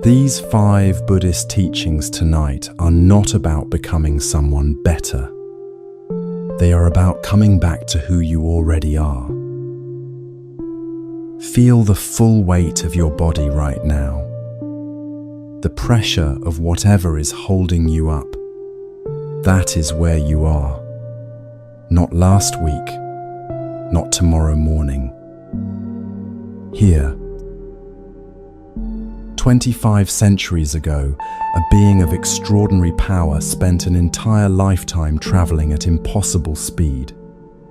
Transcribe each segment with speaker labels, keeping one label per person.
Speaker 1: These 5 Buddhist teachings tonight are not about becoming someone better. They are about coming back to who you already are. Feel the full weight of your body right now. The pressure of whatever is holding you up. That is where you are. Not last week, not tomorrow morning. Here. 25 centuries ago, a being of extraordinary power spent an entire lifetime traveling at impossible speed,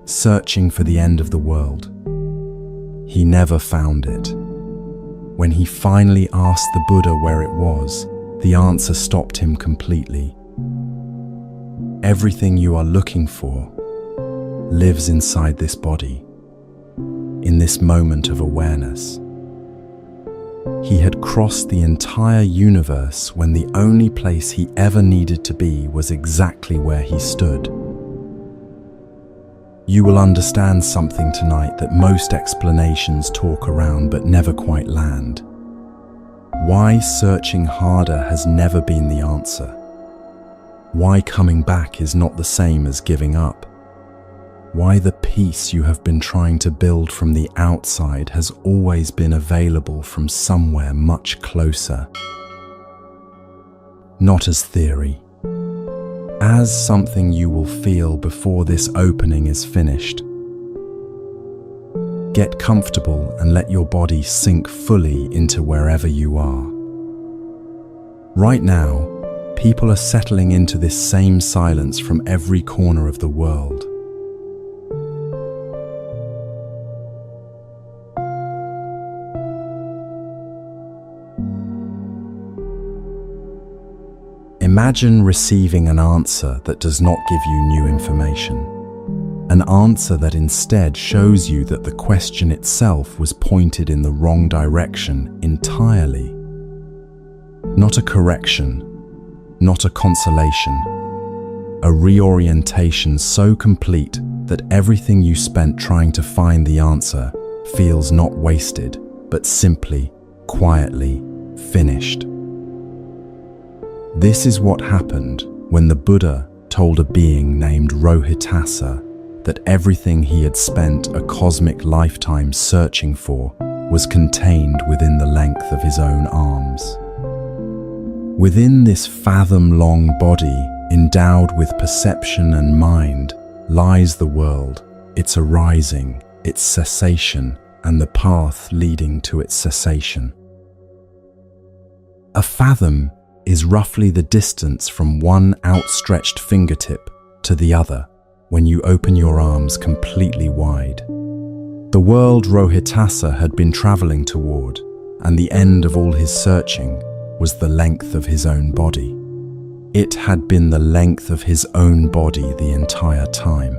Speaker 1: searching for the end of the world. He never found it. When he finally asked the Buddha where it was, the answer stopped him completely. Everything you are looking for lives inside this body, in this moment of awareness. He had crossed the entire universe when the only place he ever needed to be was exactly where he stood. You will understand something tonight that most explanations talk around but never quite land. Why searching harder has never been the answer. Why coming back is not the same as giving up. Why the peace you have been trying to build from the outside has always been available from somewhere much closer. Not as theory. As something you will feel before this opening is finished. Get comfortable and let your body sink fully into wherever you are. Right now, people are settling into this same silence from every corner of the world. Imagine receiving an answer that does not give you new information. An answer that instead shows you that the question itself was pointed in the wrong direction entirely. Not a correction, not a consolation. A reorientation so complete that everything you spent trying to find the answer feels not wasted, but simply, quietly finished. This is what happened when the Buddha told a being named Rohitassa that everything he had spent a cosmic lifetime searching for was contained within the length of his own arms. Within this fathom-long body, endowed with perception and mind, lies the world, its arising, its cessation, and the path leading to its cessation. A fathom is roughly the distance from one outstretched fingertip to the other when you open your arms completely wide. The world Rohitassa had been traveling toward, and the end of all his searching, was the length of his own body. It had been the length of his own body the entire time.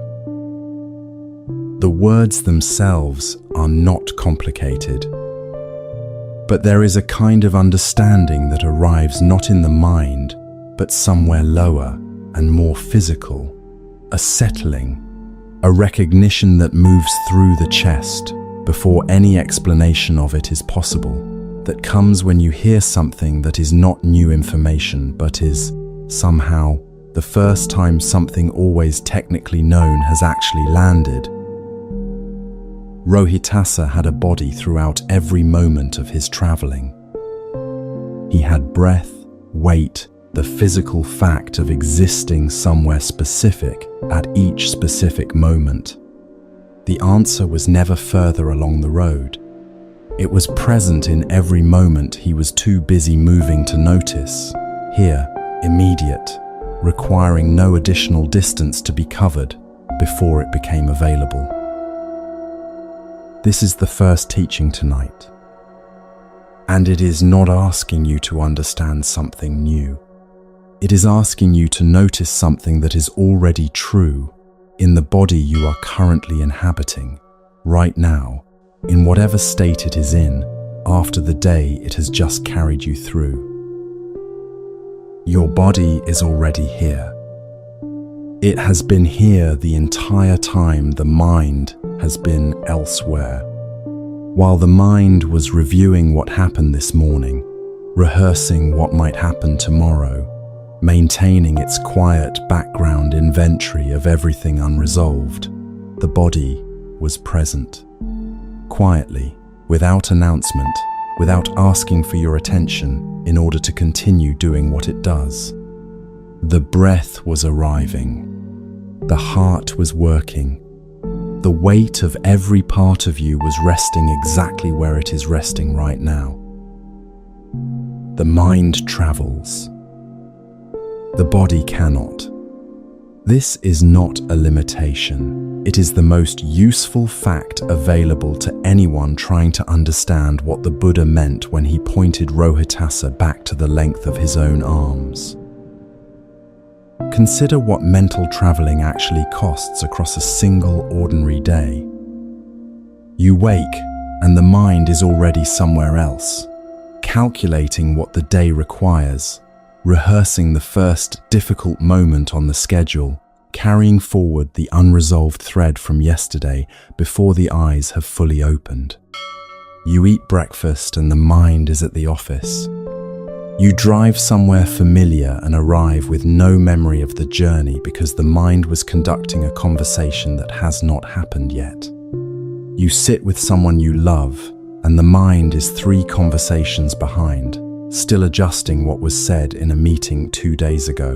Speaker 1: The words themselves are not complicated, but there is a kind of understanding that arrives not in the mind, but somewhere lower and more physical, a settling, a recognition that moves through the chest before any explanation of it is possible, that comes when you hear something that is not new information but is, somehow, the first time something always technically known has actually landed. Rohitassa had a body throughout every moment of his traveling. He had breath, weight, the physical fact of existing somewhere specific at each specific moment. The answer was never further along the road. It was present in every moment he was too busy moving to notice. Here, immediate, requiring no additional distance to be covered before it became available. This is the first teaching tonight, and it is not asking you to understand something new. It is asking you to notice something that is already true in the body you are currently inhabiting, right now, in whatever state it is in, after the day it has just carried you through. Your body is already here. It has been here the entire time the mind has been elsewhere. While the mind was reviewing what happened this morning, rehearsing what might happen tomorrow, maintaining its quiet background inventory of everything unresolved. The body was present, quietly, without announcement, without asking for your attention in order to continue doing what it does. The breath was arriving. The heart was working. The weight of every part of you was resting exactly where it is resting right now. The mind travels. The body cannot. This is not a limitation. It is the most useful fact available to anyone trying to understand what the Buddha meant when he pointed Rohitasa back to the length of his own arms. Consider what mental traveling actually costs across a single ordinary day. You wake and the mind is already somewhere else, calculating what the day requires, rehearsing the first difficult moment on the schedule, carrying forward the unresolved thread from yesterday before the eyes have fully opened. You eat breakfast and the mind is at the office. You drive somewhere familiar and arrive with no memory of the journey because the mind was conducting a conversation that has not happened yet. You sit with someone you love and the mind is 3 conversations behind, still adjusting what was said in a meeting 2 days ago.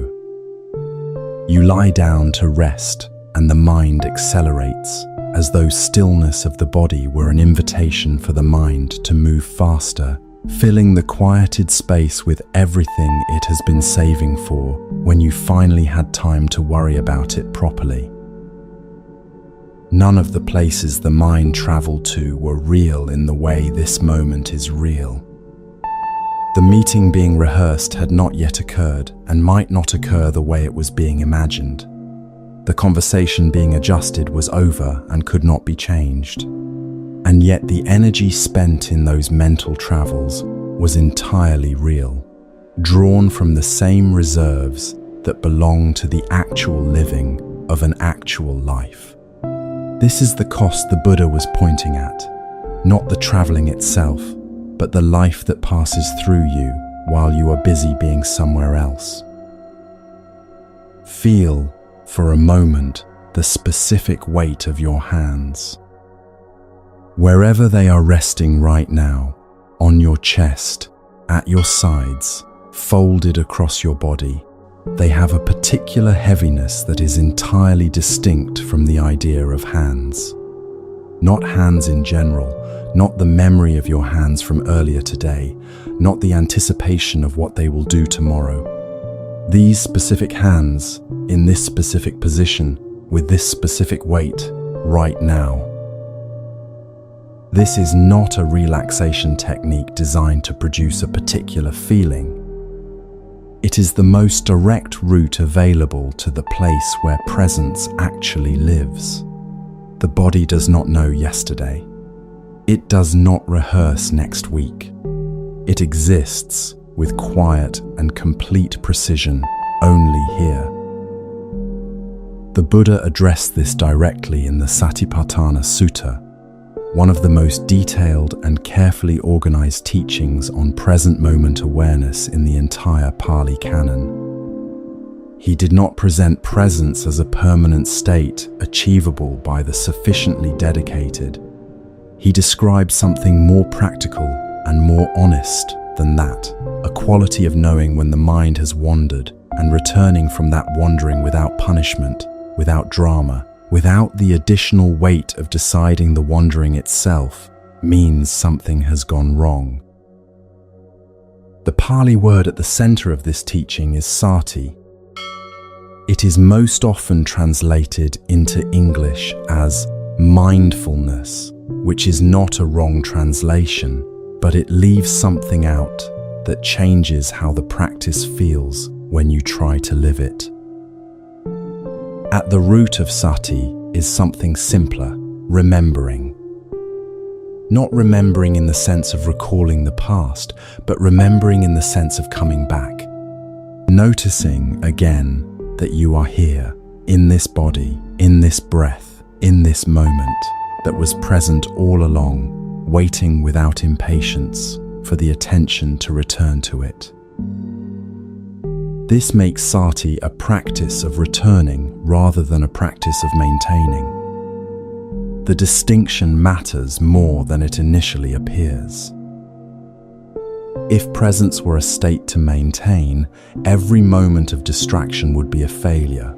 Speaker 1: You lie down to rest and the mind accelerates, as though stillness of the body were an invitation for the mind to move faster, filling the quieted space with everything it has been saving for when you finally had time to worry about it properly. None of the places the mind traveled to were real in the way this moment is real. The meeting being rehearsed had not yet occurred and might not occur the way it was being imagined. The conversation being adjusted was over and could not be changed. And yet the energy spent in those mental travels was entirely real, drawn from the same reserves that belong to the actual living of an actual life. This is the cost the Buddha was pointing at, not the traveling itself, but the life that passes through you while you are busy being somewhere else. Feel, for a moment, the specific weight of your hands. Wherever they are resting right now, on your chest, at your sides, folded across your body, they have a particular heaviness that is entirely distinct from the idea of hands. Not hands in general, not the memory of your hands from earlier today, not the anticipation of what they will do tomorrow. These specific hands, in this specific position, with this specific weight, right now. This is not a relaxation technique designed to produce a particular feeling. It is the most direct route available to the place where presence actually lives. The body does not know yesterday. It does not rehearse next week. It exists with quiet and complete precision only here. The Buddha addressed this directly in the Satipatthana Sutta, one of the most detailed and carefully organized teachings on present moment awareness in the entire Pali Canon. He did not present presence as a permanent state achievable by the sufficiently dedicated. He described something more practical and more honest than that, a quality of knowing when the mind has wandered and returning from that wandering without punishment, without drama, without the additional weight of deciding the wandering itself means something has gone wrong. The Pali word at the center of this teaching is sati. It is most often translated into English as mindfulness, which is not a wrong translation, but it leaves something out that changes how the practice feels when you try to live it. At the root of sati is something simpler, remembering. Not remembering in the sense of recalling the past, but remembering in the sense of coming back. Noticing again that you are here, in this body, in this breath, in this moment that was present all along, waiting without impatience, for the attention to return to it. This makes sati a practice of returning rather than a practice of maintaining. The distinction matters more than it initially appears. If presence were a state to maintain, every moment of distraction would be a failure.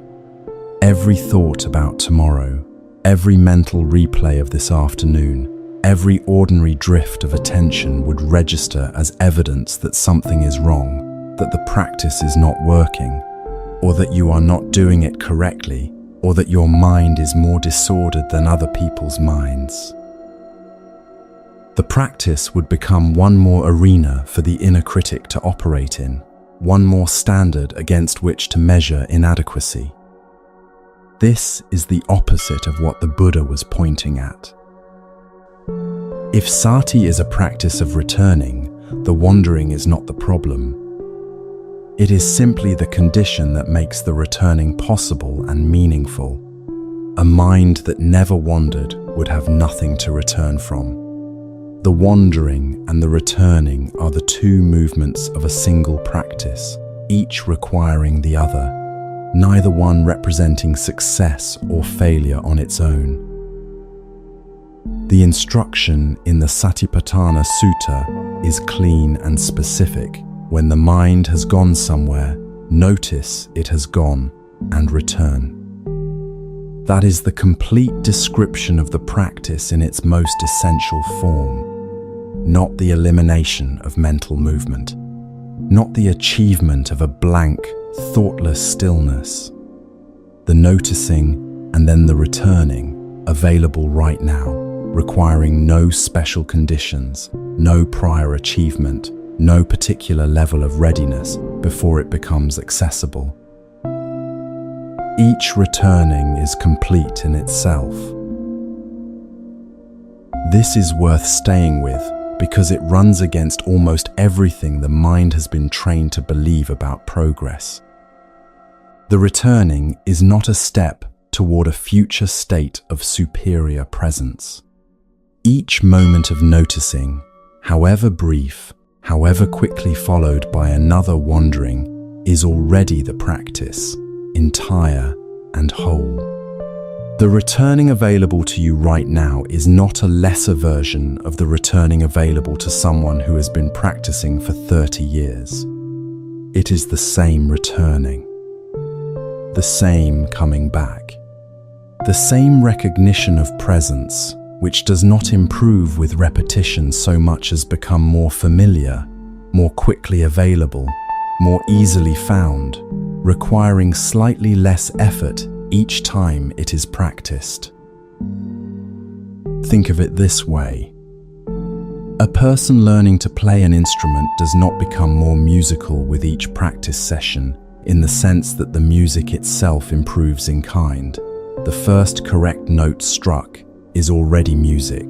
Speaker 1: Every thought about tomorrow, every mental replay of this afternoon, every ordinary drift of attention would register as evidence that something is wrong, that the practice is not working, or that you are not doing it correctly, or that your mind is more disordered than other people's minds. The practice would become one more arena for the inner critic to operate in, one more standard against which to measure inadequacy. This is the opposite of what the Buddha was pointing at. If sati is a practice of returning, the wandering is not the problem. It is simply the condition that makes the returning possible and meaningful. A mind that never wandered would have nothing to return from. The wandering and the returning are the two movements of a single practice, each requiring the other, neither one representing success or failure on its own. The instruction in the Satipatthana Sutta is clean and specific. When the mind has gone somewhere, notice it has gone and return. That is the complete description of the practice in its most essential form, not the elimination of mental movement, not the achievement of a blank, thoughtless stillness. The noticing and then the returning, available right now, requiring no special conditions, no prior achievement, no particular level of readiness before it becomes accessible. Each returning is complete in itself. This is worth staying with because it runs against almost everything the mind has been trained to believe about progress. The returning is not a step toward a future state of superior presence. Each moment of noticing, however brief, however quickly followed by another wandering, is already the practice, entire and whole. The returning available to you right now is not a lesser version of the returning available to someone who has been practicing for 30 years. It is the same returning, the same coming back, the same recognition of presence, which does not improve with repetition so much as become more familiar, more quickly available, more easily found, requiring slightly less effort each time it is practiced. Think of it this way. A person learning to play an instrument does not become more musical with each practice session in the sense that the music itself improves in kind. The first correct note struck is already music,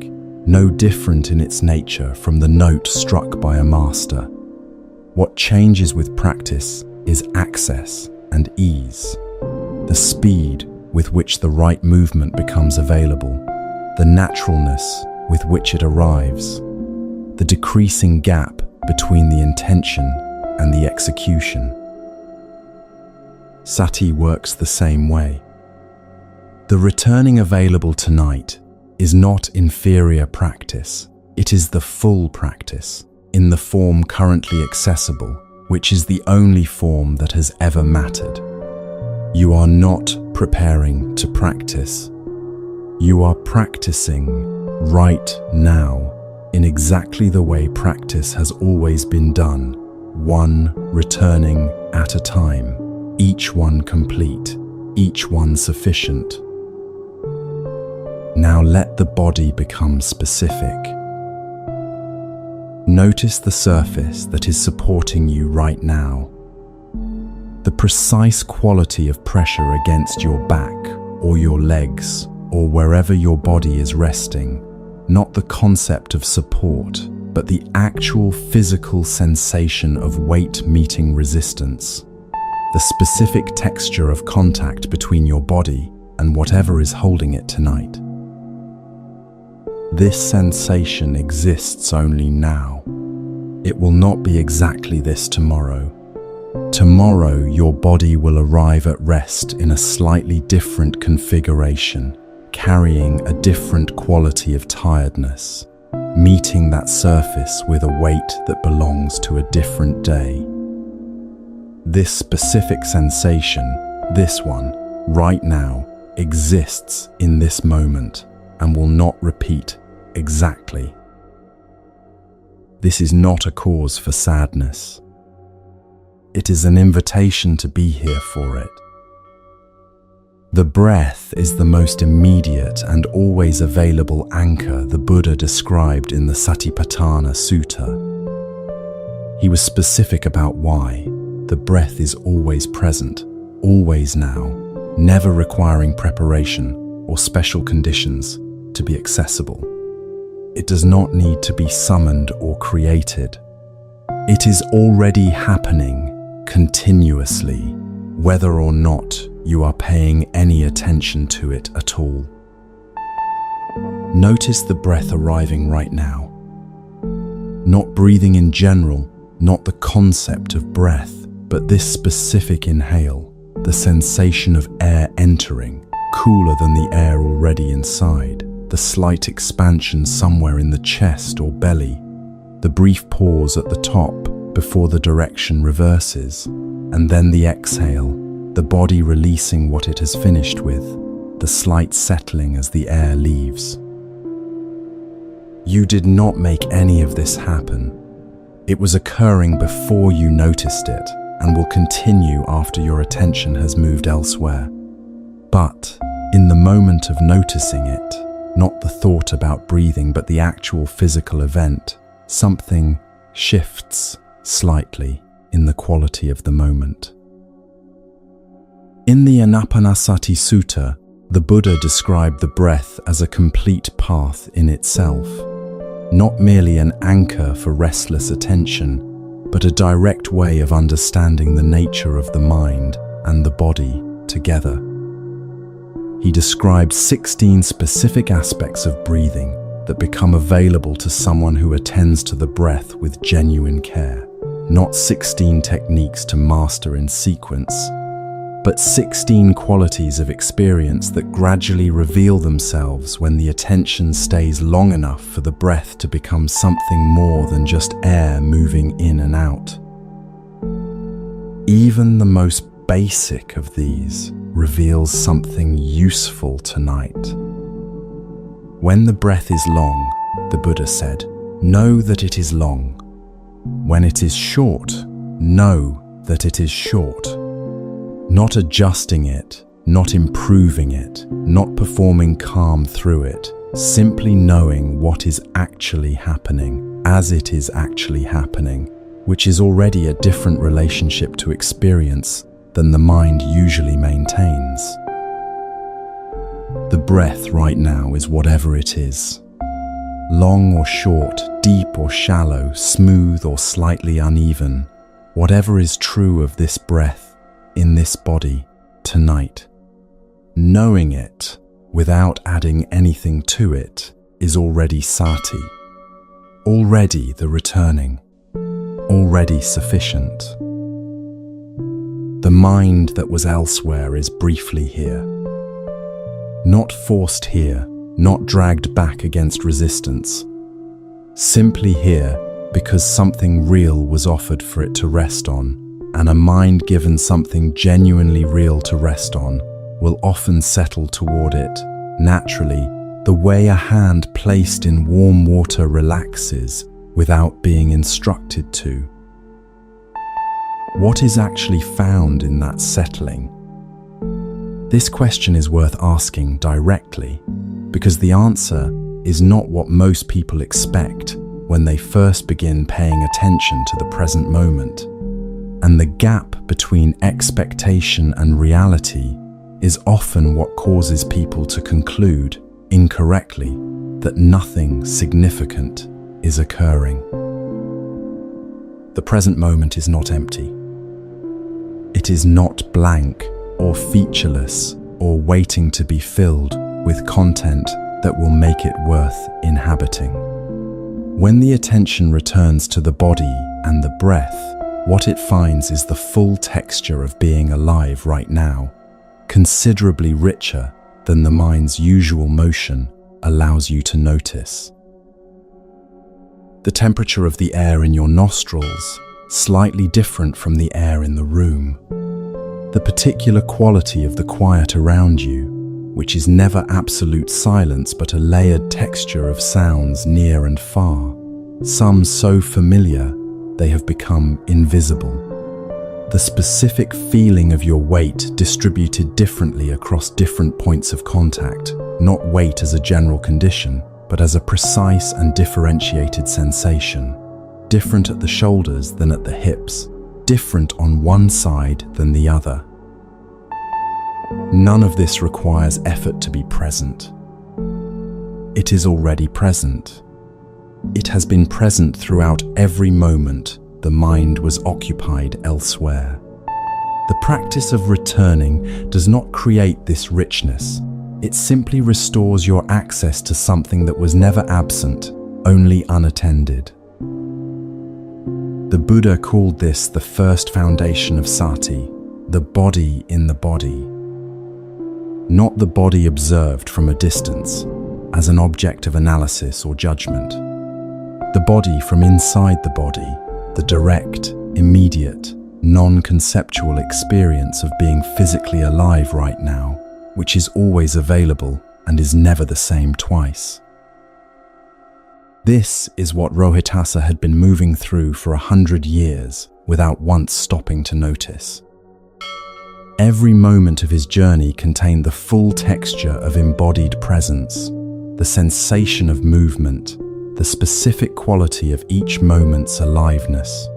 Speaker 1: no different in its nature from the note struck by a master. What changes with practice is access and ease, the speed with which the right movement becomes available, the naturalness with which it arrives, the decreasing gap between the intention and the execution. Sati works the same way. The returning available tonight is not inferior practice, it is the full practice, in the form currently accessible, which is the only form that has ever mattered. You are not preparing to practice. You are practicing right now in exactly the way practice has always been done, one returning at a time, each one complete, each one sufficient. Now let the body become specific. Notice the surface that is supporting you right now. The precise quality of pressure against your back or your legs or wherever your body is resting, not the concept of support, but the actual physical sensation of weight meeting resistance, the specific texture of contact between your body and whatever is holding it tonight. This sensation exists only now. It will not be exactly this tomorrow. Tomorrow, your body will arrive at rest in a slightly different configuration, carrying a different quality of tiredness, meeting that surface with a weight that belongs to a different day. This specific sensation, this one, right now, exists in this moment and will not repeat exactly. This is not a cause for sadness. It is an invitation to be here for it. The breath is the most immediate and always available anchor the Buddha described in the Satipatthana Sutta. He was specific about why the breath is always present, always now, never requiring preparation or special conditions to be accessible. It does not need to be summoned or created. It is already happening continuously, whether or not you are paying any attention to it at all. Notice the breath arriving right now. Not breathing in general, not the concept of breath, but this specific inhale, the sensation of air entering, cooler than the air already inside, the slight expansion somewhere in the chest or belly, the brief pause at the top before the direction reverses, and then the exhale, the body releasing what it has finished with, the slight settling as the air leaves. You did not make any of this happen. It was occurring before you noticed it and will continue after your attention has moved elsewhere. But in the moment of noticing it, not the thought about breathing but the actual physical event, something shifts slightly in the quality of the moment. In the Anapanasati Sutta, the Buddha described the breath as a complete path in itself, not merely an anchor for restless attention, but a direct way of understanding the nature of the mind and the body together. He described 16 specific aspects of breathing that become available to someone who attends to the breath with genuine care. Not 16 techniques to master in sequence, but 16 qualities of experience that gradually reveal themselves when the attention stays long enough for the breath to become something more than just air moving in and out. Even the most basic of these reveals something useful tonight. When the breath is long, the Buddha said, know that it is long. When it is short, know that it is short. Not adjusting it, not improving it, not performing calm through it, simply knowing what is actually happening as it is actually happening, which is already a different relationship to experience than the mind usually maintains. The breath right now is whatever it is. Long or short, deep or shallow, smooth or slightly uneven, whatever is true of this breath in this body tonight. Knowing it without adding anything to it is already sati, already the returning, already sufficient. The mind that was elsewhere is briefly here. Not forced here, not dragged back against resistance. Simply here because something real was offered for it to rest on, and a mind given something genuinely real to rest on will often settle toward it, naturally, the way a hand placed in warm water relaxes without being instructed to. What is actually found in that settling? This question is worth asking directly, because the answer is not what most people expect when they first begin paying attention to the present moment. And the gap between expectation and reality is often what causes people to conclude, incorrectly, that nothing significant is occurring. The present moment is not empty. It is not blank or featureless or waiting to be filled with content that will make it worth inhabiting. When the attention returns to the body and the breath, what it finds is the full texture of being alive right now, considerably richer than the mind's usual motion allows you to notice. The temperature of the air in your nostrils, slightly different from the air in the room. The particular quality of the quiet around you, which is never absolute silence but a layered texture of sounds near and far, some so familiar they have become invisible. The specific feeling of your weight distributed differently across different points of contact, not weight as a general condition, but as a precise and differentiated sensation, different at the shoulders than at the hips, different on one side than the other. None of this requires effort to be present. It is already present. It has been present throughout every moment the mind was occupied elsewhere. The practice of returning does not create this richness. It simply restores your access to something that was never absent, only unattended. The Buddha called this the first foundation of sati, the body in the body. Not the body observed from a distance, as an object of analysis or judgment. The body from inside the body, the direct, immediate, non-conceptual experience of being physically alive right now, which is always available and is never the same twice. This is what Rohitasa had been moving through for 100 years without once stopping to notice. Every moment of his journey contained the full texture of embodied presence, the sensation of movement, the specific quality of each moment's aliveness.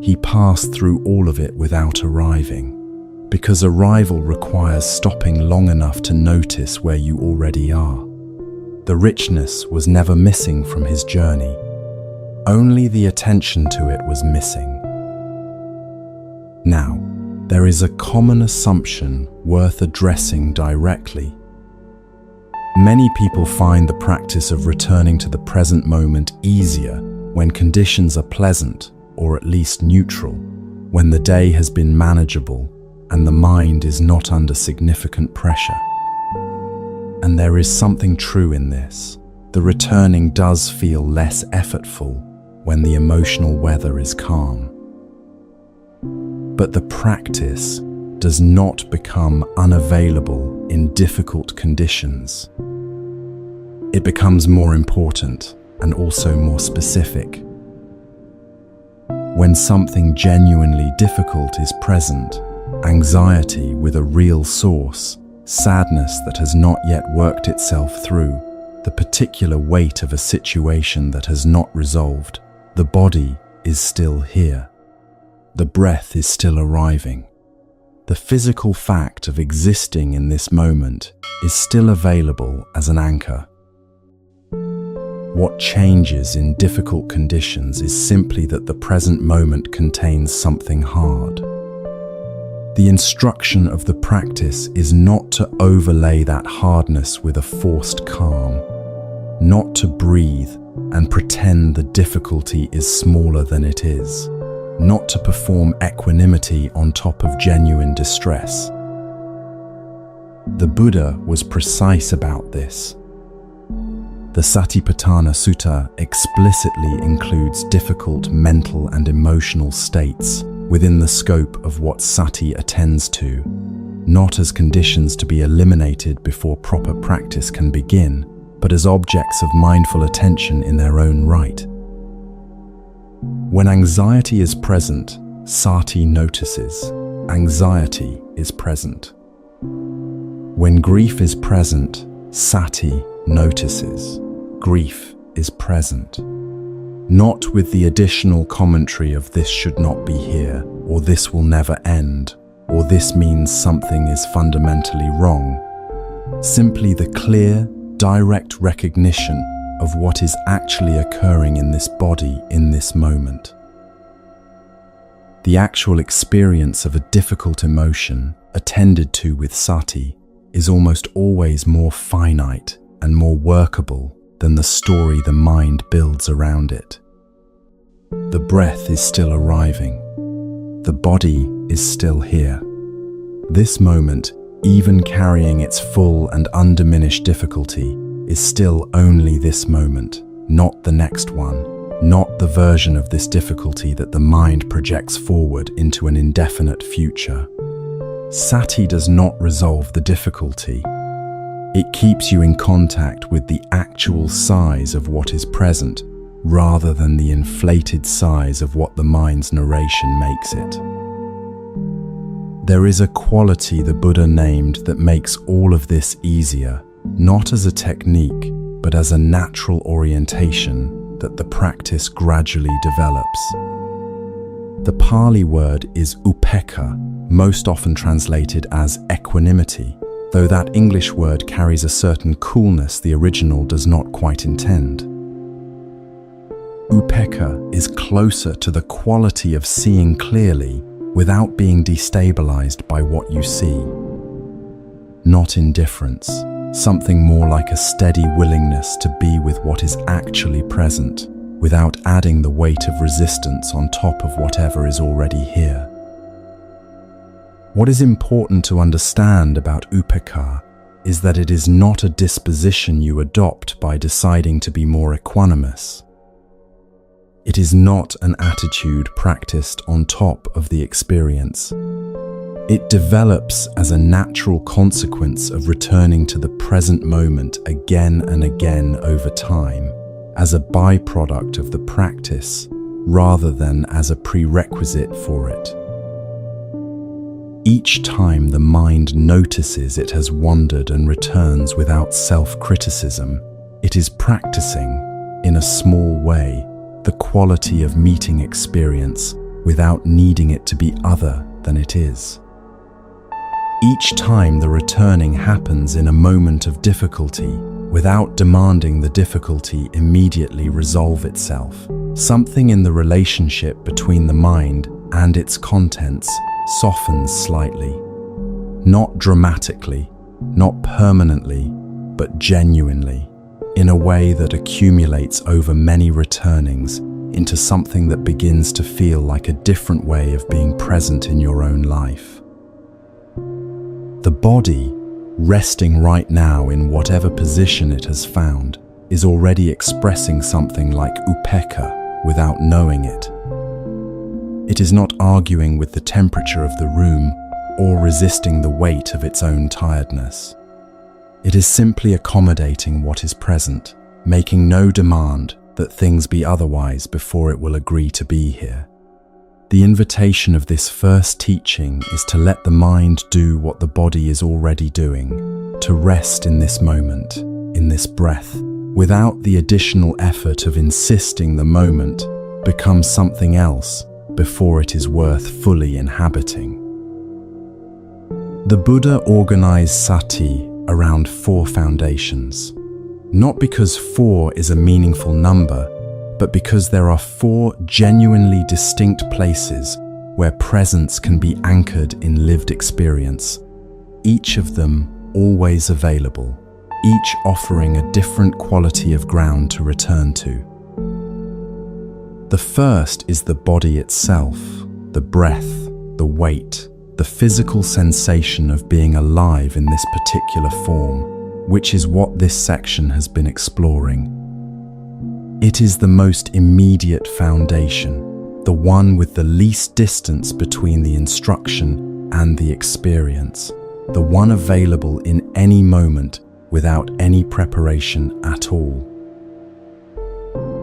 Speaker 1: He passed through all of it without arriving, because arrival requires stopping long enough to notice where you already are. The richness was never missing from his journey. Only the attention to it was missing. Now, there is a common assumption worth addressing directly. Many people find the practice of returning to the present moment easier when conditions are pleasant or at least neutral, when the day has been manageable and the mind is not under significant pressure. And there is something true in this. The returning does feel less effortful when the emotional weather is calm. But the practice does not become unavailable in difficult conditions. It becomes more important and also more specific. When something genuinely difficult is present, anxiety with a real source, sadness that has not yet worked itself through, the particular weight of a situation that has not resolved, the body is still here. The breath is still arriving. The physical fact of existing in this moment is still available as an anchor. What changes in difficult conditions is simply that the present moment contains something hard. The instruction of the practice is not to overlay that hardness with a forced calm, not to breathe and pretend the difficulty is smaller than it is, not to perform equanimity on top of genuine distress. The Buddha was precise about this. The Satipatthana Sutta explicitly includes difficult mental and emotional states within the scope of what sati attends to, not as conditions to be eliminated before proper practice can begin, but as objects of mindful attention in their own right. When anxiety is present, sati notices. Anxiety is present. When grief is present, sati notices. Grief is present. Not with the additional commentary of this should not be here, or this will never end, or this means something is fundamentally wrong. Simply the clear, direct recognition of what is actually occurring in this body in this moment. The actual experience of a difficult emotion, attended to with sati, is almost always more finite and more workable than the story the mind builds around it. The breath is still arriving. The body is still here. This moment, even carrying its full and undiminished difficulty, is still only this moment, not the next one, not the version of this difficulty that the mind projects forward into an indefinite future. Sati does not resolve the difficulty. It keeps you in contact with the actual size of what is present, rather than the inflated size of what the mind's narration makes it. There is a quality the Buddha named that makes all of this easier, not as a technique, but as a natural orientation that the practice gradually develops. The Pali word is upekkha, most often translated as equanimity, though that English word carries a certain coolness the original does not quite intend. Upekkha is closer to the quality of seeing clearly without being destabilized by what you see. Not indifference, something more like a steady willingness to be with what is actually present, without adding the weight of resistance on top of whatever is already here. What is important to understand about upekkha is that it is not a disposition you adopt by deciding to be more equanimous. It is not an attitude practiced on top of the experience. It develops as a natural consequence of returning to the present moment again and again over time, as a byproduct of the practice, rather than as a prerequisite for it. Each time the mind notices it has wandered and returns without self-criticism, it is practicing, in a small way, the quality of meeting experience without needing it to be other than it is. Each time the returning happens in a moment of difficulty, without demanding the difficulty immediately resolve itself, something in the relationship between the mind and its contents softens slightly. Not dramatically, not permanently, but genuinely, in a way that accumulates over many returnings into something that begins to feel like a different way of being present in your own life. The body, resting right now in whatever position it has found, is already expressing something like upekkha without knowing it. It is not arguing with the temperature of the room or resisting the weight of its own tiredness. It is simply accommodating what is present, making no demand that things be otherwise before it will agree to be here. The invitation of this first teaching is to let the mind do what the body is already doing, to rest in this moment, in this breath, without the additional effort of insisting the moment becomes something else before it is worth fully inhabiting. The Buddha organized sati around 4 foundations, not because 4 is a meaningful number, but because there are 4 genuinely distinct places where presence can be anchored in lived experience, each of them always available, each offering a different quality of ground to return to. The first is the body itself, the breath, the weight, the physical sensation of being alive in this particular form, which is what this section has been exploring. It is the most immediate foundation, the one with the least distance between the instruction and the experience, the one available in any moment without any preparation at all.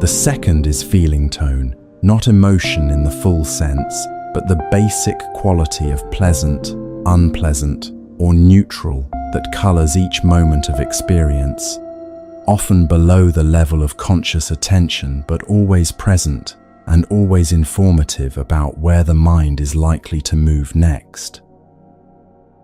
Speaker 1: The second is feeling tone, not emotion in the full sense, but the basic quality of pleasant, unpleasant, or neutral that colors each moment of experience, often below the level of conscious attention, but always present and always informative about where the mind is likely to move next.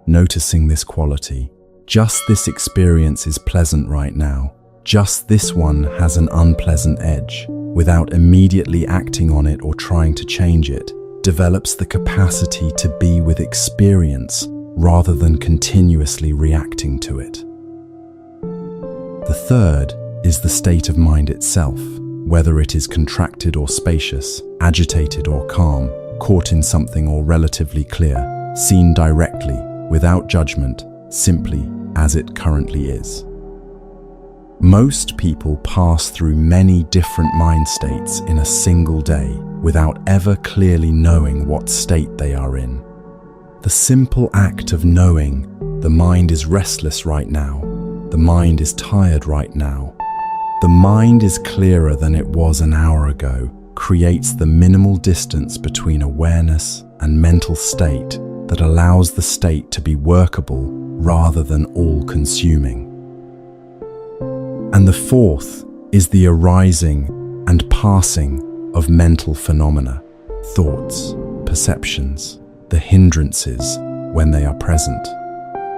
Speaker 1: Noticing this quality, just this experience is pleasant right now, just this one has an unpleasant edge, without immediately acting on it or trying to change it, develops the capacity to be with experience rather than continuously reacting to it. The third is the state of mind itself, whether it is contracted or spacious, agitated or calm, caught in something or relatively clear, seen directly, without judgment, simply as it currently is. Most people pass through many different mind states in a single day without ever clearly knowing what state they are in. The simple act of knowing the mind is restless right now, the mind is tired right now, the mind is clearer than it was an hour ago, creates the minimal distance between awareness and mental state that allows the state to be workable rather than all-consuming. And the fourth is the arising and passing of mental phenomena, thoughts, perceptions, the hindrances when they are present,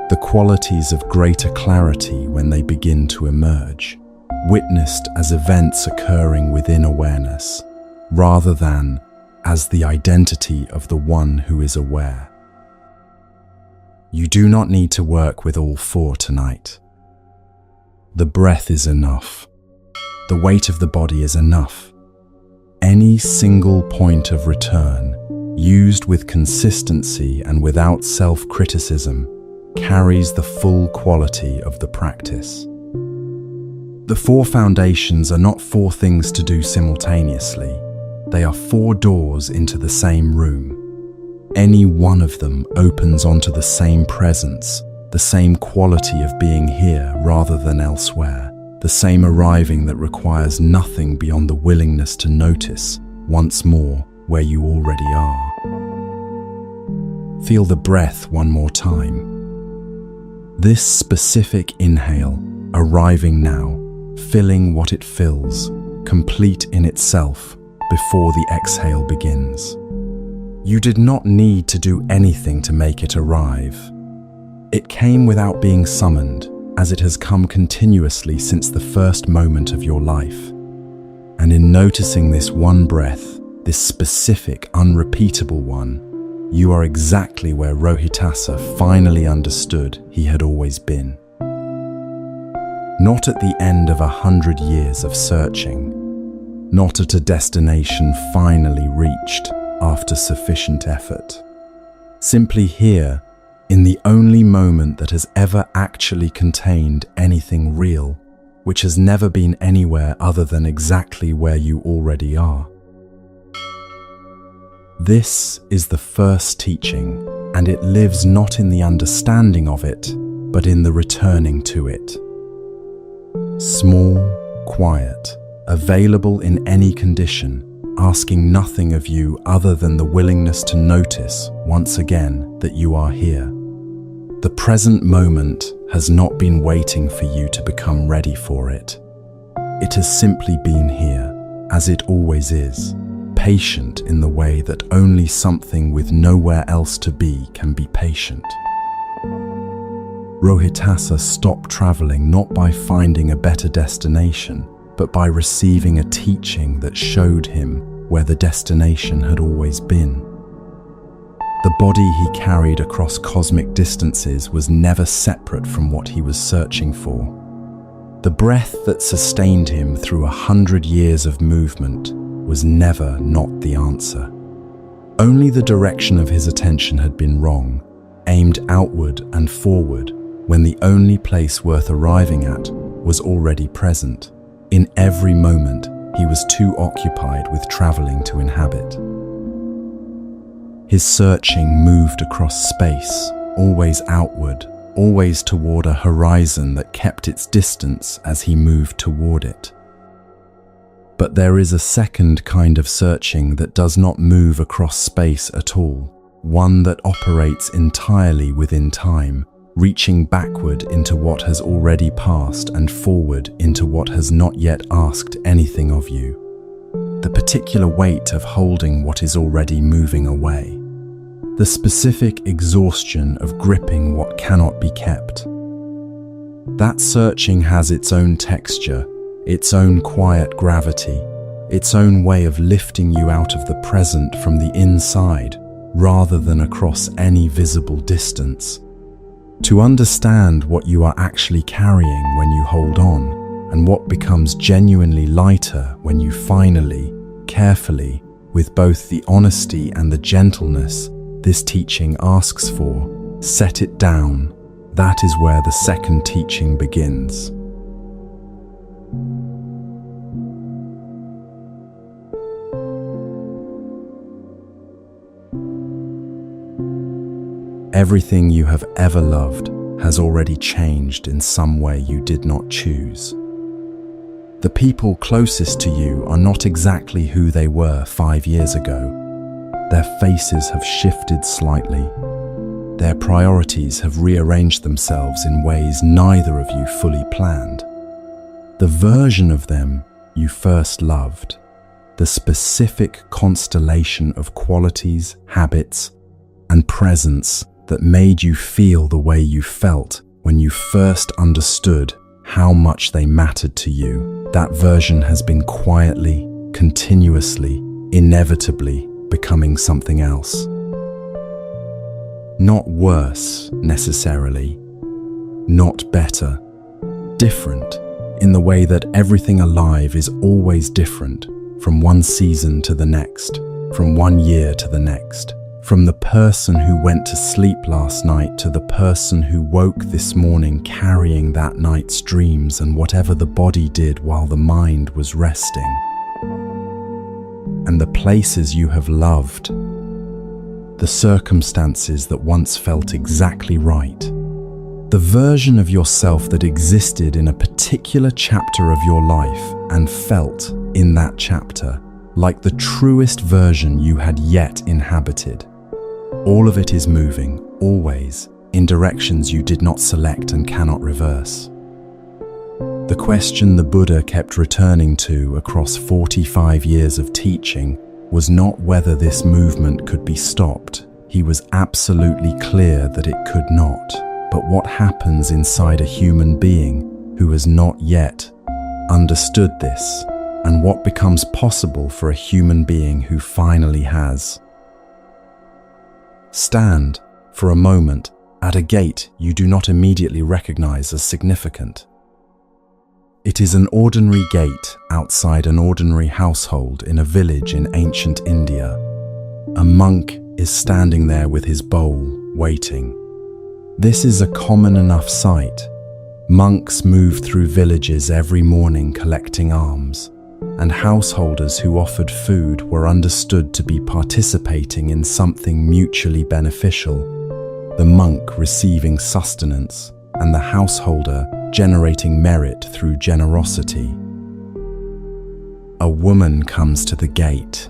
Speaker 1: the qualities of greater clarity when they begin to emerge, witnessed as events occurring within awareness, rather than as the identity of the one who is aware. You do not need to work with all four tonight. The breath is enough. The weight of the body is enough. Any single point of return, used with consistency and without self-criticism, carries the full quality of the practice. The four foundations are not four things to do simultaneously. They are four doors into the same room. Any one of them opens onto the same presence, the same quality of being here rather than elsewhere, the same arriving that requires nothing beyond the willingness to notice once more where you already are. Feel the breath one more time. This specific inhale, arriving now, filling what it fills, complete in itself before the exhale begins. You did not need to do anything to make it arrive. It came without being summoned, as it has come continuously since the first moment of your life. And in noticing this one breath, this specific, unrepeatable one, you are exactly where Rohitasa finally understood he had always been. Not at the end of 100 years of searching, not at a destination finally reached after sufficient effort. Simply here, in the only moment that has ever actually contained anything real, which has never been anywhere other than exactly where you already are. This is the first teaching, and it lives not in the understanding of it, but in the returning to it. Small, quiet, available in any condition, asking nothing of you other than the willingness to notice once again that you are here. The present moment has not been waiting for you to become ready for it. It has simply been here, as it always is, patient in the way that only something with nowhere else to be can be patient. Rohitasa stopped traveling not by finding a better destination, but by receiving a teaching that showed him where the destination had always been. The body he carried across cosmic distances was never separate from what he was searching for. The breath that sustained him through 100 years of movement was never not the answer. Only the direction of his attention had been wrong, aimed outward and forward, when the only place worth arriving at was already present. In every moment, he was too occupied with traveling to inhabit. His searching moved across space, always outward, always toward a horizon that kept its distance as he moved toward it. But there is a second kind of searching that does not move across space at all, one that operates entirely within time, reaching backward into what has already passed and forward into what has not yet asked anything of you. The particular weight of holding what is already moving away. The specific exhaustion of gripping what cannot be kept. That searching has its own texture, its own quiet gravity, its own way of lifting you out of the present from the inside, rather than across any visible distance. To understand what you are actually carrying when you hold on, and what becomes genuinely lighter when you finally, carefully, with both the honesty and the gentleness this teaching asks for, set it down. That is where the second teaching begins. Everything you have ever loved has already changed in some way you did not choose. The people closest to you are not exactly who they were 5 years ago. Their faces have shifted slightly. Their priorities have rearranged themselves in ways neither of you fully planned. The version of them you first loved, the specific constellation of qualities, habits, and presence that made you feel the way you felt when you first understood how much they mattered to you, that version has been quietly, continuously, inevitably becoming something else. Not worse, necessarily. Not better. Different, in the way that everything alive is always different, from one season to the next, from one year to the next. From the person who went to sleep last night to the person who woke this morning carrying that night's dreams and whatever the body did while the mind was resting. And the places you have loved, the circumstances that once felt exactly right, the version of yourself that existed in a particular chapter of your life and felt in that chapter like the truest version you had yet inhabited. All of it is moving, always, in directions you did not select and cannot reverse. The question the Buddha kept returning to across 45 years of teaching was not whether this movement could be stopped. He was absolutely clear that it could not. But what happens inside a human being who has not yet understood this, and what becomes possible for a human being who finally has. Stand, for a moment, at a gate you do not immediately recognize as significant. It is an ordinary gate outside an ordinary household in a village in ancient India. A monk is standing there with his bowl, waiting. This is a common enough sight. Monks move through villages every morning collecting alms, and householders who offered food were understood to be participating in something mutually beneficial, the monk receiving sustenance and the householder generating merit through generosity. A woman comes to the gate.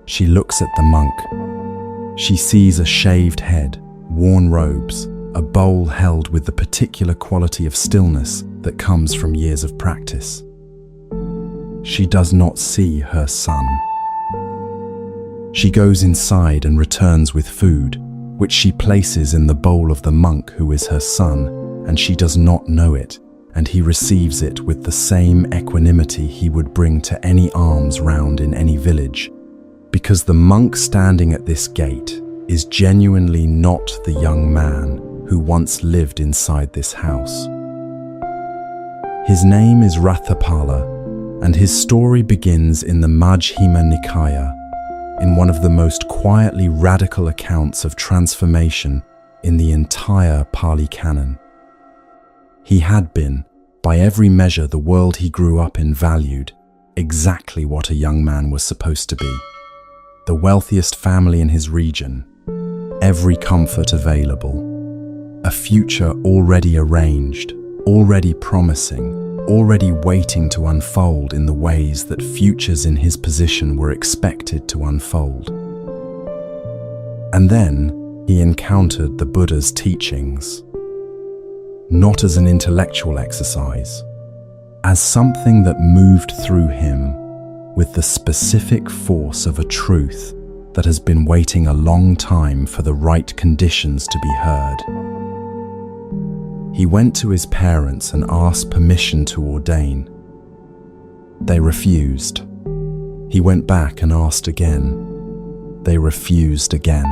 Speaker 1: She looks at the monk. She sees a shaved head, worn robes, a bowl held with the particular quality of stillness that comes from years of practice. She does not see her son. She goes inside and returns with food, which she places in the bowl of the monk who is her son, and she does not know it, and he receives it with the same equanimity he would bring to any alms round in any village, because the monk standing at this gate is genuinely not the young man who once lived inside this house. His name is Rathapala, and his story begins in the Majjhima Nikaya, in one of the most quietly radical accounts of transformation in the entire Pali Canon. He had been, by every measure the world he grew up in valued, exactly what a young man was supposed to be. The wealthiest family in his region, every comfort available, a future already arranged, already promising, already waiting to unfold in the ways that futures in his position were expected to unfold. And then he encountered the Buddha's teachings, not as an intellectual exercise, as something that moved through him with the specific force of a truth that has been waiting a long time for the right conditions to be heard. He went to his parents and asked permission to ordain. They refused. He went back and asked again. They refused again.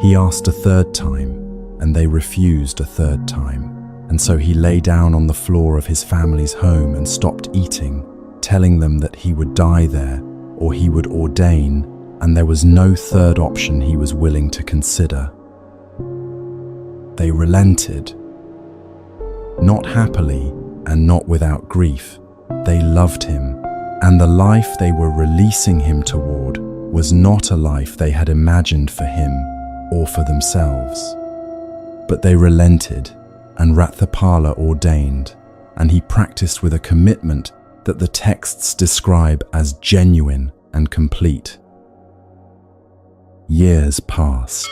Speaker 1: He asked a third time, and they refused a third time. and so he lay down on the floor of his family's home and stopped eating, telling them that he would die there or he would ordain, and there was no third option he was willing to consider. They relented. Not happily and not without grief, they loved him, and the life they were releasing him toward was not a life they had imagined for him or for themselves. But they relented, and Ratthapala ordained, and he practiced with a commitment that the texts describe as genuine and complete. Years passed.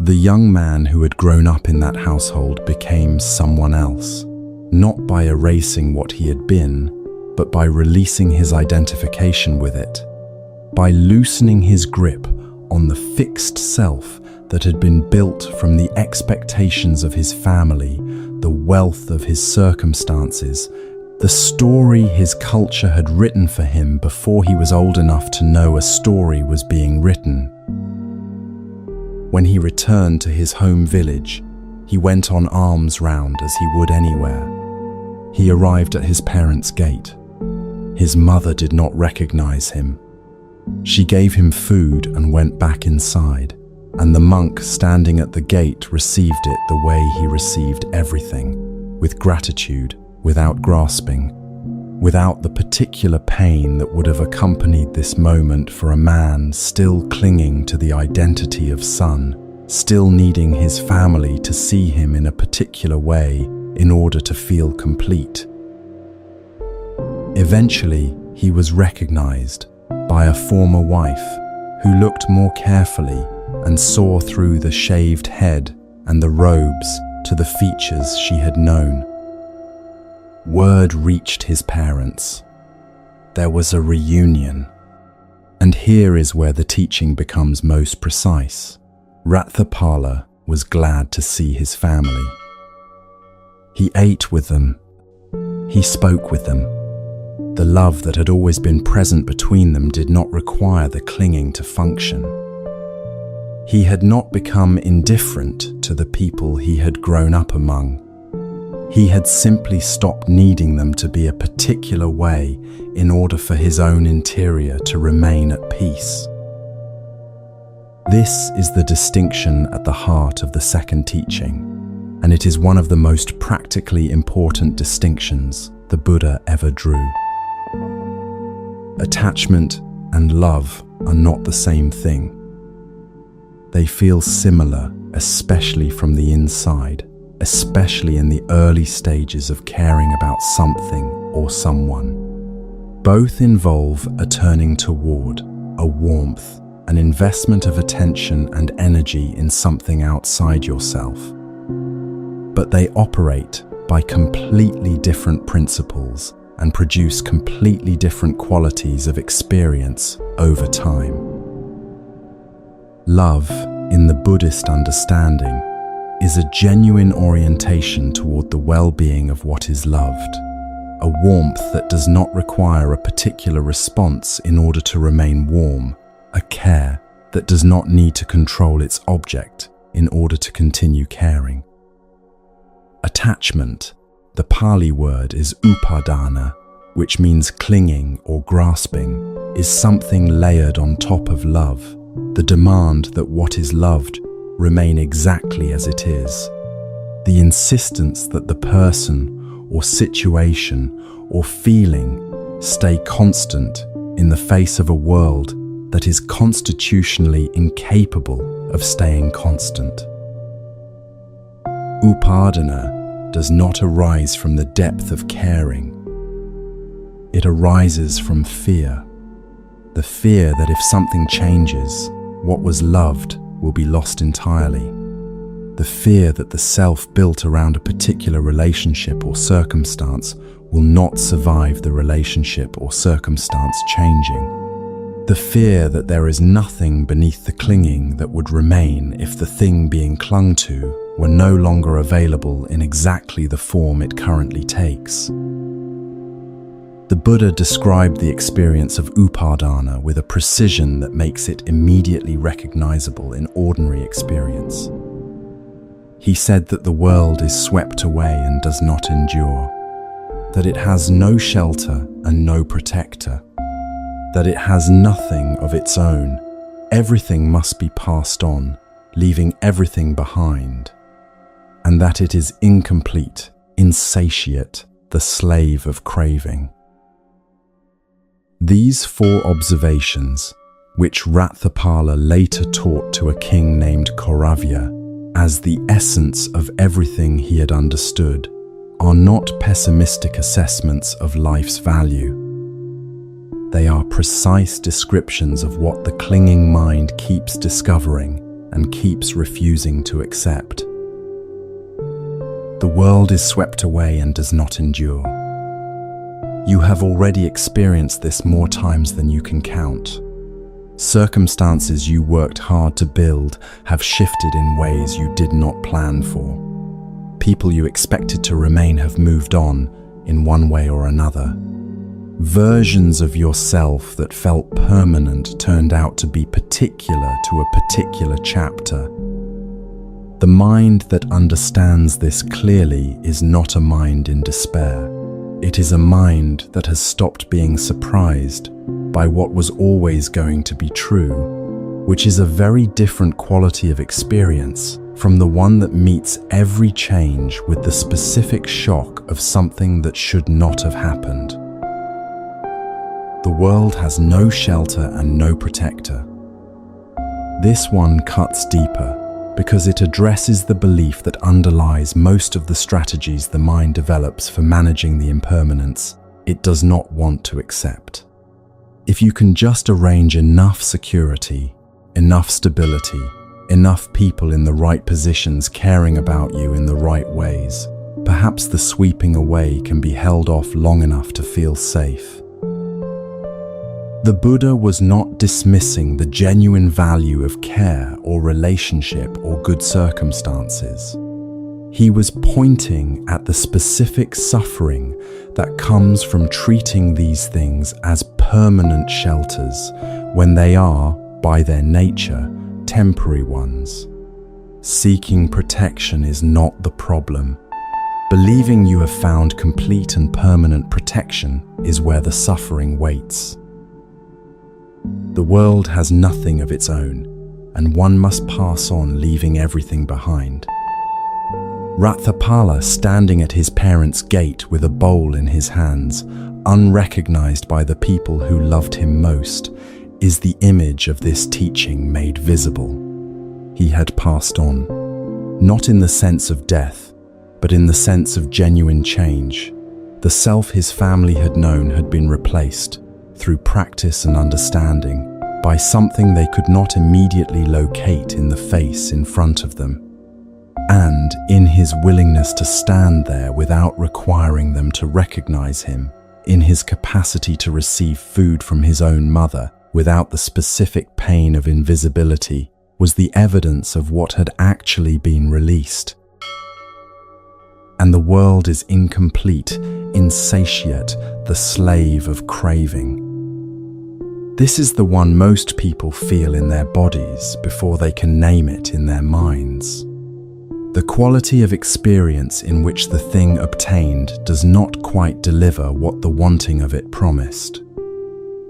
Speaker 1: The young man who had grown up in that household became someone else, not by erasing what he had been, but by releasing his identification with it, by loosening his grip on the fixed self that had been built from the expectations of his family, the wealth of his circumstances, the story his culture had written for him before he was old enough to know a story was being written. When he returned to his home village, he went on alms round as he would anywhere. He arrived at his parents' gate. His mother did not recognize him. She gave him food and went back inside, and the monk standing at the gate received it the way he received everything, with gratitude, without grasping, without the particular pain that would have accompanied this moment for a man still clinging to the identity of son, still needing his family to see him in a particular way in order to feel complete. Eventually, he was recognized by a former wife who looked more carefully and saw through the shaved head and the robes to the features she had known. Word reached his parents. There was a reunion. And here is where the teaching becomes most precise. Ratthapala was glad to see his family. He ate with them. He spoke with them. The love that had always been present between them did not require the clinging to function. He had not become indifferent to the people he had grown up among. He had simply stopped needing them to be a particular way in order for his own interior to remain at peace. This is the distinction at the heart of the second teaching, and it is one of the most practically important distinctions the Buddha ever drew. Attachment and love are not the same thing. They feel similar, especially from the inside, especially in the early stages of caring about something or someone. Both involve a turning toward, a warmth, an investment of attention and energy in something outside yourself. But they operate by completely different principles and produce completely different qualities of experience over time. Love, in the Buddhist understanding, is a genuine orientation toward the well-being of what is loved, a warmth that does not require a particular response in order to remain warm, a care that does not need to control its object in order to continue caring. Attachment, the Pali word is upadana, which means clinging or grasping, is something layered on top of love, the demand that what is loved remain exactly as it is, the insistence that the person or situation or feeling stay constant in the face of a world that is constitutionally incapable of staying constant. Upadana does not arise from the depth of caring. It arises from fear, the fear that if something changes, what was loved will be lost entirely. The fear that the self built around a particular relationship or circumstance will not survive the relationship or circumstance changing. The fear that there is nothing beneath the clinging that would remain if the thing being clung to were no longer available in exactly the form it currently takes. The Buddha described the experience of upadana with a precision that makes it immediately recognizable in ordinary experience. He said that the world is swept away and does not endure, that it has no shelter and no protector, that it has nothing of its own. Everything must be passed on, leaving everything behind, and that it is incomplete, insatiate, the slave of craving. These 4 observations, which Ratthapala later taught to a king named Kauravya as the essence of everything he had understood, are not pessimistic assessments of life's value. They are precise descriptions of what the clinging mind keeps discovering and keeps refusing to accept. The world is swept away and does not endure. You have already experienced this more times than you can count. Circumstances you worked hard to build have shifted in ways you did not plan for. People you expected to remain have moved on in one way or another. Versions of yourself that felt permanent turned out to be particular to a particular chapter. The mind that understands this clearly is not a mind in despair. It is a mind that has stopped being surprised by what was always going to be true, which is a very different quality of experience from the one that meets every change with the specific shock of something that should not have happened. The world has no shelter and no protector. This one cuts deeper because it addresses the belief that underlies most of the strategies the mind develops for managing the impermanence it does not want to accept. If you can just arrange enough security, enough stability, enough people in the right positions caring about you in the right ways, perhaps the sweeping away can be held off long enough to feel safe. The Buddha was not dismissing the genuine value of care or relationship or good circumstances. He was pointing at the specific suffering that comes from treating these things as permanent shelters when they are, by their nature, temporary ones. Seeking protection is not the problem. Believing you have found complete and permanent protection is where the suffering waits. The world has nothing of its own, and one must pass on, leaving everything behind. Ratthapala, standing at his parents' gate with a bowl in his hands, unrecognized by the people who loved him most, is the image of this teaching made visible. He had passed on, not in the sense of death, but in the sense of genuine change. The self his family had known had been replaced, through practice and understanding, by something they could not immediately locate in the face in front of them. And in his willingness to stand there without requiring them to recognize him, in his capacity to receive food from his own mother without the specific pain of invisibility, was the evidence of what had actually been released. And the world is incomplete, insatiate, the slave of craving. This is the one most people feel in their bodies before they can name it in their minds. The quality of experience in which the thing obtained does not quite deliver what the wanting of it promised,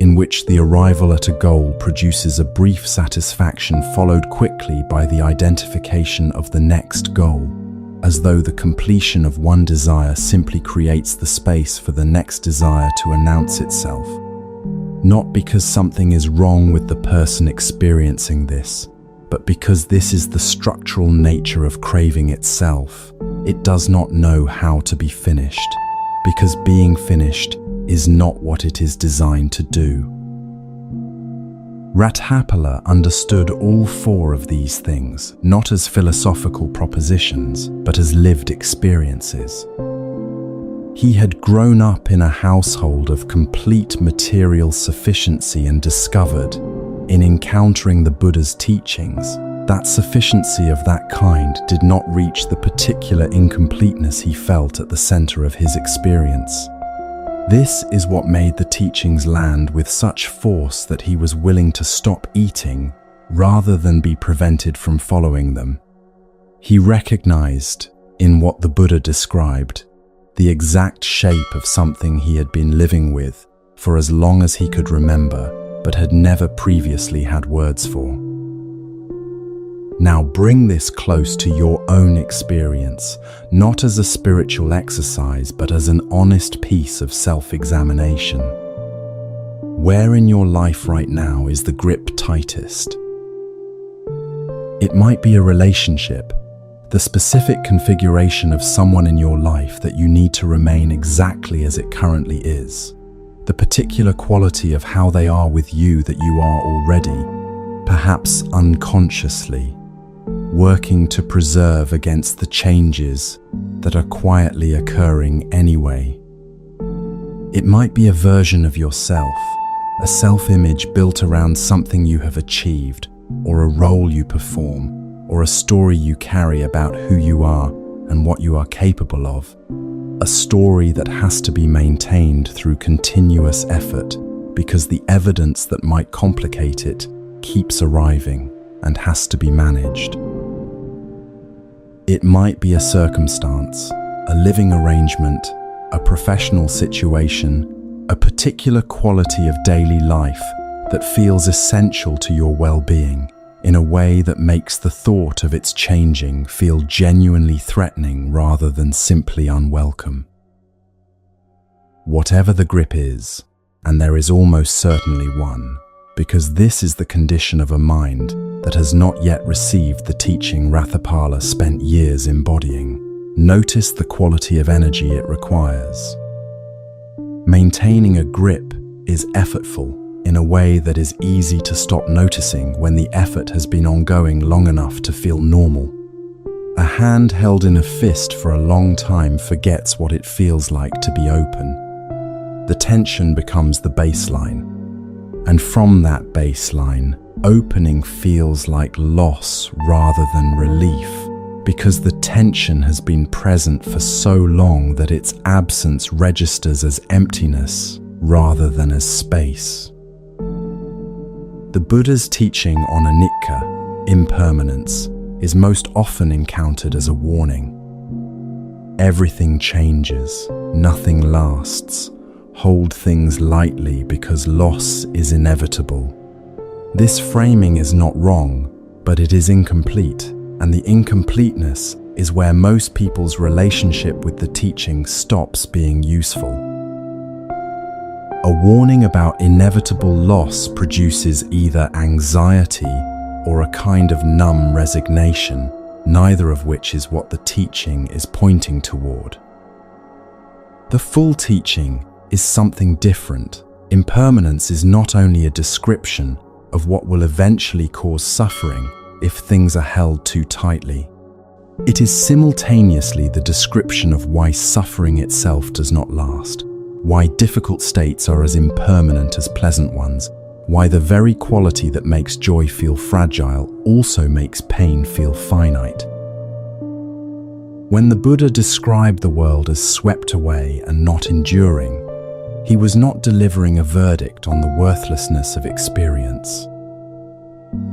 Speaker 1: in which the arrival at a goal produces a brief satisfaction followed quickly by the identification of the next goal, as though the completion of one desire simply creates the space for the next desire to announce itself. Not because something is wrong with the person experiencing this, but because this is the structural nature of craving itself. It does not know how to be finished, because being finished is not what it is designed to do. Ratthapala understood all 4 of these things, not as philosophical propositions, but as lived experiences. He had grown up in a household of complete material sufficiency and discovered, in encountering the Buddha's teachings, that sufficiency of that kind did not reach the particular incompleteness he felt at the center of his experience. This is what made the teachings land with such force that he was willing to stop eating rather than be prevented from following them. He recognized, in what the Buddha described, the exact shape of something he had been living with for as long as he could remember, but had never previously had words for. Now bring this close to your own experience, not as a spiritual exercise, but as an honest piece of self-examination. Where in your life right now is the grip tightest? It might be a relationship, the specific configuration of someone in your life that you need to remain exactly as it currently is, the particular quality of how they are with you that you are already, perhaps unconsciously, working to preserve against the changes that are quietly occurring anyway. It might be a version of yourself, a self-image built around something you have achieved, or a role you perform, or a story you carry about who you are and what you are capable of. A story that has to be maintained through continuous effort because the evidence that might complicate it keeps arriving and has to be managed. It might be a circumstance, a living arrangement, a professional situation, a particular quality of daily life that feels essential to your well-being in a way that makes the thought of its changing feel genuinely threatening rather than simply unwelcome. Whatever the grip is, and there is almost certainly one, because this is the condition of a mind that has not yet received the teaching Rathapala spent years embodying, notice the quality of energy it requires. Maintaining a grip is effortful in a way that is easy to stop noticing when the effort has been ongoing long enough to feel normal. A hand held in a fist for a long time forgets what it feels like to be open. The tension becomes the baseline, and from that baseline, opening feels like loss rather than relief, because the tension has been present for so long that its absence registers as emptiness rather than as space. The Buddha's teaching on anicca, impermanence, is most often encountered as a warning. Everything changes, nothing lasts. Hold things lightly because loss is inevitable. This framing is not wrong, but it is incomplete, and the incompleteness is where most people's relationship with the teaching stops being useful. A warning about inevitable loss produces either anxiety or a kind of numb resignation, neither of which is what the teaching is pointing toward. The full teaching is something different. Impermanence is not only a description of what will eventually cause suffering if things are held too tightly. It is simultaneously the description of why suffering itself does not last, why difficult states are as impermanent as pleasant ones, why the very quality that makes joy feel fragile also makes pain feel finite. When the Buddha described the world as swept away and not enduring, he was not delivering a verdict on the worthlessness of experience.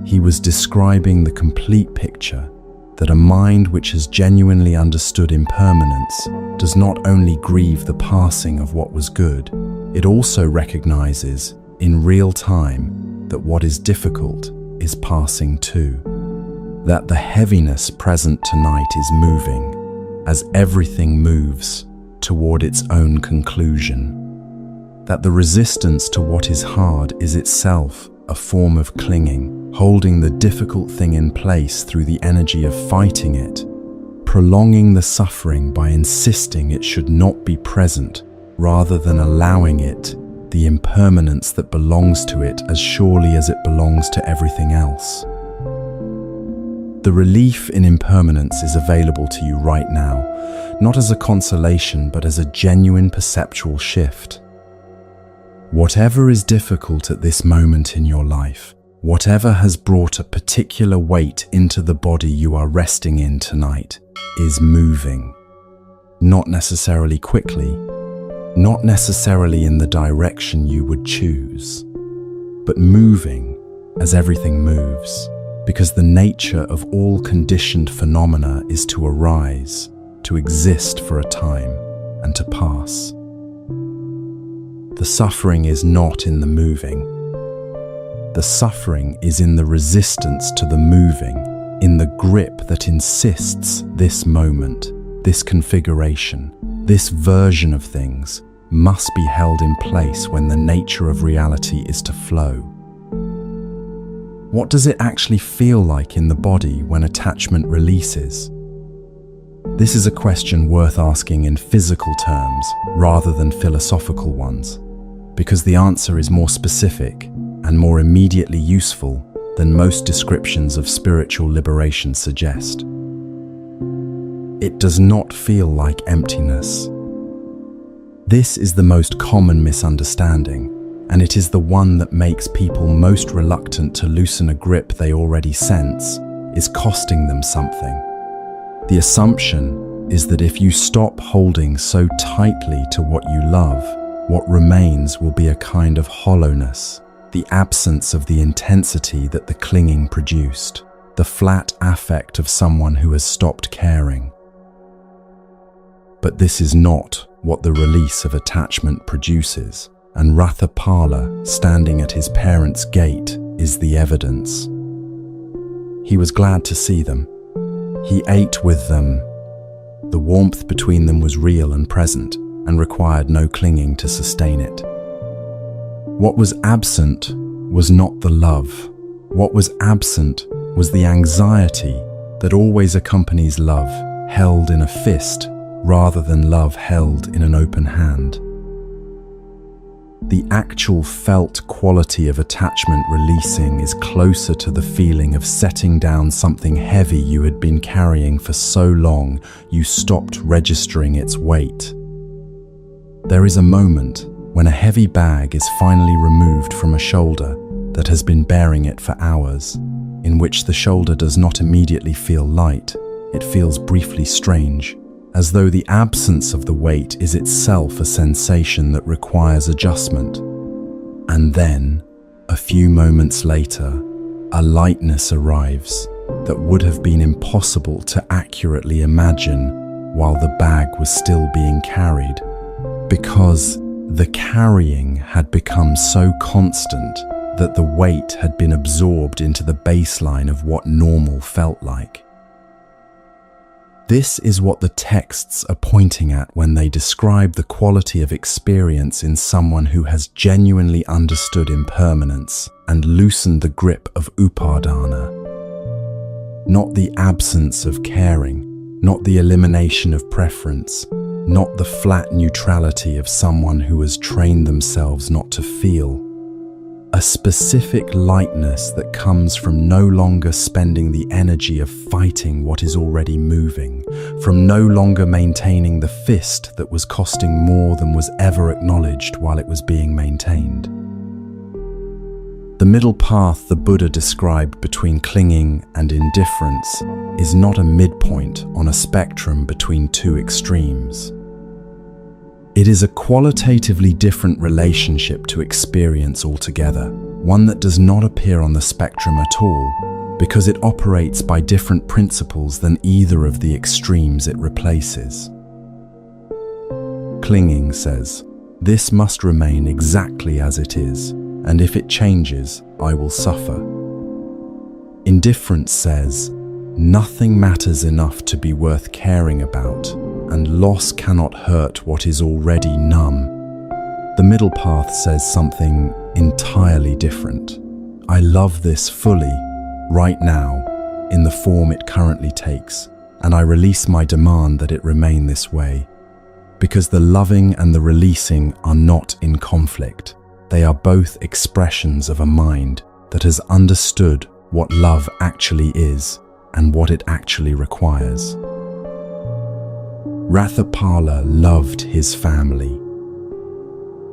Speaker 1: He was describing the complete picture that a mind which has genuinely understood impermanence does not only grieve the passing of what was good, it also recognizes in real time that what is difficult is passing too, that the heaviness present tonight is moving, as everything moves, toward its own conclusion. That the resistance to what is hard is itself a form of clinging, holding the difficult thing in place through the energy of fighting it, prolonging the suffering by insisting it should not be present, rather than allowing it, the impermanence that belongs to it as surely as it belongs to everything else. The relief in impermanence is available to you right now, not as a consolation but as a genuine perceptual shift. Whatever is difficult at this moment in your life, whatever has brought a particular weight into the body you are resting in tonight, is moving. Not necessarily quickly, not necessarily in the direction you would choose, but moving as everything moves, because the nature of all conditioned phenomena is to arise, to exist for a time, and to pass. The suffering is not in the moving. The suffering is in the resistance to the moving, in the grip that insists this moment, this configuration, this version of things must be held in place when the nature of reality is to flow. What does it actually feel like in the body when attachment releases? This is a question worth asking in physical terms rather than philosophical ones, because the answer is more specific and more immediately useful than most descriptions of spiritual liberation suggest. It does not feel like emptiness. This is the most common misunderstanding, and it is the one that makes people most reluctant to loosen a grip they already sense is costing them something. The assumption is that if you stop holding so tightly to what you love, what remains will be a kind of hollowness, the absence of the intensity that the clinging produced, the flat affect of someone who has stopped caring. But this is not what the release of attachment produces, and Rathapala, standing at his parents' gate, is the evidence. He was glad to see them. He ate with them. The warmth between them was real and present, and required no clinging to sustain it. What was absent was not the love. What was absent was the anxiety that always accompanies love, held in a fist rather than love held in an open hand. The actual felt quality of attachment releasing is closer to the feeling of setting down something heavy you had been carrying for so long you stopped registering its weight. There is a moment when a heavy bag is finally removed from a shoulder that has been bearing it for hours, in which the shoulder does not immediately feel light, it feels briefly strange, as though the absence of the weight is itself a sensation that requires adjustment. And then, a few moments later, a lightness arrives that would have been impossible to accurately imagine while the bag was still being carried, because the carrying had become so constant that the weight had been absorbed into the baseline of what normal felt like. This is what the texts are pointing at when they describe the quality of experience in someone who has genuinely understood impermanence and loosened the grip of upadana. Not the absence of caring, not the elimination of preference, not the flat neutrality of someone who has trained themselves not to feel. A specific lightness that comes from no longer spending the energy of fighting what is already moving, from no longer maintaining the fist that was costing more than was ever acknowledged while it was being maintained. The middle path the Buddha described between clinging and indifference is not a midpoint on a spectrum between two extremes. It is a qualitatively different relationship to experience altogether, one that does not appear on the spectrum at all, because it operates by different principles than either of the extremes it replaces. Clinging says, "This must remain exactly as it is, and if it changes, I will suffer." Indifference says, "Nothing matters enough to be worth caring about, and loss cannot hurt what is already numb." The middle path says something entirely different. "I love this fully, right now, in the form it currently takes, and I release my demand that it remain this way." Because the loving and the releasing are not in conflict. They are both expressions of a mind that has understood what love actually is and what it actually requires. Rathapala loved his family.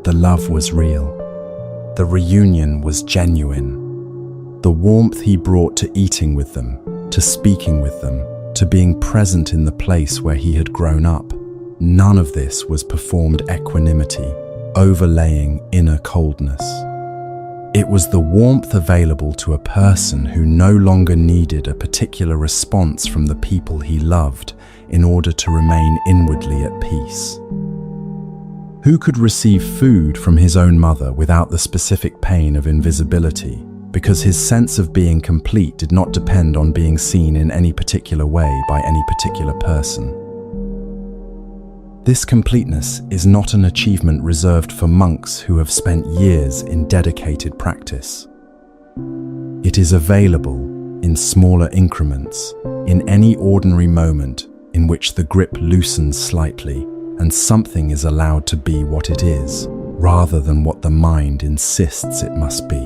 Speaker 1: The love was real. The reunion was genuine. The warmth he brought to eating with them, to speaking with them, to being present in the place where he had grown up, none of this was performed equanimity, overlaying inner coldness. It was the warmth available to a person who no longer needed a particular response from the people he loved in order to remain inwardly at peace. Who could receive food from his own mother without the specific pain of invisibility, because his sense of being complete did not depend on being seen in any particular way by any particular person? This completeness is not an achievement reserved for monks who have spent years in dedicated practice. It is available in smaller increments, in any ordinary moment in which the grip loosens slightly and something is allowed to be what it is, rather than what the mind insists it must be.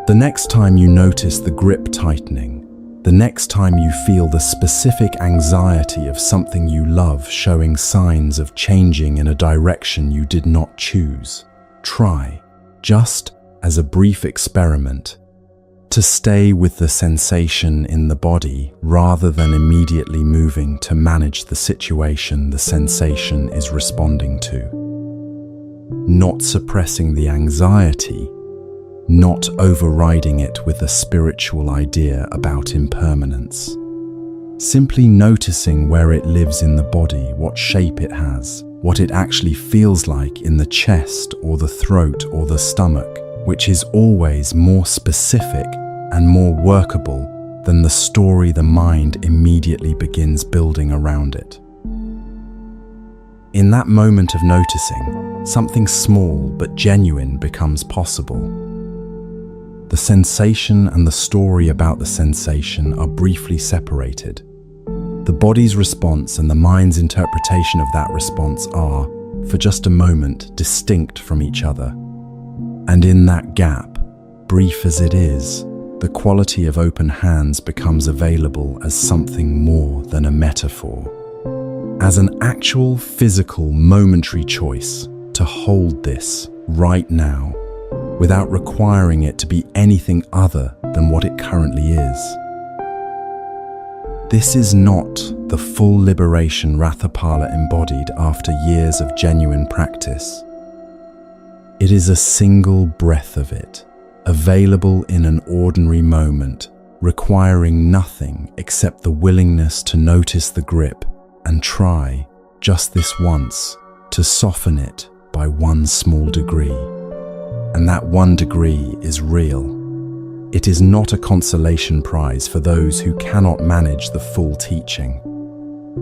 Speaker 1: The next time you notice the grip tightening, the next time you feel the specific anxiety of something you love showing signs of changing in a direction you did not choose, try, just as a brief experiment, to stay with the sensation in the body rather than immediately moving to manage the situation the sensation is responding to. Not suppressing the anxiety, not overriding it with a spiritual idea about impermanence. Simply noticing where it lives in the body, what shape it has, what it actually feels like in the chest or the throat or the stomach, which is always more specific and more workable than the story the mind immediately begins building around it. In that moment of noticing, something small but genuine becomes possible. The sensation and the story about the sensation are briefly separated. The body's response and the mind's interpretation of that response are, for just a moment, distinct from each other. And in that gap, brief as it is, the quality of open hands becomes available as something more than a metaphor, as an actual physical momentary choice to hold this right now, without requiring it to be anything other than what it currently is. This is not the full liberation Rathapala embodied after years of genuine practice. It is a single breath of it, available in an ordinary moment, requiring nothing except the willingness to notice the grip and try, just this once, to soften it by one small degree. And that 1 degree is real. It is not a consolation prize for those who cannot manage the full teaching.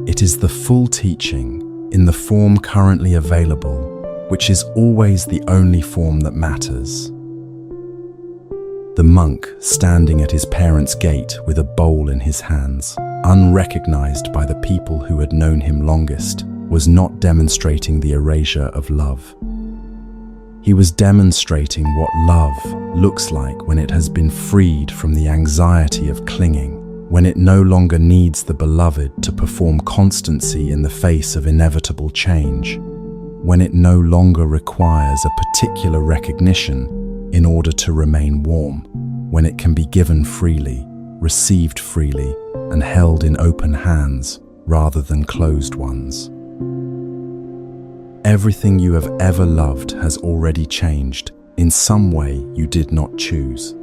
Speaker 1: It is the full teaching in the form currently available, which is always the only form that matters. The monk standing at his parents' gate with a bowl in his hands, unrecognized by the people who had known him longest, was not demonstrating the erasure of love. He was demonstrating what love looks like when it has been freed from the anxiety of clinging, when it no longer needs the beloved to perform constancy in the face of inevitable change, when it no longer requires a particular recognition in order to remain warm, when it can be given freely, received freely, and held in open hands rather than closed ones. Everything you have ever loved has already changed in some way you did not choose.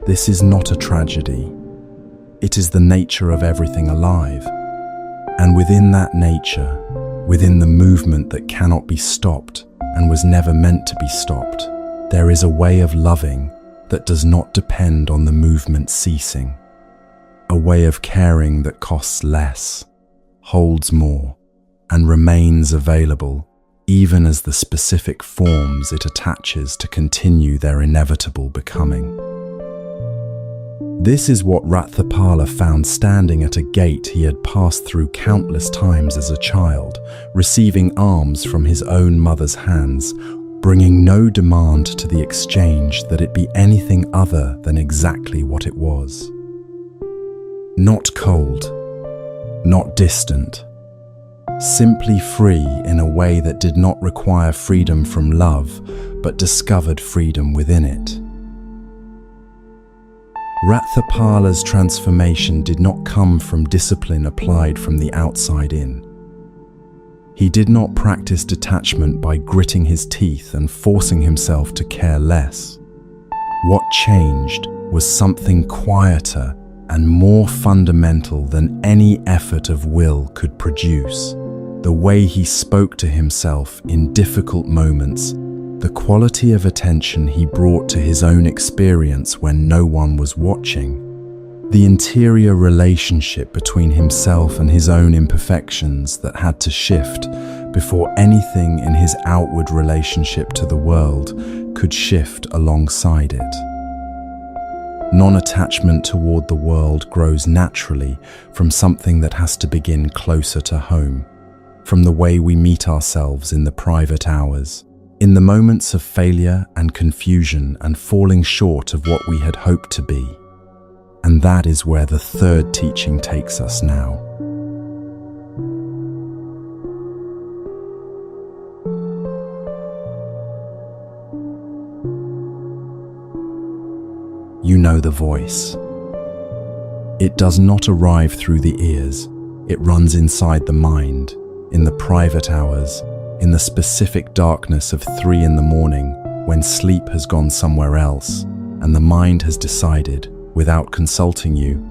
Speaker 1: This is not a tragedy. It is the nature of everything alive. And within that nature, within the movement that cannot be stopped and was never meant to be stopped, there is a way of loving that does not depend on the movement ceasing. A way of caring that costs less, holds more, and remains available even as the specific forms it attaches to continue their inevitable becoming. This is what Rathapala found standing at a gate he had passed through countless times as a child, receiving alms from his own mother's hands, bringing no demand to the exchange that it be anything other than exactly what it was. Not cold, not distant, simply free in a way that did not require freedom from love, but discovered freedom within it. Rathapala's transformation did not come from discipline applied from the outside in. He did not practice detachment by gritting his teeth and forcing himself to care less. What changed was something quieter and more fundamental than any effort of will could produce. The way he spoke to himself in difficult moments, the quality of attention he brought to his own experience when no one was watching, the interior relationship between himself and his own imperfections that had to shift before anything in his outward relationship to the world could shift alongside it. Non-attachment toward the world grows naturally from something that has to begin closer to home, from the way we meet ourselves in the private hours, in the moments of failure and confusion and falling short of what we had hoped to be. And that is where the third teaching takes us now. You know the voice. It does not arrive through the ears. It runs inside the mind, in the private hours, in the specific darkness of 3 a.m, when sleep has gone somewhere else, and the mind has decided, without consulting you,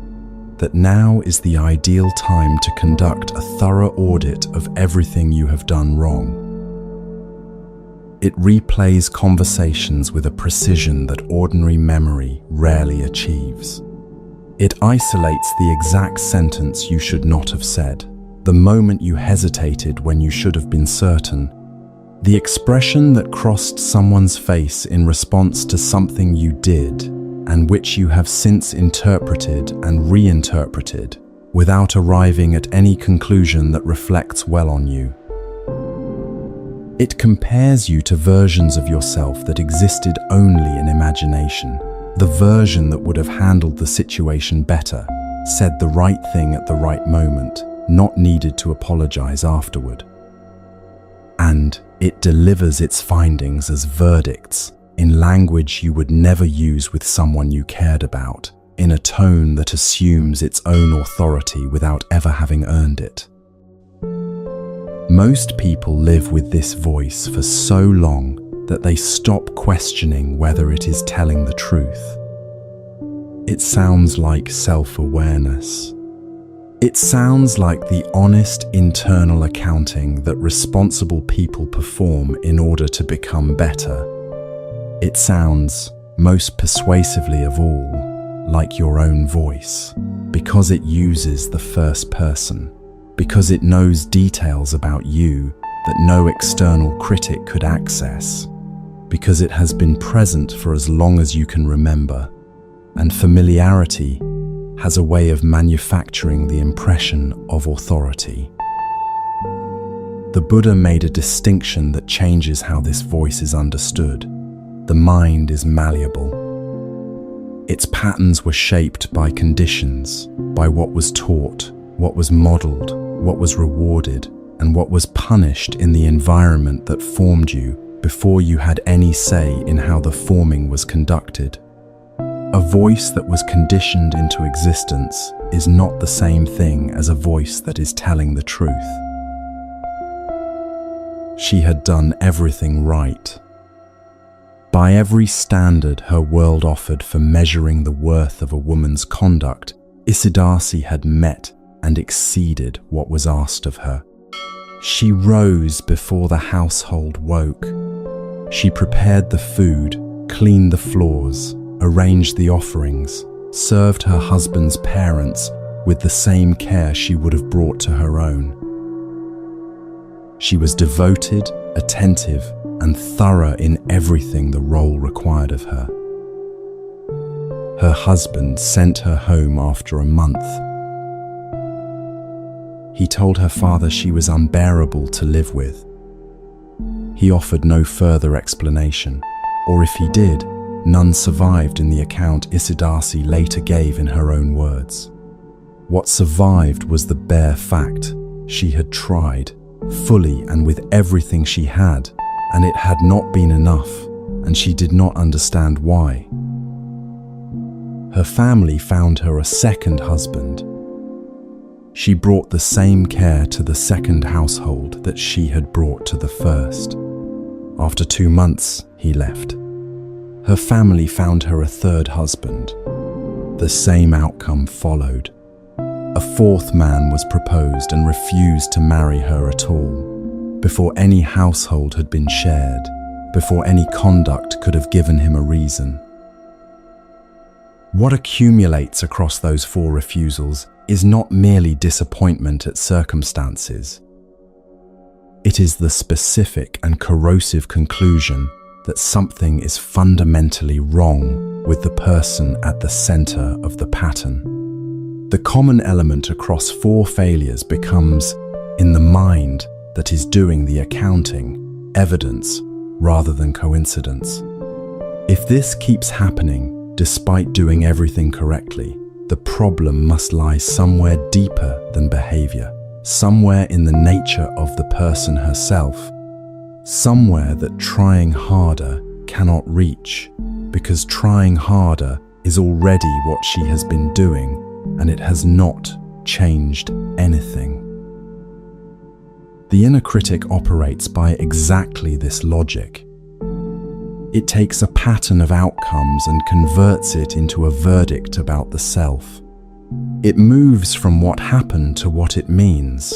Speaker 1: that now is the ideal time to conduct a thorough audit of everything you have done wrong. It replays conversations with a precision that ordinary memory rarely achieves. It isolates the exact sentence you should not have said, the moment you hesitated when you should have been certain, the expression that crossed someone's face in response to something you did, and which you have since interpreted and reinterpreted without arriving at any conclusion that reflects well on you. It compares you to versions of yourself that existed only in imagination, the version that would have handled the situation better, said the right thing at the right moment, not needed to apologize afterward. And it delivers its findings as verdicts, in language you would never use with someone you cared about, in a tone that assumes its own authority without ever having earned it. Most people live with this voice for so long that they stop questioning whether it is telling the truth. It sounds like self-awareness. It sounds like the honest internal accounting that responsible people perform in order to become better. It sounds, most persuasively of all, like your own voice, because it uses the first person, because it knows details about you that no external critic could access, because it has been present for as long as you can remember, and familiarity has a way of manufacturing the impression of authority. The Buddha made a distinction that changes how this voice is understood. The mind is malleable. Its patterns were shaped by conditions, by what was taught, what was modeled, what was rewarded, and what was punished in the environment that formed you before you had any say in how the forming was conducted. A voice that was conditioned into existence is not the same thing as a voice that is telling the truth. She had done everything right. By every standard her world offered for measuring the worth of a woman's conduct, Isidasi had met and exceeded what was asked of her. She rose before the household woke. She prepared the food, cleaned the floors, arranged the offerings, served her husband's parents with the same care she would have brought to her own. She was devoted, attentive, and thorough in everything the role required of her. Her husband sent her home after a month. He told her father she was unbearable to live with. He offered no further explanation, or if he did, none survived in the account Isidasi later gave in her own words. What survived was the bare fact she had tried, fully and with everything she had, and it had not been enough, and she did not understand why. Her family found her a second husband. She brought the same care to the second household that she had brought to the first. After 2 months, he left. Her family found her a third husband. The same outcome followed. A fourth man was proposed and refused to marry her at all. Before any household had been shared, before any conduct could have given him a reason. What accumulates across those 4 refusals is not merely disappointment at circumstances. It is the specific and corrosive conclusion that something is fundamentally wrong with the person at the center of the pattern. The common element across 4 failures becomes, in the mind that is doing the accounting, evidence rather than coincidence. If this keeps happening despite doing everything correctly, the problem must lie somewhere deeper than behavior, somewhere in the nature of the person herself, somewhere that trying harder cannot reach, because trying harder is already what she has been doing, and it has not changed anything. The inner critic operates by exactly this logic. It takes a pattern of outcomes and converts it into a verdict about the self. It moves from what happened to what it means,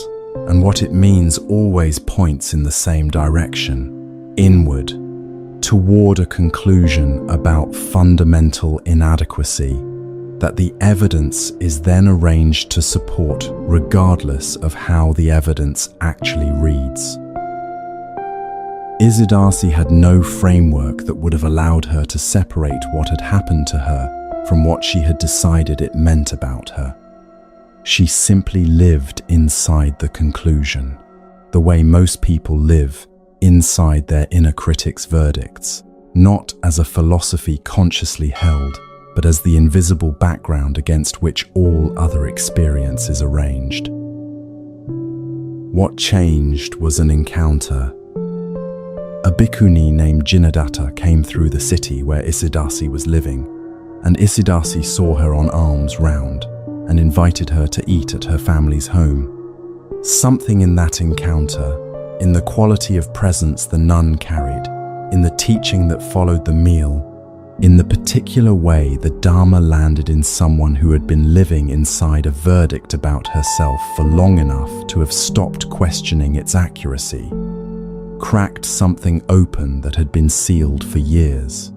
Speaker 1: and what it means always points in the same direction, inward, toward a conclusion about fundamental inadequacy that the evidence is then arranged to support regardless of how the evidence actually reads. Isidasi had no framework that would have allowed her to separate what had happened to her from what she had decided it meant about her. She simply lived inside the conclusion, the way most people live, inside their inner critic's verdicts, not as a philosophy consciously held, but as the invisible background against which all other experience is arranged. What changed was an encounter. A bhikkhuni named Jinadatta came through the city where Isidasi was living, and Isidasi saw her on alms round and invited her to eat at her family's home. Something in that encounter, in the quality of presence the nun carried, in the teaching that followed the meal, in the particular way the Dharma landed in someone who had been living inside a verdict about herself for long enough to have stopped questioning its accuracy, cracked something open that had been sealed for years.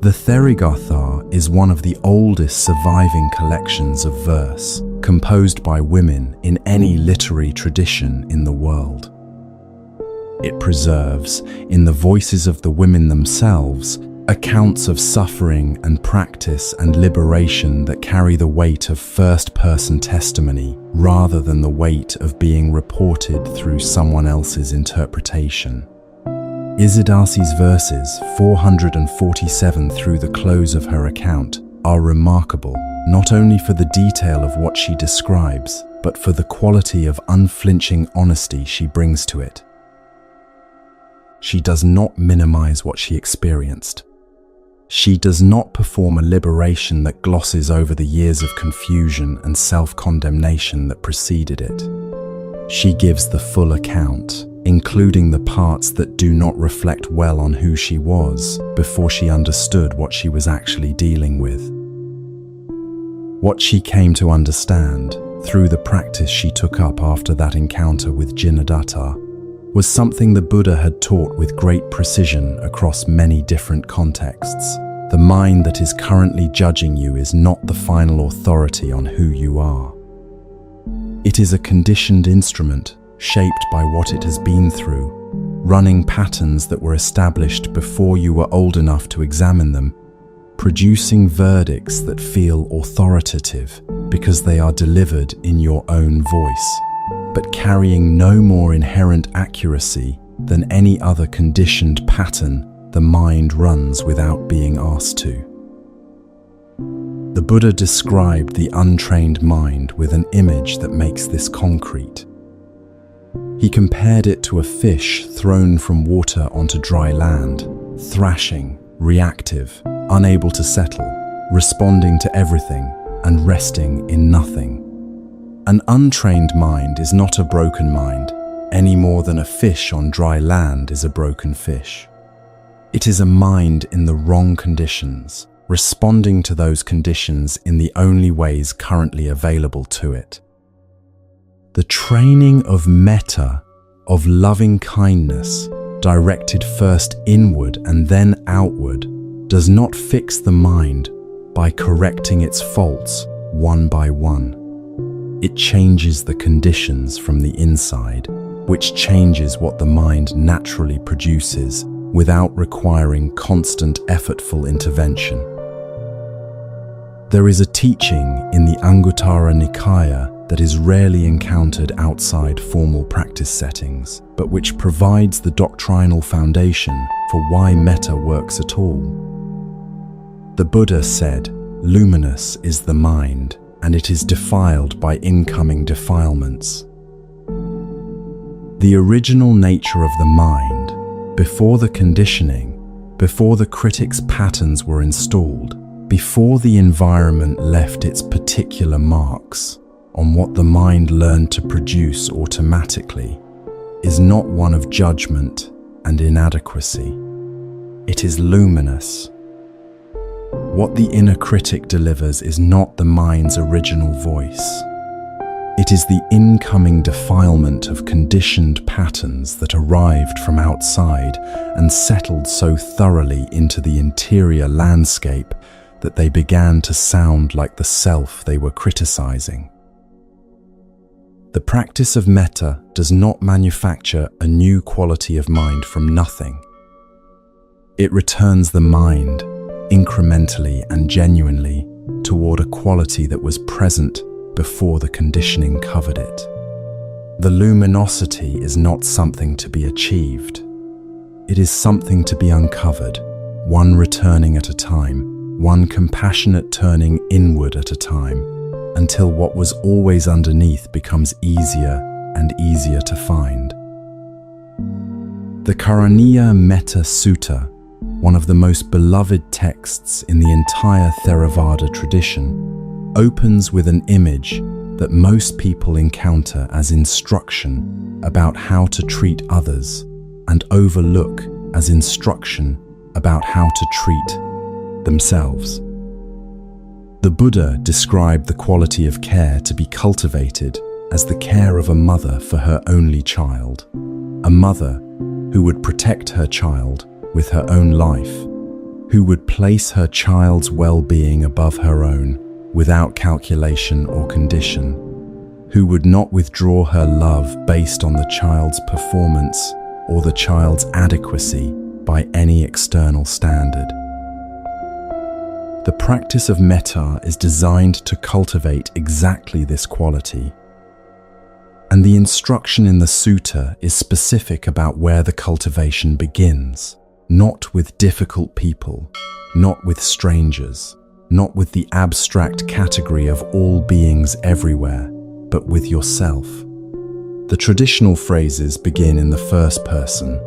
Speaker 1: The Therigatha is one of the oldest surviving collections of verse composed by women in any literary tradition in the world. It preserves, in the voices of the women themselves, accounts of suffering and practice and liberation that carry the weight of first-person testimony rather than the weight of being reported through someone else's interpretation. Isidasi's verses, 447 through the close of her account, are remarkable, not only for the detail of what she describes, but for the quality of unflinching honesty she brings to it. She does not minimize what she experienced. She does not perform a liberation that glosses over the years of confusion and self-condemnation that preceded it. She gives the full account, including the parts that do not reflect well on who she was before she understood what she was actually dealing with. What she came to understand, through the practice she took up after that encounter with Jinadatta, was something the Buddha had taught with great precision across many different contexts. The mind that is currently judging you is not the final authority on who you are. It is a conditioned instrument shaped by what it has been through, running patterns that were established before you were old enough to examine them, producing verdicts that feel authoritative because they are delivered in your own voice, but carrying no more inherent accuracy than any other conditioned pattern the mind runs without being asked to. The Buddha described the untrained mind with an image that makes this concrete. He compared it to a fish thrown from water onto dry land, thrashing, reactive, unable to settle, responding to everything and resting in nothing. An untrained mind is not a broken mind, any more than a fish on dry land is a broken fish. It is a mind in the wrong conditions, responding to those conditions in the only ways currently available to it. The training of metta, of loving kindness, directed first inward and then outward, does not fix the mind by correcting its faults one by one. It changes the conditions from the inside, which changes what the mind naturally produces without requiring constant effortful intervention. There is a teaching in the Anguttara Nikaya that is rarely encountered outside formal practice settings, but which provides the doctrinal foundation for why metta works at all. The Buddha said, "Luminous is the mind, and it is defiled by incoming defilements." The original nature of the mind, before the conditioning, before the critic's patterns were installed, before the environment left its particular marks on what the mind learned to produce automatically, is not one of judgment and inadequacy. It is luminous. What the inner critic delivers is not the mind's original voice. It is the incoming defilement of conditioned patterns that arrived from outside and settled so thoroughly into the interior landscape that they began to sound like the self they were criticizing. The practice of metta does not manufacture a new quality of mind from nothing. It returns the mind, incrementally and genuinely, toward a quality that was present before the conditioning covered it. The luminosity is not something to be achieved. It is something to be uncovered, one returning at a time, one compassionate turning inward at a time, until what was always underneath becomes easier and easier to find. The Karaniya Metta Sutta, one of the most beloved texts in the entire Theravada tradition, opens with an image that most people encounter as instruction about how to treat others and overlook as instruction about how to treat themselves. The Buddha described the quality of care to be cultivated as the care of a mother for her only child, a mother who would protect her child with her own life, who would place her child's well-being above her own without calculation or condition, who would not withdraw her love based on the child's performance or the child's adequacy by any external standard. The practice of metta is designed to cultivate exactly this quality. And the instruction in the sutta is specific about where the cultivation begins, not with difficult people, not with strangers, not with the abstract category of all beings everywhere, but with yourself. The traditional phrases begin in the first person.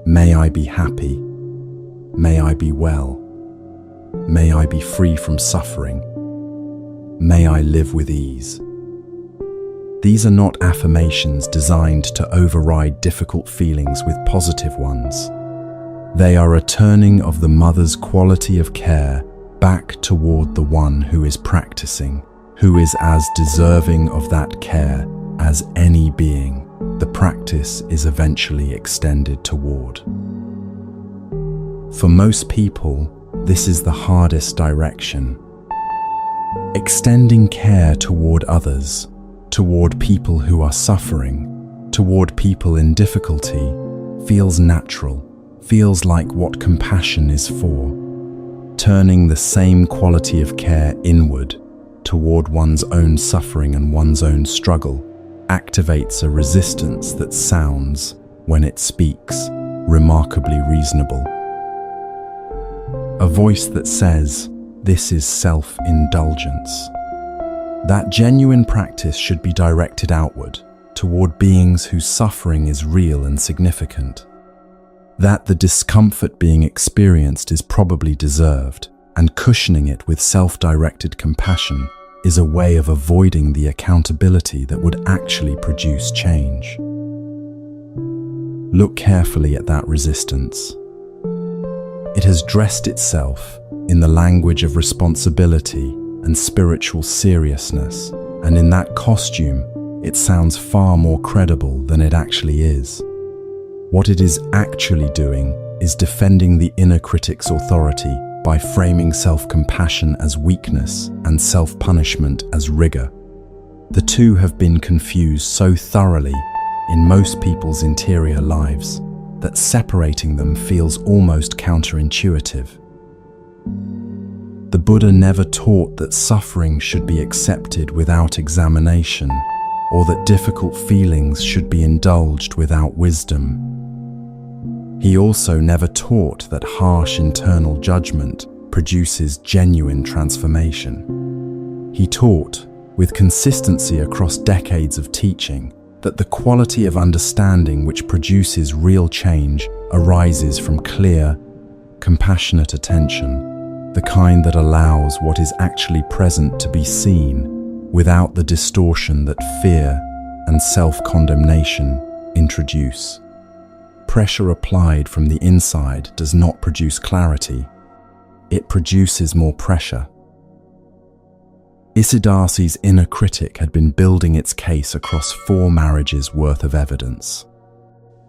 Speaker 1: May I be happy. May I be well. May I be free from suffering. May I live with ease. These are not affirmations designed to override difficult feelings with positive ones. They are a turning of the mother's quality of care back toward the one who is practicing, who is as deserving of that care as any being the practice is eventually extended toward. For most people, this is the hardest direction. Extending care toward others, toward people who are suffering, toward people in difficulty, feels natural, feels like what compassion is for. Turning the same quality of care inward, toward one's own suffering and one's own struggle, activates a resistance that sounds, when it speaks, remarkably reasonable. A voice that says, "This is self-indulgence." That genuine practice should be directed outward, toward beings whose suffering is real and significant. That the discomfort being experienced is probably deserved, and cushioning it with self-directed compassion is a way of avoiding the accountability that would actually produce change. Look carefully at that resistance. It has dressed itself in the language of responsibility and spiritual seriousness, and in that costume, it sounds far more credible than it actually is. What it is actually doing is defending the inner critic's authority by framing self-compassion as weakness and self-punishment as rigor. The two have been confused so thoroughly in most people's interior lives that separating them feels almost counterintuitive. The Buddha never taught that suffering should be accepted without examination, or that difficult feelings should be indulged without wisdom. He also never taught that harsh internal judgment produces genuine transformation. He taught, with consistency across decades of teaching, that the quality of understanding which produces real change arises from clear, compassionate attention, the kind that allows what is actually present to be seen without the distortion that fear and self-condemnation introduce. Pressure applied from the inside does not produce clarity. It produces more pressure. Isidarsi's inner critic had been building its case across 4 marriages worth of evidence.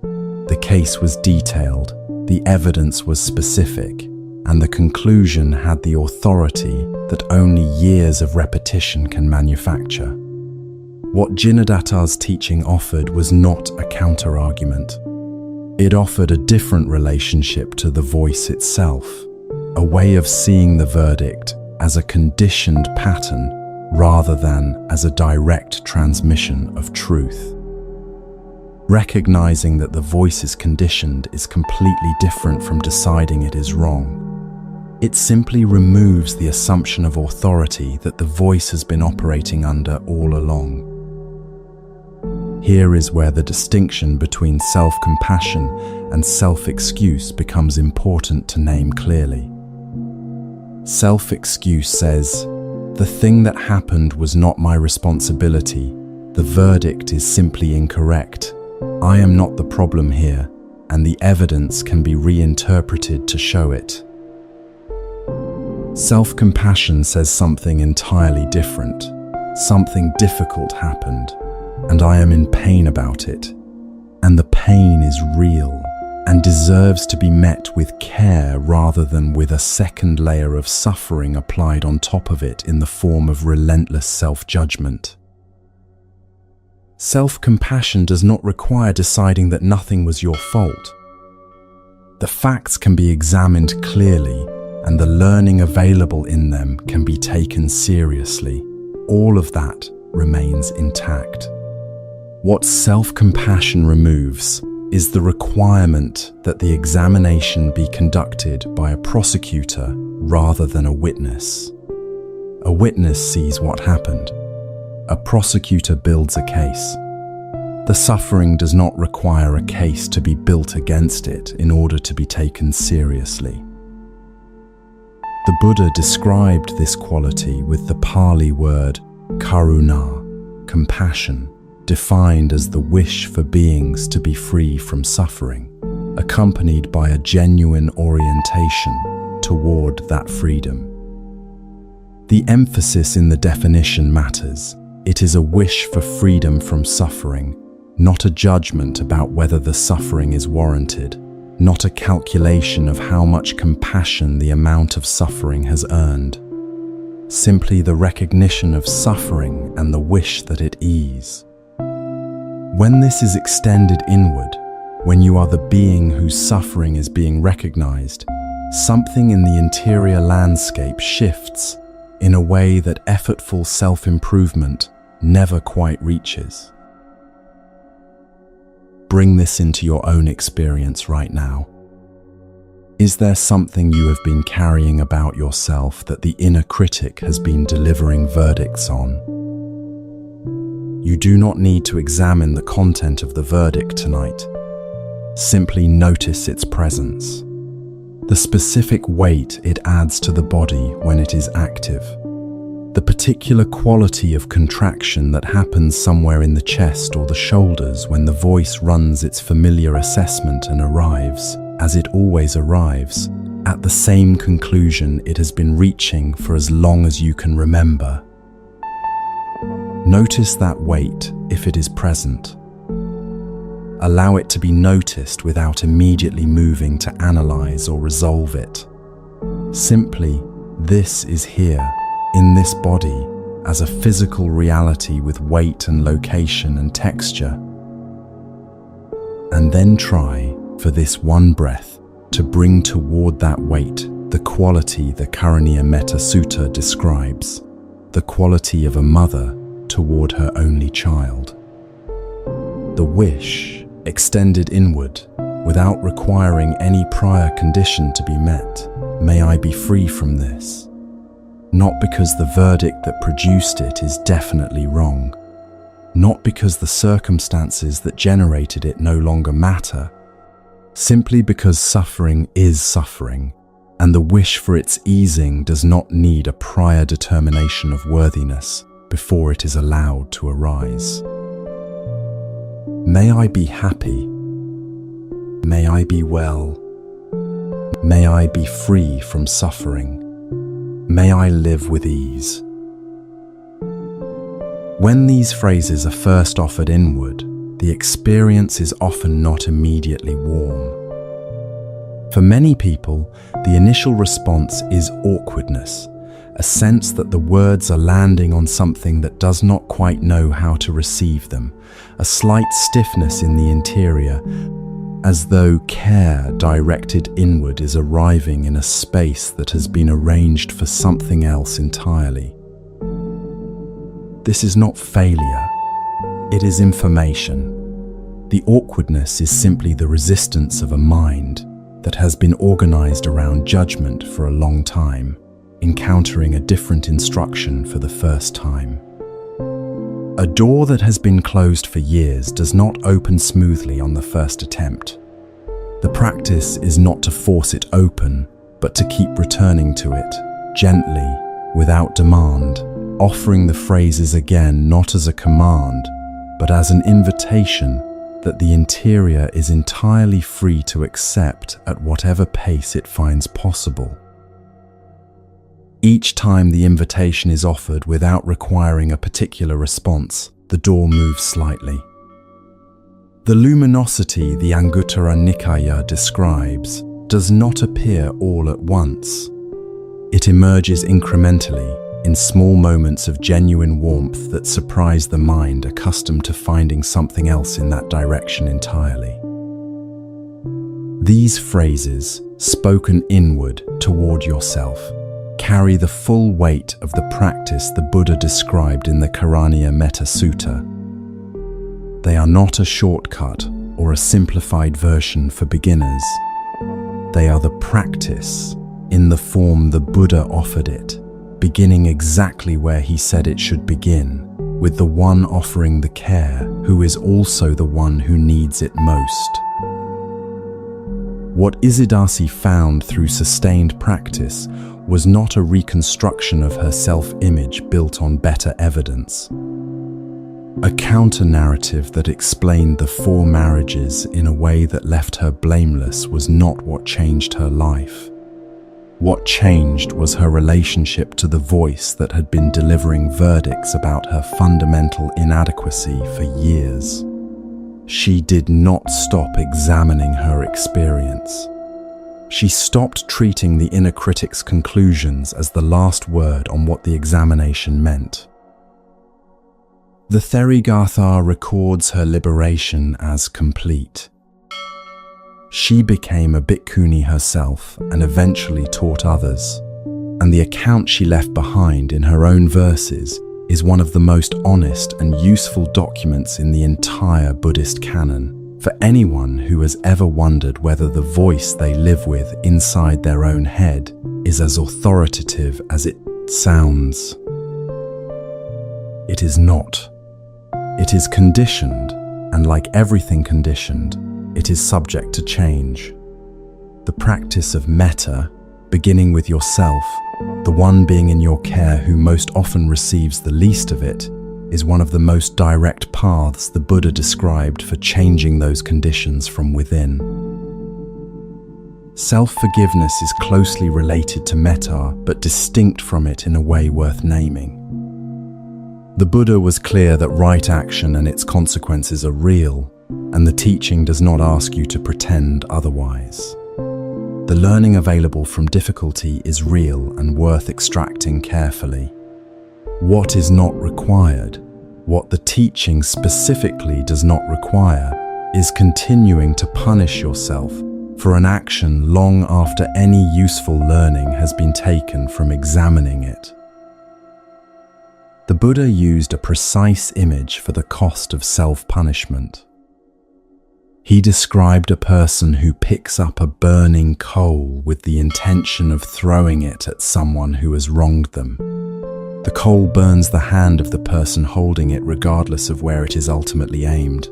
Speaker 1: The case was detailed, the evidence was specific, and the conclusion had the authority that only years of repetition can manufacture. What Jinadatta's teaching offered was not a counter-argument. It offered a different relationship to the voice itself, a way of seeing the verdict as a conditioned pattern rather than as a direct transmission of truth. Recognizing that the voice is conditioned is completely different from deciding it is wrong. It simply removes the assumption of authority that the voice has been operating under all along. Here is where the distinction between self-compassion and self-excuse becomes important to name clearly. Self-excuse says, "The thing that happened was not my responsibility. The verdict is simply incorrect. I am not the problem here, and the evidence can be reinterpreted to show it." Self-compassion says something entirely different. Something difficult happened, and I am in pain about it. And the pain is real and deserves to be met with care rather than with a second layer of suffering applied on top of it in the form of relentless self-judgment. Self-compassion does not require deciding that nothing was your fault. The facts can be examined clearly, and the learning available in them can be taken seriously. All of that remains intact. What self-compassion removes is the requirement that the examination be conducted by a prosecutor rather than a witness. A witness sees what happened. A prosecutor builds a case. The suffering does not require a case to be built against it in order to be taken seriously. The Buddha described this quality with the Pali word karuna, compassion, defined as the wish for beings to be free from suffering, accompanied by a genuine orientation toward that freedom. The emphasis in the definition matters. It is a wish for freedom from suffering, not a judgment about whether the suffering is warranted, not a calculation of how much compassion the amount of suffering has earned. Simply the recognition of suffering and the wish that it ease. When this is extended inward, when you are the being whose suffering is being recognized, something in the interior landscape shifts in a way that effortful self-improvement never quite reaches. Bring this into your own experience right now. Is there something you have been carrying about yourself that the inner critic has been delivering verdicts on? You do not need to examine the content of the verdict tonight. Simply notice its presence, the specific weight it adds to the body when it is active, The particular quality of contraction that happens somewhere in the chest or the shoulders when the voice runs its familiar assessment and arrives, as it always arrives, at the same conclusion it has been reaching for as long as you can remember. Notice that weight if it is present. Allow it to be noticed without immediately moving to analyze or resolve it. Simply, this is here, in this body, as a physical reality with weight and location and texture. And then try, for this one breath, to bring toward that weight the quality the Karaniya Metta Sutta describes, the quality of a mother toward her only child. The wish extended inward, without requiring any prior condition to be met. May I be free from this. Not because the verdict that produced it is definitely wrong. Not because the circumstances that generated it no longer matter. Simply because suffering is suffering, and the wish for its easing does not need a prior determination of worthiness before it is allowed to arise. May I be happy. May I be well. May I be free from suffering. May I live with ease. When these phrases are first offered inward, the experience is often not immediately warm. For many people, the initial response is awkwardness, a sense that the words are landing on something that does not quite know how to receive them, a slight stiffness in the interior, as though care directed inward is arriving in a space that has been arranged for something else entirely. This is not failure, it is information. The awkwardness is simply the resistance of a mind that has been organized around judgment for a long time, encountering a different instruction for the first time. A door that has been closed for years does not open smoothly on the first attempt. The practice is not to force it open, but to keep returning to it, gently, without demand, offering the phrases again not as a command, but as an invitation that the interior is entirely free to accept at whatever pace it finds possible. Each time the invitation is offered without requiring a particular response, the door moves slightly. The luminosity the Anguttara Nikaya describes does not appear all at once. It emerges incrementally, in small moments of genuine warmth that surprise the mind accustomed to finding something else in that direction entirely. These phrases, spoken inward toward yourself, carry the full weight of the practice the Buddha described in the Karaniya Metta Sutta. They are not a shortcut or a simplified version for beginners. They are the practice in the form the Buddha offered it, beginning exactly where he said it should begin, with the one offering the care who is also the one who needs it most. What Isidasi found through sustained practice was not a reconstruction of her self-image built on better evidence. A counter-narrative that explained the 4 marriages in a way that left her blameless was not what changed her life. What changed was her relationship to the voice that had been delivering verdicts about her fundamental inadequacy for years. She did not stop examining her experience. She stopped treating the inner critic's conclusions as the last word on what the examination meant. The Therigatha records her liberation as complete. She became a bhikkhuni herself and eventually taught others, and the account she left behind in her own verses is one of the most honest and useful documents in the entire Buddhist canon for anyone who has ever wondered whether the voice they live with inside their own head is as authoritative as it sounds. It is not. It is conditioned, and like everything conditioned, it is subject to change. The practice of metta, beginning with yourself, the one being in your care who most often receives the least of it, is one of the most direct paths the Buddha described for changing those conditions from within. Self-forgiveness is closely related to metta, but distinct from it in a way worth naming. The Buddha was clear that right action and its consequences are real, and the teaching does not ask you to pretend otherwise. The learning available from difficulty is real and worth extracting carefully. What is not required, what the teaching specifically does not require, is continuing to punish yourself for an action long after any useful learning has been taken from examining it. The Buddha used a precise image for the cost of self-punishment. He described a person who picks up a burning coal with the intention of throwing it at someone who has wronged them. The coal burns the hand of the person holding it regardless of where it is ultimately aimed.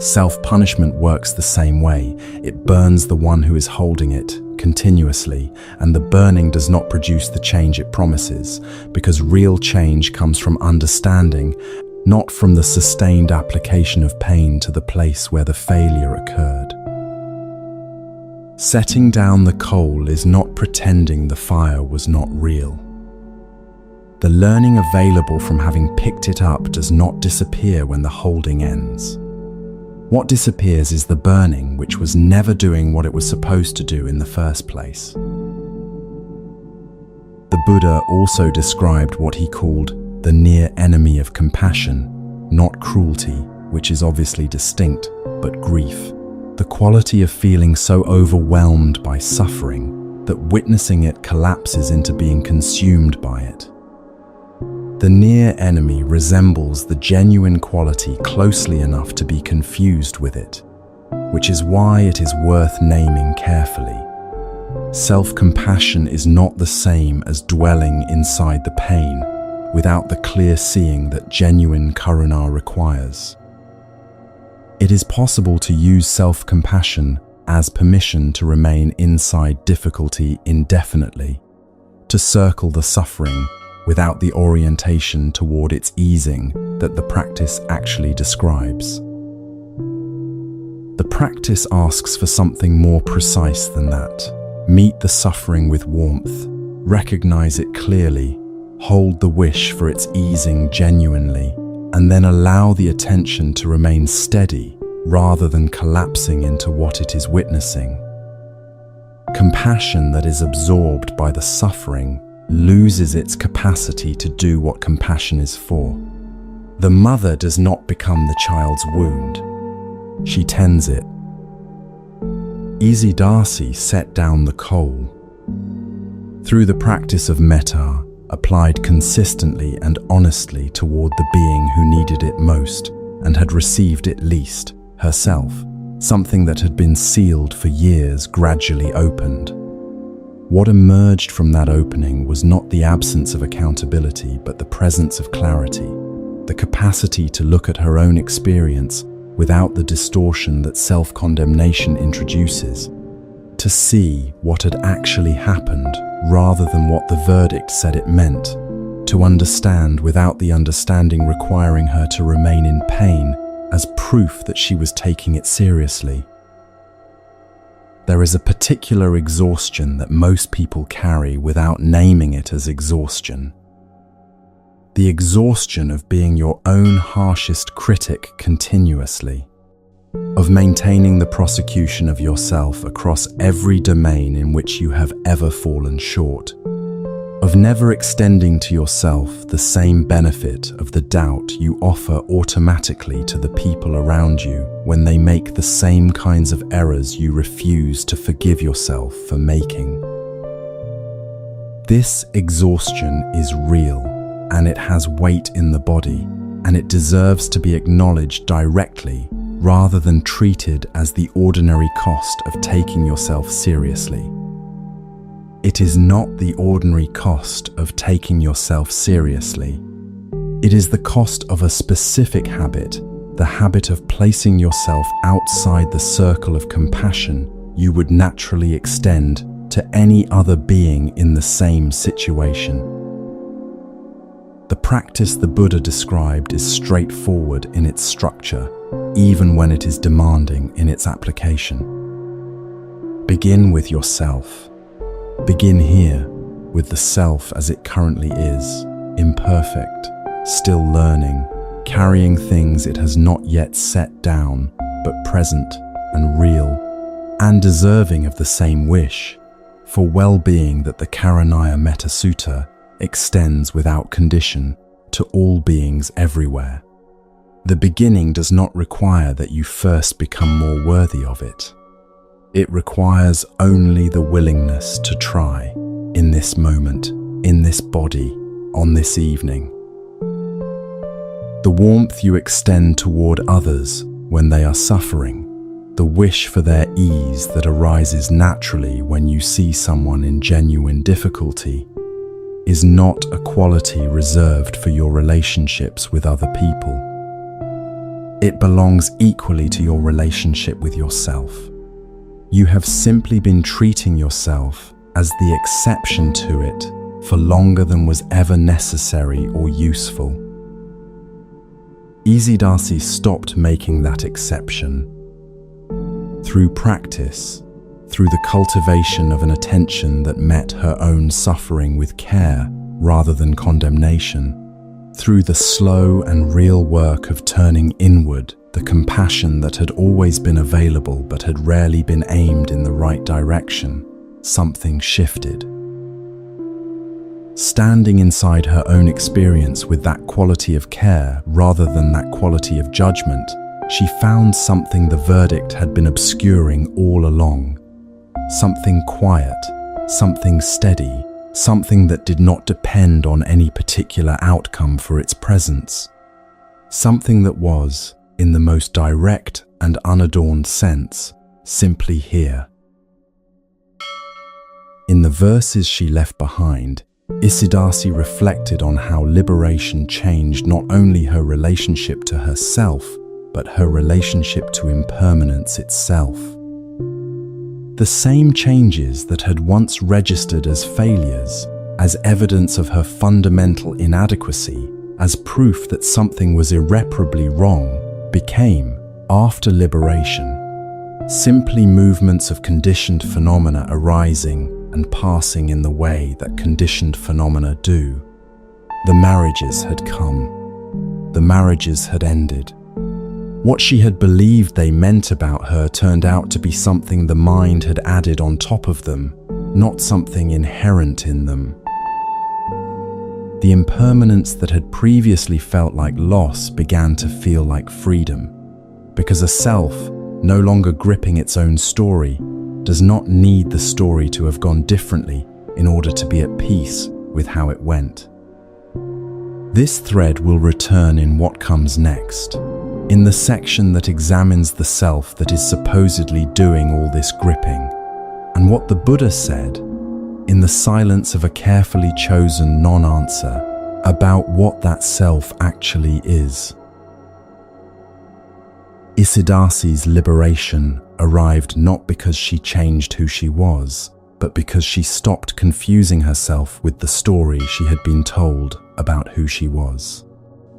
Speaker 1: Self-punishment works the same way. It burns the one who is holding it continuously, and the burning does not produce the change it promises, because real change comes from understanding, not from the sustained application of pain to the place where the failure occurred. Setting down the coal is not pretending the fire was not real. The learning available from having picked it up does not disappear when the holding ends. What disappears is the burning, which was never doing what it was supposed to do in the first place. The Buddha also described what he called the near enemy of compassion, not cruelty, which is obviously distinct, but grief. The quality of feeling so overwhelmed by suffering that witnessing it collapses into being consumed by it. The near enemy resembles the genuine quality closely enough to be confused with it, which is why it is worth naming carefully. Self-compassion is not the same as dwelling inside the pain without the clear seeing that genuine karuna requires. It is possible to use self-compassion as permission to remain inside difficulty indefinitely, to circle the suffering without the orientation toward its easing that the practice actually describes. The practice asks for something more precise than that. Meet the suffering with warmth, recognize it clearly, hold the wish for its easing genuinely, and then allow the attention to remain steady rather than collapsing into what it is witnessing. Compassion that is absorbed by the suffering loses its capacity to do what compassion is for. The mother does not become the child's wound. She tends it. Easy Darcy set down the coal. Through the practice of metta, applied consistently and honestly toward the being who needed it most and had received it least, herself, something that had been sealed for years gradually opened. What emerged from that opening was not the absence of accountability, but the presence of clarity, the capacity to look at her own experience without the distortion that self-condemnation introduces, to see what had actually happened rather than what the verdict said it meant, to understand without the understanding requiring her to remain in pain as proof that she was taking it seriously. There is a particular exhaustion that most people carry without naming it as exhaustion. The exhaustion of being your own harshest critic continuously, of maintaining the prosecution of yourself across every domain in which you have ever fallen short, of never extending to yourself the same benefit of the doubt you offer automatically to the people around you when they make the same kinds of errors you refuse to forgive yourself for making. This exhaustion is real, and it has weight in the body, and it deserves to be acknowledged directly rather than treated as the ordinary cost of taking yourself seriously. It is not the ordinary cost of taking yourself seriously. It is the cost of a specific habit, the habit of placing yourself outside the circle of compassion you would naturally extend to any other being in the same situation. The practice the Buddha described is straightforward in its structure, even when it is demanding in its application. Begin with yourself. Begin here with the self as it currently is, imperfect, still learning, carrying things it has not yet set down, but present and real, and deserving of the same wish for well-being that the Karanaya Metta Sutta extends without condition to all beings everywhere. The beginning does not require that you first become more worthy of it. It requires only the willingness to try in this moment, in this body, on this evening. The warmth you extend toward others when they are suffering, the wish for their ease that arises naturally when you see someone in genuine difficulty, is not a quality reserved for your relationships with other people. It belongs equally to your relationship with yourself. You have simply been treating yourself as the exception to it for longer than was ever necessary or useful. Isidasi stopped making that exception. Through practice, through the cultivation of an attention that met her own suffering with care rather than condemnation, through the slow and real work of turning inward the compassion that had always been available but had rarely been aimed in the right direction, something shifted. Standing inside her own experience with that quality of care rather than that quality of judgment, she found something the verdict had been obscuring all along. Something quiet, something steady, something that did not depend on any particular outcome for its presence. Something that was, in the most direct and unadorned sense, simply here. In the verses she left behind, Isidasi reflected on how liberation changed not only her relationship to herself, but her relationship to impermanence itself. The same changes that had once registered as failures, as evidence of her fundamental inadequacy, as proof that something was irreparably wrong, became, after liberation, simply movements of conditioned phenomena arising and passing in the way that conditioned phenomena do. The marriages had come. The marriages had ended. What she had believed they meant about her turned out to be something the mind had added on top of them, not something inherent in them. The impermanence that had previously felt like loss began to feel like freedom, because a self, no longer gripping its own story, does not need the story to have gone differently in order to be at peace with how it went. This thread will return in what comes next, in the section that examines the self that is supposedly doing all this gripping, and what the Buddha said, in the silence of a carefully chosen non-answer, about what that self actually is. Isidasi's liberation arrived not because she changed who she was, but because she stopped confusing herself with the story she had been told about who she was.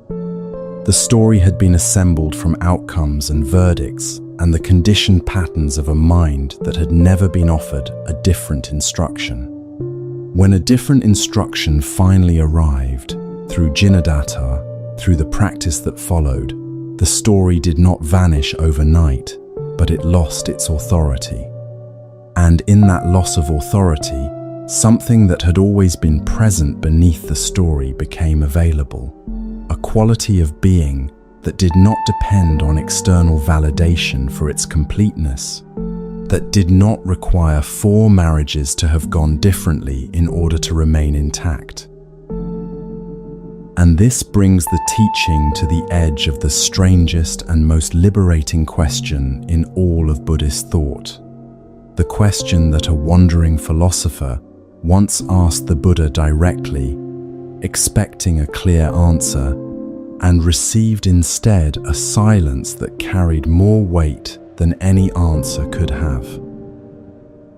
Speaker 1: The story had been assembled from outcomes and verdicts and the conditioned patterns of a mind that had never been offered a different instruction. When a different instruction finally arrived, through Jinadatta, through the practice that followed, the story did not vanish overnight, but it lost its authority. And in that loss of authority, something that had always been present beneath the story became available, a quality of being that did not depend on external validation for its completeness, that did not require 4 marriages to have gone differently in order to remain intact. And this brings the teaching to the edge of the strangest and most liberating question in all of Buddhist thought. The question that a wandering philosopher once asked the Buddha directly, expecting a clear answer, and received instead a silence that carried more weight than any answer could have.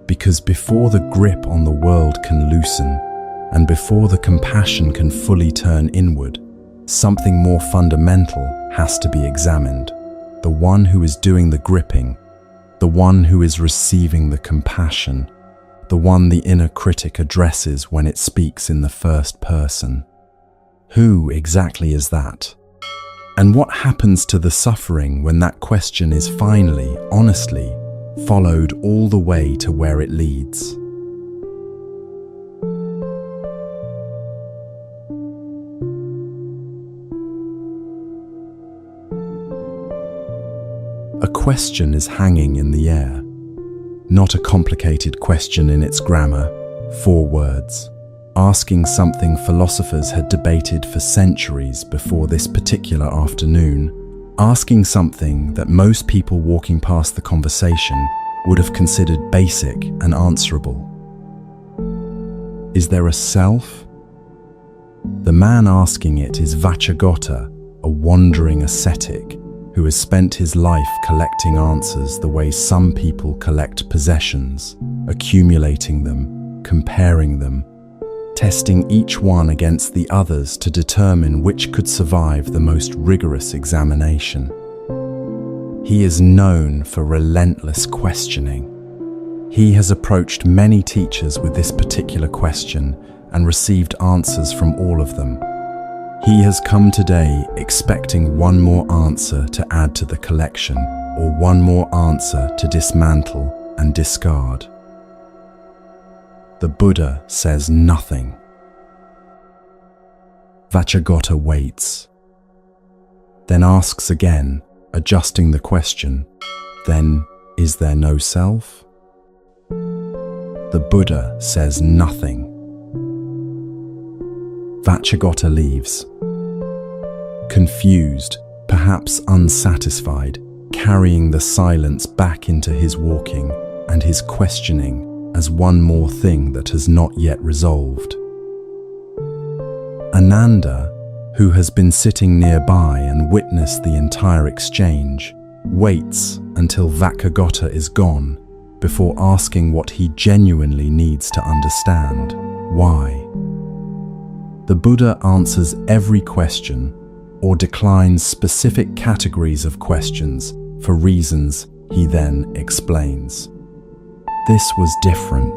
Speaker 1: Because before the grip on the world can loosen, and before the compassion can fully turn inward, something more fundamental has to be examined. The one who is doing the gripping, the one who is receiving the compassion, the one the inner critic addresses when it speaks in the first person. Who exactly is that? And what happens to the suffering when that question is finally, honestly, followed all the way to where it leads? A question is hanging in the air. Not a complicated question in its grammar, 4 words. Asking something philosophers had debated for centuries before this particular afternoon. Asking something that most people walking past the conversation would have considered basic and answerable. Is there a self? The man asking it is Vacchagotta, a wandering ascetic who has spent his life collecting answers the way some people collect possessions, accumulating them, comparing them, testing each one against the others to determine which could survive the most rigorous examination. He is known for relentless questioning. He has approached many teachers with this particular question and received answers from all of them. He has come today expecting one more answer to add to the collection, or one more answer to dismantle and discard. The Buddha says nothing. Vacchagotta waits, then asks again, adjusting the question, then is there no self? The Buddha says nothing. Vacchagotta leaves. Confused, perhaps unsatisfied, carrying the silence back into his walking and his questioning as one more thing that has not yet resolved. Ananda, who has been sitting nearby and witnessed the entire exchange, waits until Vacchagotta is gone before asking what he genuinely needs to understand. Why? The Buddha answers every question or declines specific categories of questions for reasons he then explains. This was different.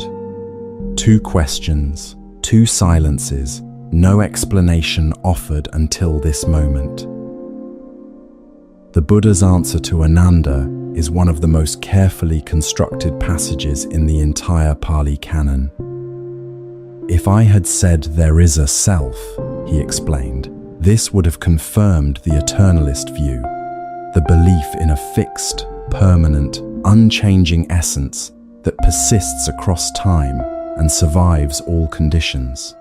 Speaker 1: 2 questions, 2 silences, no explanation offered until this moment. The Buddha's answer to Ananda is one of the most carefully constructed passages in the entire Pali Canon. If I had said there is a self, he explained, this would have confirmed the eternalist view, the belief in a fixed, permanent, unchanging essence that persists across time and survives all conditions.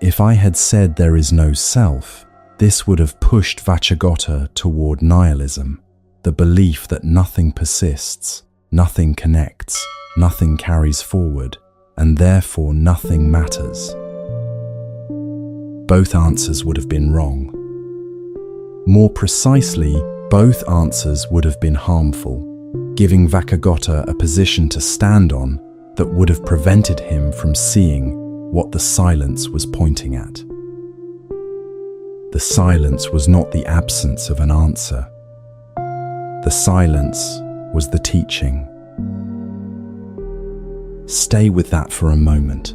Speaker 1: If I had said there is no self, this would have pushed Vacchagotta toward nihilism, the belief that nothing persists, nothing connects, nothing carries forward, and therefore nothing matters. Both answers would have been wrong. More precisely, both answers would have been harmful, giving Vacchagotta a position to stand on that would have prevented him from seeing what the silence was pointing at. The silence was not the absence of an answer. The silence was the teaching. Stay with that for a moment.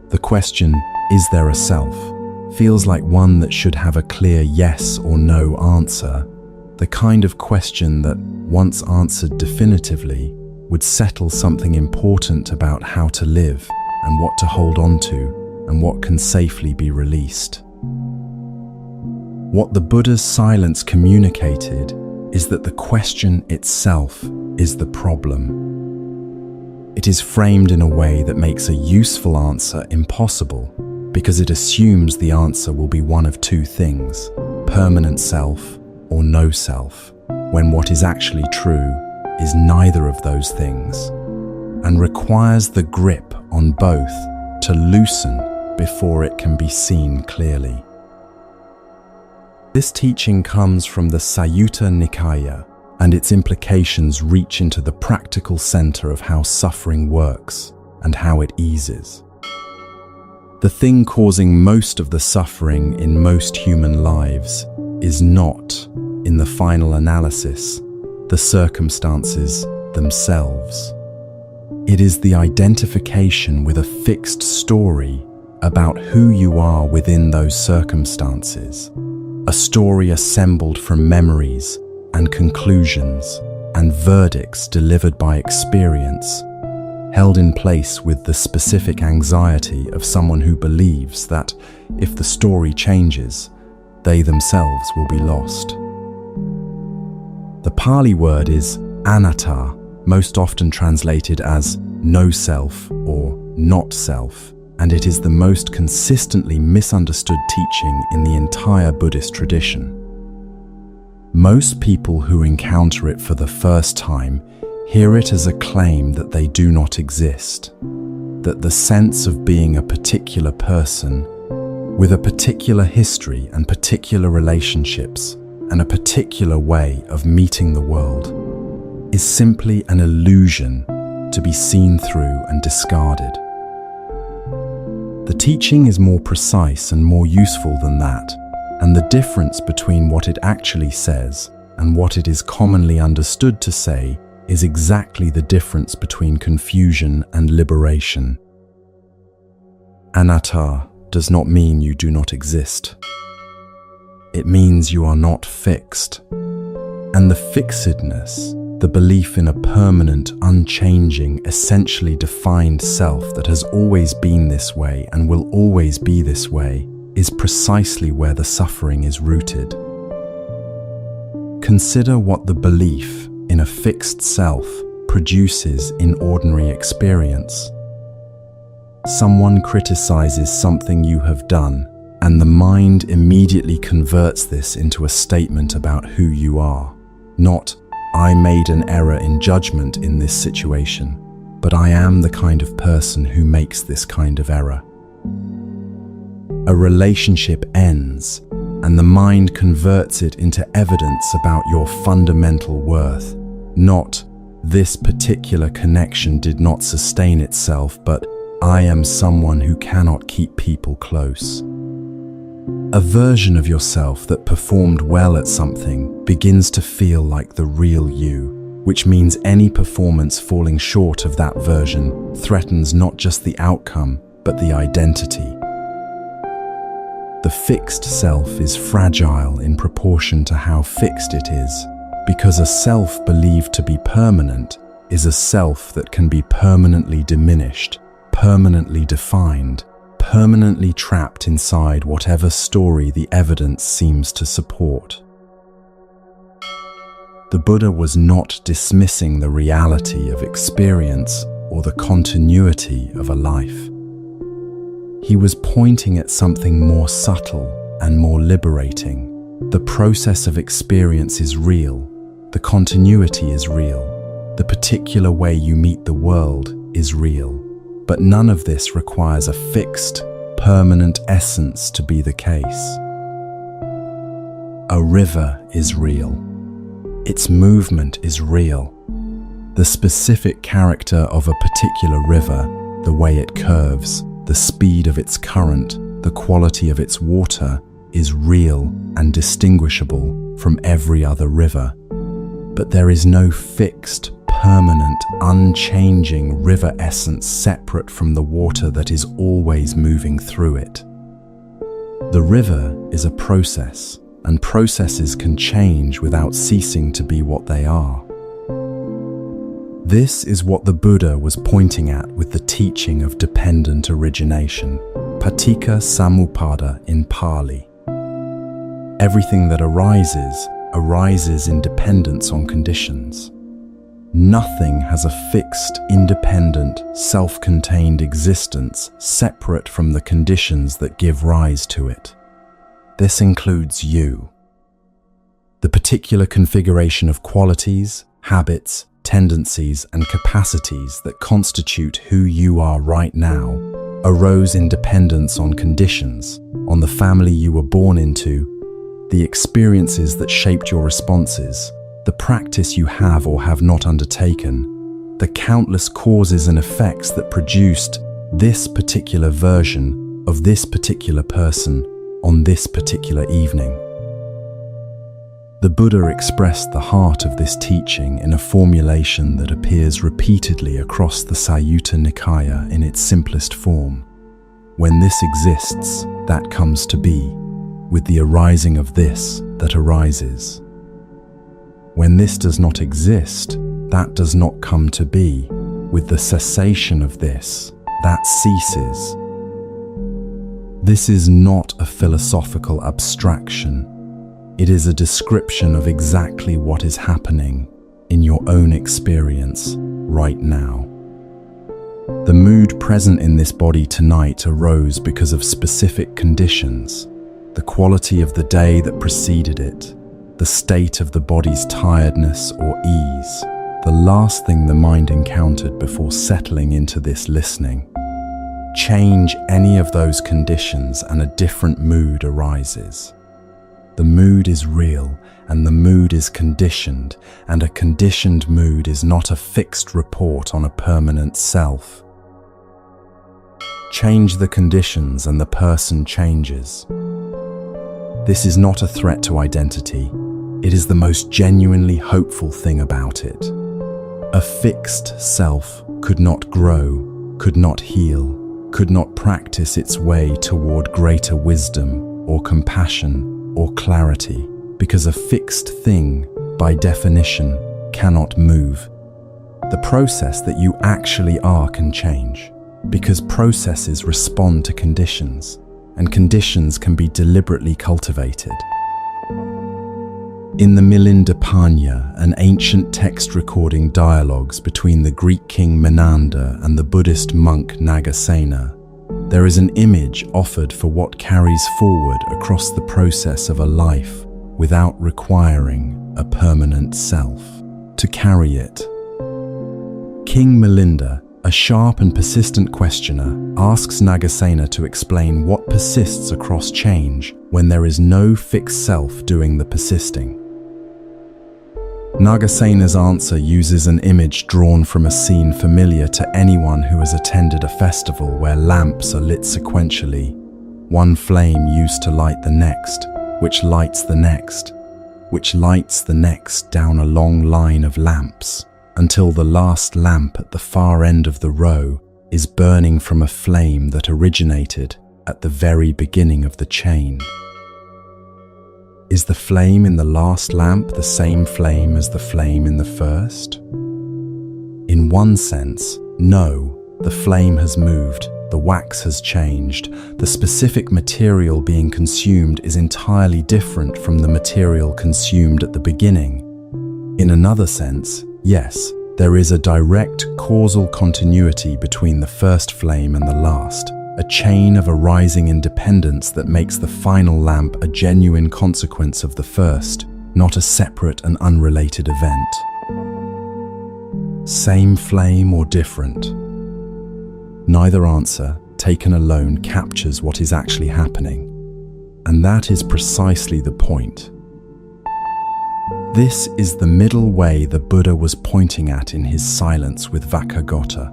Speaker 1: The question, is there a self, feels like one that should have a clear yes or no answer, the kind of question that, once answered definitively, would settle something important about how to live and what to hold on to and what can safely be released. What the Buddha's silence communicated is that the question itself is the problem. It is framed in a way that makes a useful answer impossible because it assumes the answer will be one of 2 things, permanent self or no self, when what is actually true is neither of those things, and requires the grip on both to loosen before it can be seen clearly. This teaching comes from the Sutta Nikaya, and its implications reach into the practical center of how suffering works and how it eases. The thing causing most of the suffering in most human lives is not, in the final analysis, the circumstances themselves. It is the identification with a fixed story about who you are within those circumstances, a story assembled from memories and conclusions and verdicts delivered by experience, held in place with the specific anxiety of someone who believes that if the story changes, they themselves will be lost. The Pali word is anatta, most often translated as no self or not self, and it is the most consistently misunderstood teaching in the entire Buddhist tradition. Most people who encounter it for the first time hear it as a claim that they do not exist, that the sense of being a particular person with a particular history and particular relationships and a particular way of meeting the world is simply an illusion to be seen through and discarded. The teaching is more precise and more useful than that, and the difference between what it actually says and what it is commonly understood to say is exactly the difference between confusion and liberation. Anatta does not mean you do not exist. It means you are not fixed. And the fixedness, the belief in a permanent, unchanging, essentially defined self that has always been this way and will always be this way, is precisely where the suffering is rooted. Consider what the belief in a fixed self produces in ordinary experience. Someone criticizes something you have done, and the mind immediately converts this into a statement about who you are. Not, I made an error in judgment in this situation, but I am the kind of person who makes this kind of error. A relationship ends, and the mind converts it into evidence about your fundamental worth. Not, this particular connection did not sustain itself, but I am someone who cannot keep people close. A version of yourself that performed well at something begins to feel like the real you, which means any performance falling short of that version threatens not just the outcome, but the identity. The fixed self is fragile in proportion to how fixed it is, because a self believed to be permanent is a self that can be permanently diminished, permanently defined, permanently trapped inside whatever story the evidence seems to support. The Buddha was not dismissing the reality of experience or the continuity of a life. He was pointing at something more subtle and more liberating. The process of experience is real, the continuity is real, the particular way you meet the world is real. But none of this requires a fixed, permanent essence to be the case. A river is real. Its movement is real. The specific character of a particular river, the way it curves, the speed of its current, the quality of its water, is real and distinguishable from every other river. But there is no fixed, permanent, unchanging river essence separate from the water that is always moving through it. The river is a process, and processes can change without ceasing to be what they are. This is what the Buddha was pointing at with the teaching of dependent origination, paticca samuppada in Pali. Everything that arises in dependence on conditions. Nothing has a fixed, independent, self-contained existence separate from the conditions that give rise to it. This includes you. The particular configuration of qualities, habits, tendencies, and capacities that constitute who you are right now arose in dependence on conditions, on the family you were born into, the experiences that shaped your responses, the practice you have or have not undertaken, the countless causes and effects that produced this particular version of this particular person on this particular evening. The Buddha expressed the heart of this teaching in a formulation that appears repeatedly across the Sutta Nikaya in its simplest form. When this exists, that comes to be, with the arising of this that arises. When this does not exist, that does not come to be, with the cessation of this that ceases. This is not a philosophical abstraction. It is a description of exactly what is happening in your own experience right now. The mood present in this body tonight arose because of specific conditions, the quality of the day that preceded it, the state of the body's tiredness or ease, the last thing the mind encountered before settling into this listening. Change any of those conditions and a different mood arises. The mood is real and the mood is conditioned, and a conditioned mood is not a fixed report on a permanent self. Change the conditions and the person changes. This is not a threat to identity. It is the most genuinely hopeful thing about it. A fixed self could not grow, could not heal, could not practice its way toward greater wisdom or compassion or clarity, because a fixed thing, by definition, cannot move. The process that you actually are can change, because processes respond to conditions, and conditions can be deliberately cultivated. In the Milindapanya, an ancient text recording dialogues between the Greek king Menander and the Buddhist monk Nagasena, there is an image offered for what carries forward across the process of a life without requiring a permanent self to carry it. King Milinda, a sharp and persistent questioner, asks Nagasena to explain what persists across change when there is no fixed self doing the persisting. Nagasena's answer uses an image drawn from a scene familiar to anyone who has attended a festival where lamps are lit sequentially, one flame used to light the next, which lights the next, which lights the next down a long line of lamps, until the last lamp at the far end of the row is burning from a flame that originated at the very beginning of the chain. Is the flame in the last lamp the same flame as the flame in the first? In one sense, no, the flame has moved, the wax has changed, the specific material being consumed is entirely different from the material consumed at the beginning. In another sense, yes, there is a direct causal continuity between the first flame and the last, a chain of arising independence that makes the final lamp a genuine consequence of the first, not a separate and unrelated event. Same flame or different? Neither answer, taken alone, captures what is actually happening. And that is precisely the point. This is the middle way the Buddha was pointing at in his silence with Vacchagotta.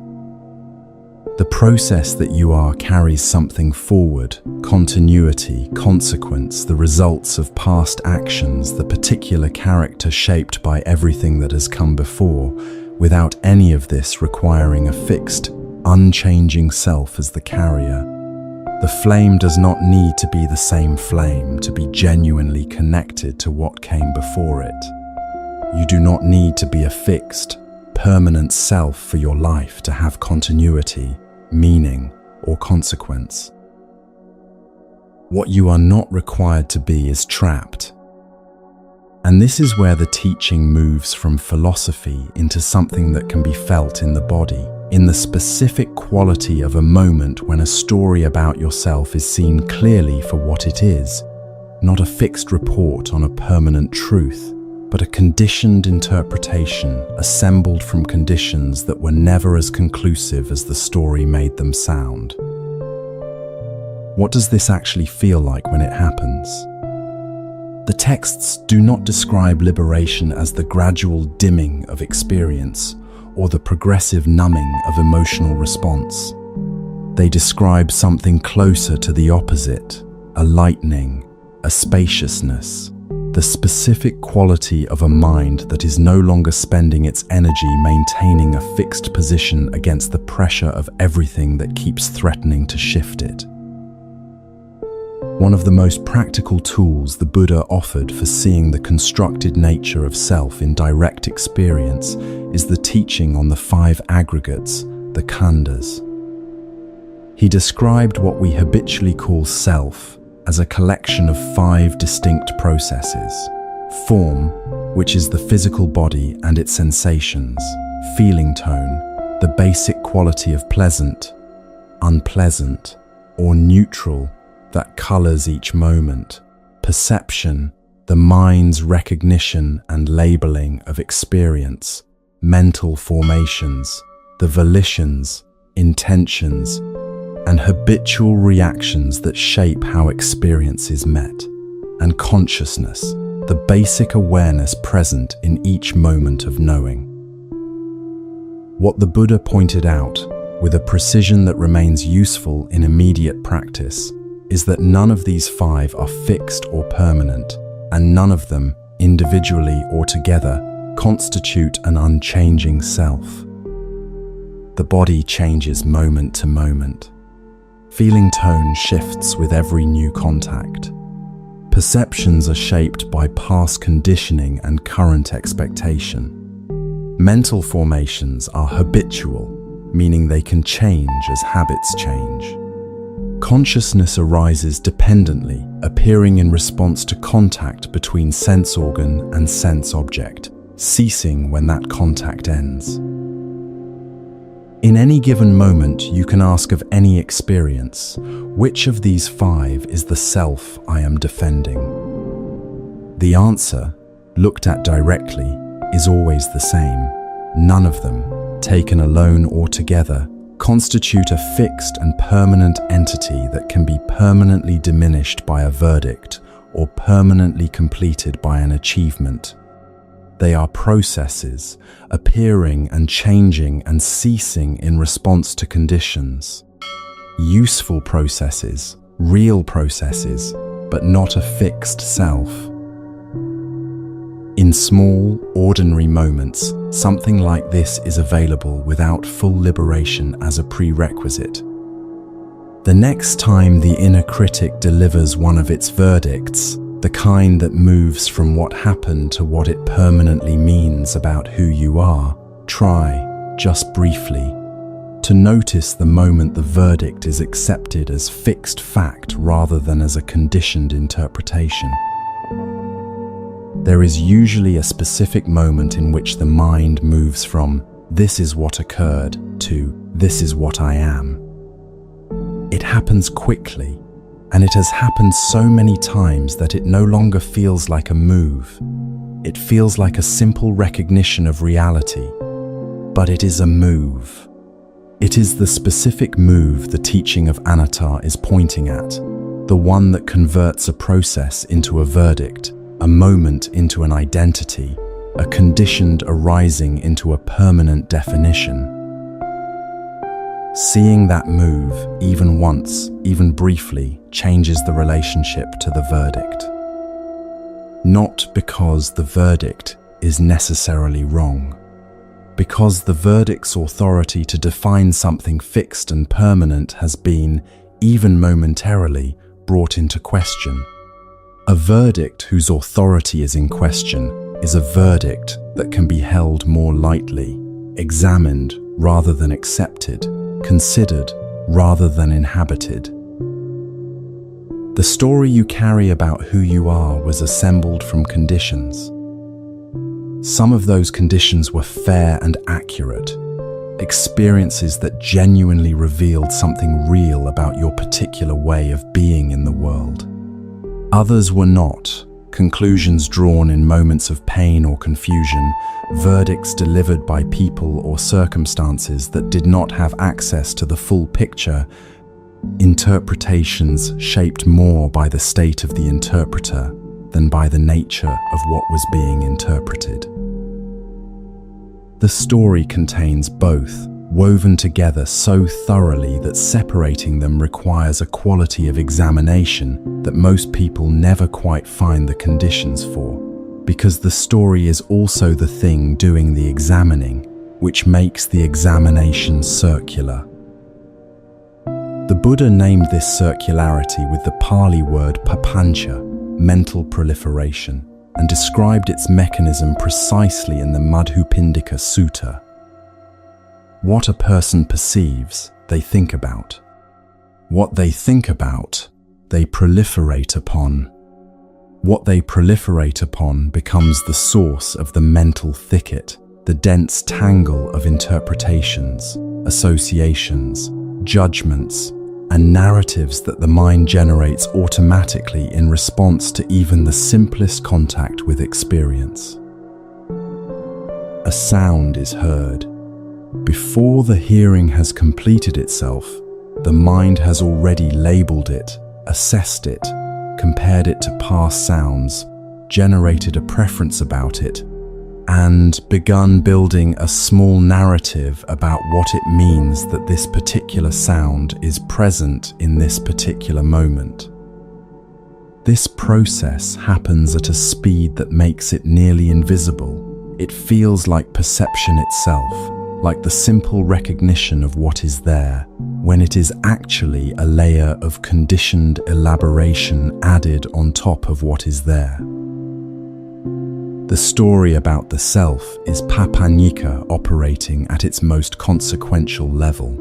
Speaker 1: The process that you are carries something forward, continuity, consequence, the results of past actions, the particular character shaped by everything that has come before, without any of this requiring a fixed, unchanging self as the carrier. The flame does not need to be the same flame to be genuinely connected to what came before it. You do not need to be a fixed, permanent self for your life to have continuity, meaning, or consequence. What you are not required to be is trapped. And this is where the teaching moves from philosophy into something that can be felt in the body, in the specific quality of a moment when a story about yourself is seen clearly for what it is, not a fixed report on a permanent truth, but a conditioned interpretation assembled from conditions that were never as conclusive as the story made them sound. What does this actually feel like when it happens? The texts do not describe liberation as the gradual dimming of experience or the progressive numbing of emotional response. They describe something closer to the opposite, a lightening, a spaciousness, the specific quality of a mind that is no longer spending its energy maintaining a fixed position against the pressure of everything that keeps threatening to shift it. One of the most practical tools the Buddha offered for seeing the constructed nature of self in direct experience is the teaching on the 5 aggregates, the khandhas. He described what we habitually call self as a collection of 5 distinct processes: form, which is the physical body and its sensations; feeling tone, the basic quality of pleasant, unpleasant, or neutral that colors each moment; perception, the mind's recognition and labeling of experience; mental formations, the volitions, intentions, and habitual reactions that shape how experience is met; and consciousness, the basic awareness present in each moment of knowing. What the Buddha pointed out, with a precision that remains useful in immediate practice, is that none of these 5 are fixed or permanent, and none of them, individually or together, constitute an unchanging self. The body changes moment to moment. Feeling tone shifts with every new contact. Perceptions are shaped by past conditioning and current expectation. Mental formations are habitual, meaning they can change as habits change. Consciousness arises dependently, appearing in response to contact between sense organ and sense object, ceasing when that contact ends. In any given moment, you can ask of any experience, which of these 5 is the self I am defending? The answer, looked at directly, is always the same. None of them, taken alone or together, constitute a fixed and permanent entity that can be permanently diminished by a verdict or permanently completed by an achievement. They are processes, appearing and changing and ceasing in response to conditions. Useful processes, real processes, but not a fixed self. In small, ordinary moments, something like this is available without full liberation as a prerequisite. The next time the inner critic delivers one of its verdicts, the kind that moves from what happened to what it permanently means about who you are, try, just briefly, to notice the moment the verdict is accepted as fixed fact rather than as a conditioned interpretation. There is usually a specific moment in which the mind moves from "this is what occurred" to "this is what I am." It happens quickly, and it has happened so many times that it no longer feels like a move. It feels like a simple recognition of reality, but it is a move. It is the specific move the teaching of anatta is pointing at, the one that converts a process into a verdict, a moment into an identity, a conditioned arising into a permanent definition. Seeing that move, even once, even briefly, changes the relationship to the verdict. Not because the verdict is necessarily wrong, because the verdict's authority to define something fixed and permanent has been, even momentarily, brought into question. A verdict whose authority is in question is a verdict that can be held more lightly, examined rather than accepted, considered rather than inhabited. The story you carry about who you are was assembled from conditions. Some of those conditions were fair and accurate, experiences that genuinely revealed something real about your particular way of being in the world. Others were not, conclusions drawn in moments of pain or confusion, verdicts delivered by people or circumstances that did not have access to the full picture, interpretations shaped more by the state of the interpreter than by the nature of what was being interpreted. The story contains both, woven together so thoroughly that separating them requires a quality of examination that most people never quite find the conditions for, because the story is also the thing doing the examining, which makes the examination circular. The Buddha named this circularity with the Pali word papancha, mental proliferation, and described its mechanism precisely in the Madhupindika Sutta. What a person perceives, they think about. What they think about, they proliferate upon. What they proliferate upon becomes the source of the mental thicket, the dense tangle of interpretations, associations, judgments, and narratives that the mind generates automatically in response to even the simplest contact with experience. A sound is heard. Before the hearing has completed itself, the mind has already labeled it, assessed it, compared it to past sounds, generated a preference about it, and begun building a small narrative about what it means that this particular sound is present in this particular moment. This process happens at a speed that makes it nearly invisible. It feels like perception itself, like the simple recognition of what is there, when it is actually a layer of conditioned elaboration added on top of what is there. The story about the self is papanyika operating at its most consequential level.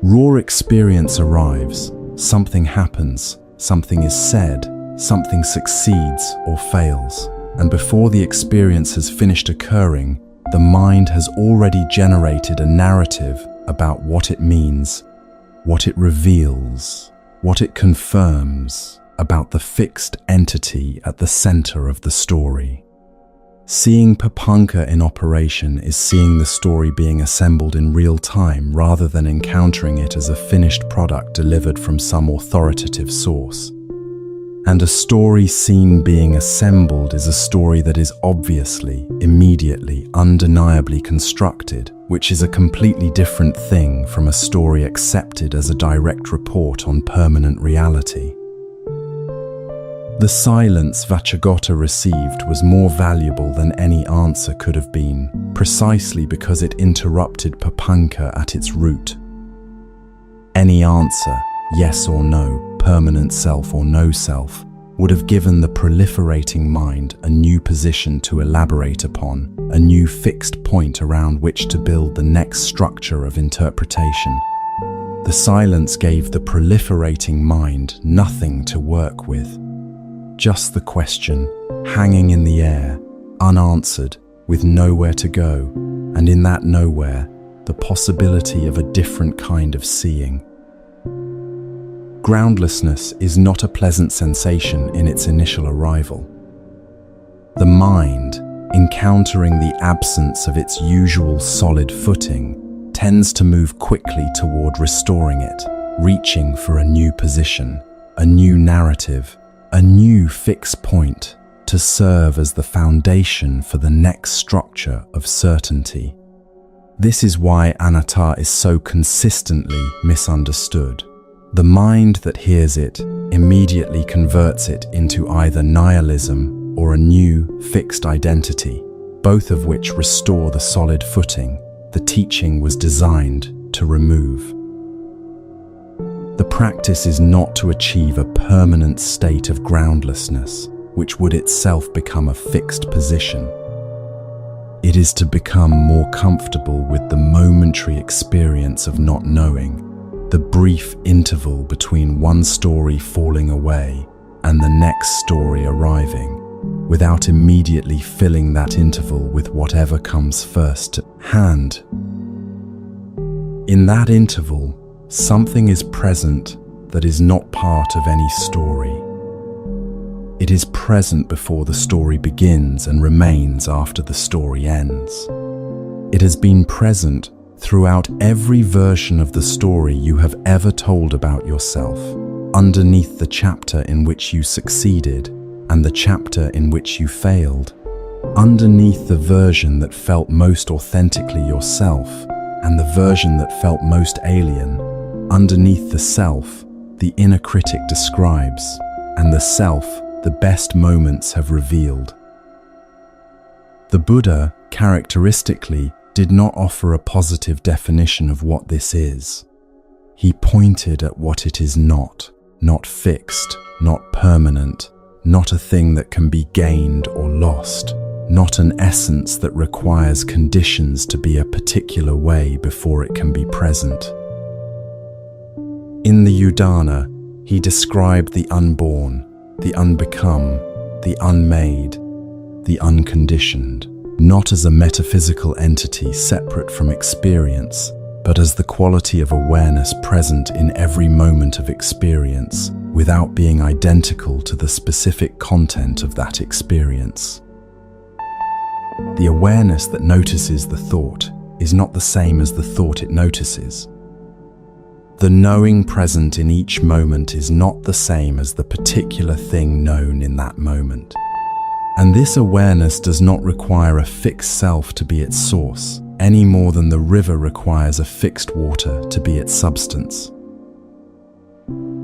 Speaker 1: Raw experience arrives, something happens, something is said, something succeeds or fails, and before the experience has finished occurring, the mind has already generated a narrative about what it means, what it reveals, what it confirms about the fixed entity at the center of the story. Seeing papancha in operation is seeing the story being assembled in real time rather than encountering it as a finished product delivered from some authoritative source. And a story seen being assembled is a story that is obviously, immediately, undeniably constructed, which is a completely different thing from a story accepted as a direct report on permanent reality. The silence Vacchagotta received was more valuable than any answer could have been, precisely because it interrupted papancha at its root. Any answer, yes or no, permanent self or no self, would have given the proliferating mind a new position to elaborate upon, a new fixed point around which to build the next structure of interpretation. The silence gave the proliferating mind nothing to work with. Just the question, hanging in the air, unanswered, with nowhere to go, and in that nowhere, the possibility of a different kind of seeing. Groundlessness is not a pleasant sensation in its initial arrival. The mind, encountering the absence of its usual solid footing, tends to move quickly toward restoring it, reaching for a new position, a new narrative, a new fixed point to serve as the foundation for the next structure of certainty. This is why anatta is so consistently misunderstood. The mind that hears it immediately converts it into either nihilism or a new, fixed identity, both of which restore the solid footing the teaching was designed to remove. The practice is not to achieve a permanent state of groundlessness, which would itself become a fixed position. It is to become more comfortable with the momentary experience of not knowing, the brief interval between one story falling away and the next story arriving, without immediately filling that interval with whatever comes first to hand. In that interval, something is present that is not part of any story. It is present before the story begins and remains after the story ends. It has been present throughout every version of the story you have ever told about yourself, underneath the chapter in which you succeeded, and the chapter in which you failed. Underneath the version that felt most authentically yourself and the version that felt most alien, underneath the self, the inner critic describes, and the self, the best moments have revealed. The Buddha, characteristically, did not offer a positive definition of what this is. He pointed at what it is not fixed, not permanent, not a thing that can be gained or lost, not an essence that requires conditions to be a particular way before it can be present. In the Udana, he described the unborn, the unbecome, the unmade, the unconditioned, not as a metaphysical entity separate from experience, but as the quality of awareness present in every moment of experience, without being identical to the specific content of that experience. The awareness that notices the thought is not the same as the thought it notices. The knowing present in each moment is not the same as the particular thing known in that moment. And this awareness does not require a fixed self to be its source, any more than the river requires a fixed water to be its substance.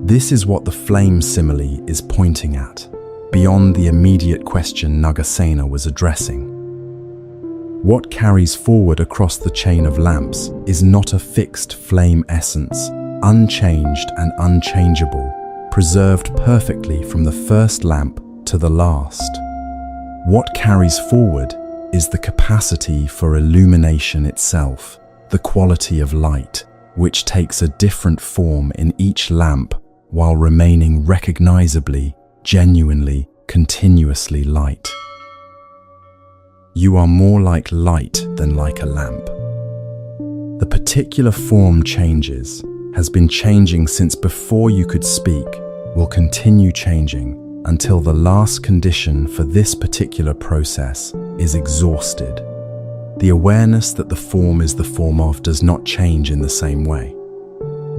Speaker 1: This is what the flame simile is pointing at, beyond the immediate question Nagasena was addressing. What carries forward across the chain of lamps is not a fixed flame essence, unchanged and unchangeable, preserved perfectly from the first lamp to the last. What carries forward is the capacity for illumination itself, the quality of light, which takes a different form in each lamp while remaining recognizably, genuinely, continuously light. You are more like light than like a lamp. The particular form changes, has been changing since before you could speak, will continue changing until the last condition for this particular process is exhausted. The awareness that the form is the form of does not change in the same way.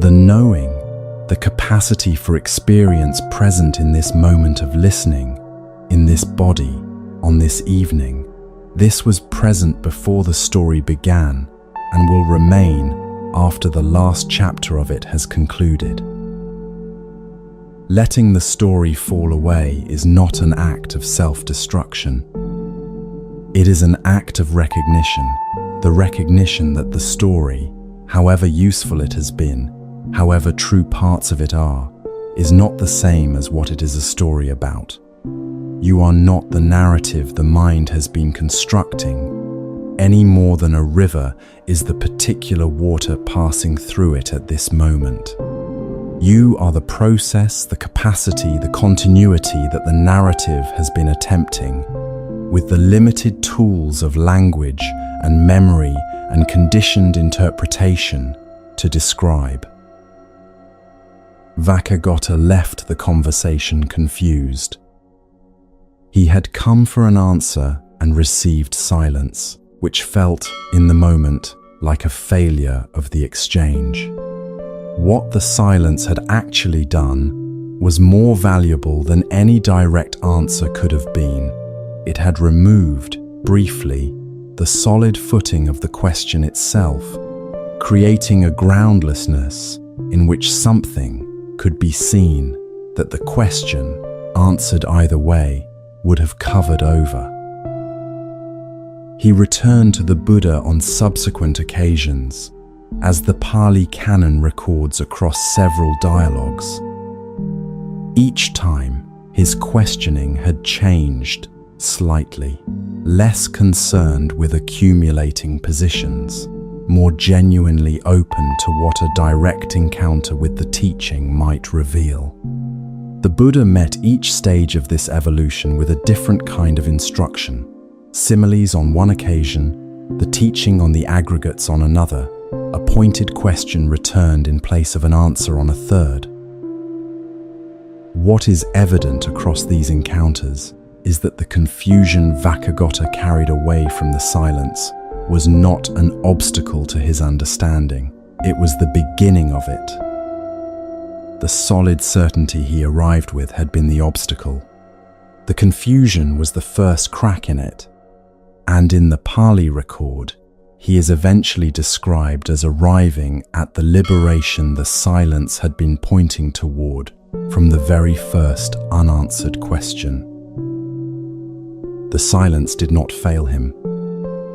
Speaker 1: The knowing, the capacity for experience present in this moment of listening, in this body, on this evening, this was present before the story began and will remain after the last chapter of it has concluded. Letting the story fall away is not an act of self-destruction. It is an act of recognition, the recognition that the story, however useful it has been, however true parts of it are, is not the same as what it is a story about. You are not the narrative the mind has been constructing, any more than a river is the particular water passing through it at this moment. You are the process, the capacity, the continuity that the narrative has been attempting, with the limited tools of language and memory and conditioned interpretation, to describe. Vakagota left the conversation confused. He had come for an answer and received silence, which felt, in the moment, like a failure of the exchange. What the silence had actually done was more valuable than any direct answer could have been. It had removed, briefly, the solid footing of the question itself, creating a groundlessness in which something could be seen that the question, answered either way, would have covered over. He returned to the Buddha on subsequent occasions, as the Pali Canon records across several dialogues. Each time, his questioning had changed slightly, less concerned with accumulating positions, more genuinely open to what a direct encounter with the teaching might reveal. The Buddha met each stage of this evolution with a different kind of instruction. Similes on one occasion, the teaching on the aggregates on another, a pointed question returned in place of an answer on a third. What is evident across these encounters is that the confusion Vakagota carried away from the silence was not an obstacle to his understanding. It was the beginning of it. The solid certainty he arrived with had been the obstacle. The confusion was the first crack in it, and in the Pali record, he is eventually described as arriving at the liberation the silence had been pointing toward from the very first unanswered question. The silence did not fail him.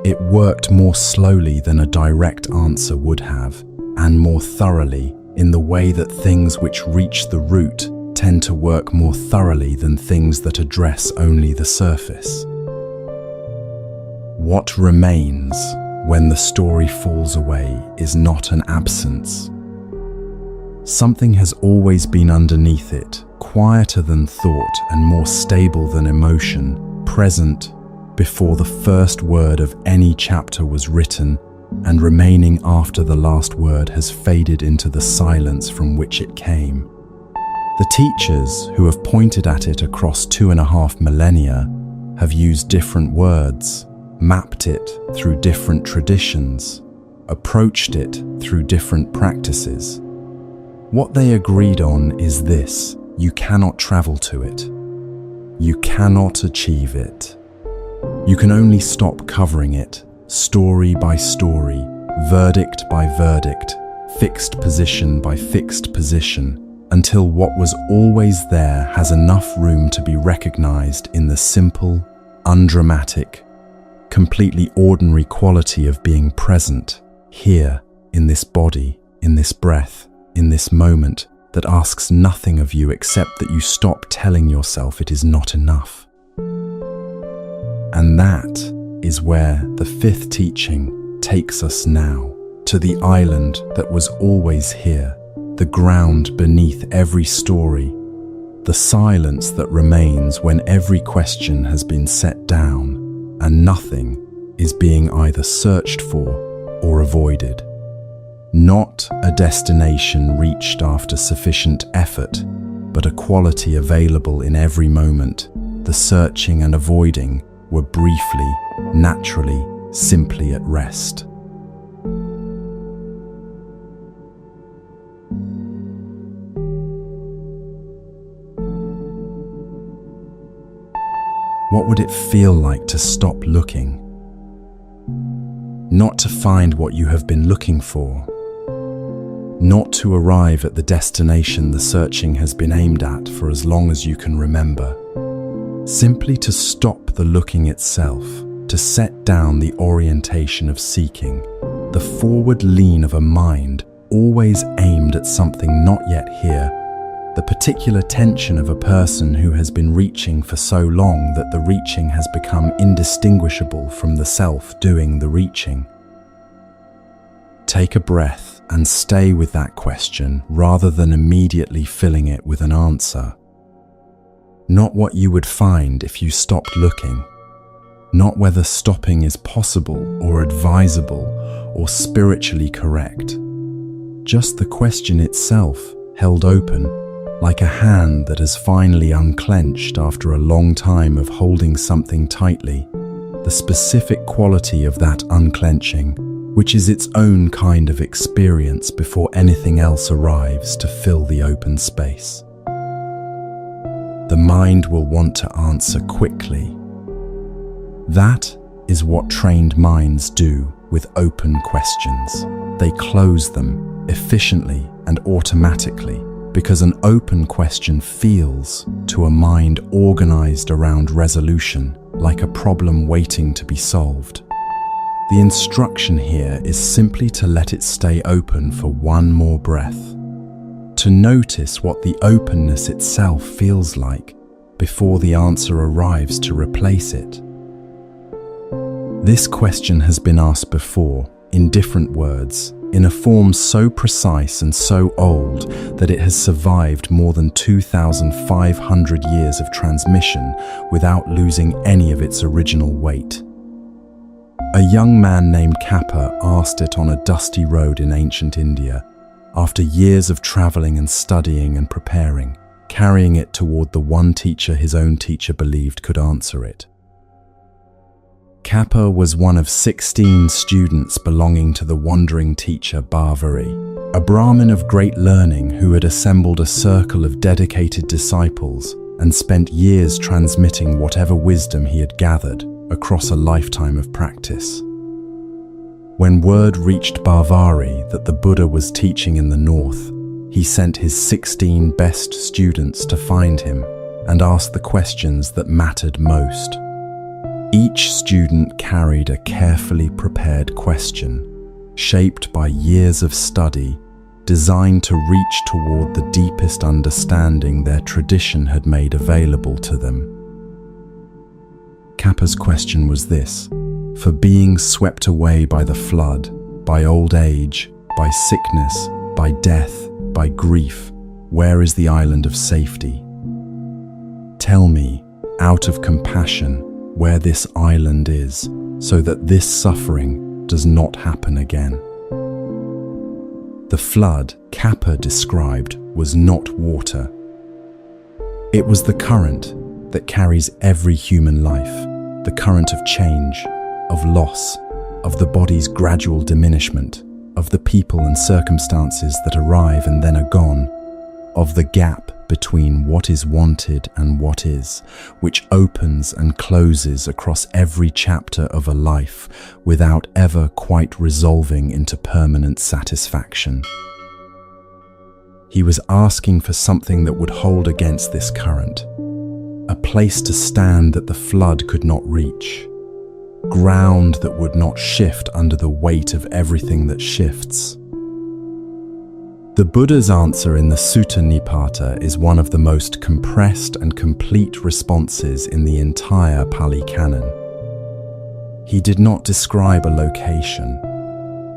Speaker 1: It worked more slowly than a direct answer would have, and more thoroughly in the way that things which reach the root tend to work more thoroughly than things that address only the surface. What remains when the story falls away is not an absence. Something has always been underneath it, quieter than thought and more stable than emotion, present before the first word of any chapter was written and remaining after the last word has faded into the silence from which it came. The teachers who have pointed at it across 2.5 millennia have used different words, mapped it through different traditions, approached it through different practices. What they agreed on is this: you cannot travel to it. You cannot achieve it. You can only stop covering it, story by story, verdict by verdict, fixed position by fixed position, until what was always there has enough room to be recognized in the simple, undramatic, completely ordinary quality of being present, here, in this body, in this breath, in this moment, that asks nothing of you except that you stop telling yourself it is not enough. And that is where the fifth teaching takes us now, to the island that was always here, the ground beneath every story, the silence that remains when every question has been set down and nothing is being either searched for or avoided. Not a destination reached after sufficient effort, but a quality available in every moment. The searching and avoiding were briefly, naturally, simply at rest. What would it feel like to stop looking? Not to find what you have been looking for. Not to arrive at the destination the searching has been aimed at for as long as you can remember. Simply to stop the looking itself, to set down the orientation of seeking, the forward lean of a mind always aimed at something not yet here, the particular tension of a person who has been reaching for so long that the reaching has become indistinguishable from the self doing the reaching. Take a breath and stay with that question rather than immediately filling it with an answer. Not what you would find if you stopped looking. Not whether stopping is possible or advisable or spiritually correct. Just the question itself, held open, like a hand that has finally unclenched after a long time of holding something tightly, the specific quality of that unclenching, which is its own kind of experience before anything else arrives to fill the open space. The mind will want to answer quickly. That is what trained minds do with open questions. They close them efficiently and automatically, because an open question feels, to a mind organized around resolution, like a problem waiting to be solved. The instruction here is simply to let it stay open for one more breath, to notice what the openness itself feels like before the answer arrives to replace it. This question has been asked before, in different words, in a form so precise and so old that it has survived more than 2,500 years of transmission without losing any of its original weight. A young man named Kappa asked it on a dusty road in ancient India, after years of traveling and studying and preparing, carrying it toward the one teacher his own teacher believed could answer it. Kappa was one of 16 students belonging to the wandering teacher Bharvari, a Brahmin of great learning who had assembled a circle of dedicated disciples and spent years transmitting whatever wisdom he had gathered across a lifetime of practice. When word reached Bharvari that the Buddha was teaching in the north, he sent his 16 best students to find him and ask the questions that mattered most. Each student carried a carefully prepared question, shaped by years of study, designed to reach toward the deepest understanding their tradition had made available to them. Kappa's question was this: for being swept away by the flood, by old age, by sickness, by death, by grief, where is the island of safety? Tell me, out of compassion, where this island is, so that this suffering does not happen again. The flood Kappa described was not water. It was the current that carries every human life, the current of change, of loss, of the body's gradual diminishment, of the people and circumstances that arrive and then are gone, of the gap between what is wanted and what is, which opens and closes across every chapter of a life without ever quite resolving into permanent satisfaction. He was asking for something that would hold against this current, a place to stand that the flood could not reach, ground that would not shift under the weight of everything that shifts. The Buddha's answer in the Sutta Nipata is one of the most compressed and complete responses in the entire Pali Canon. He did not describe a location.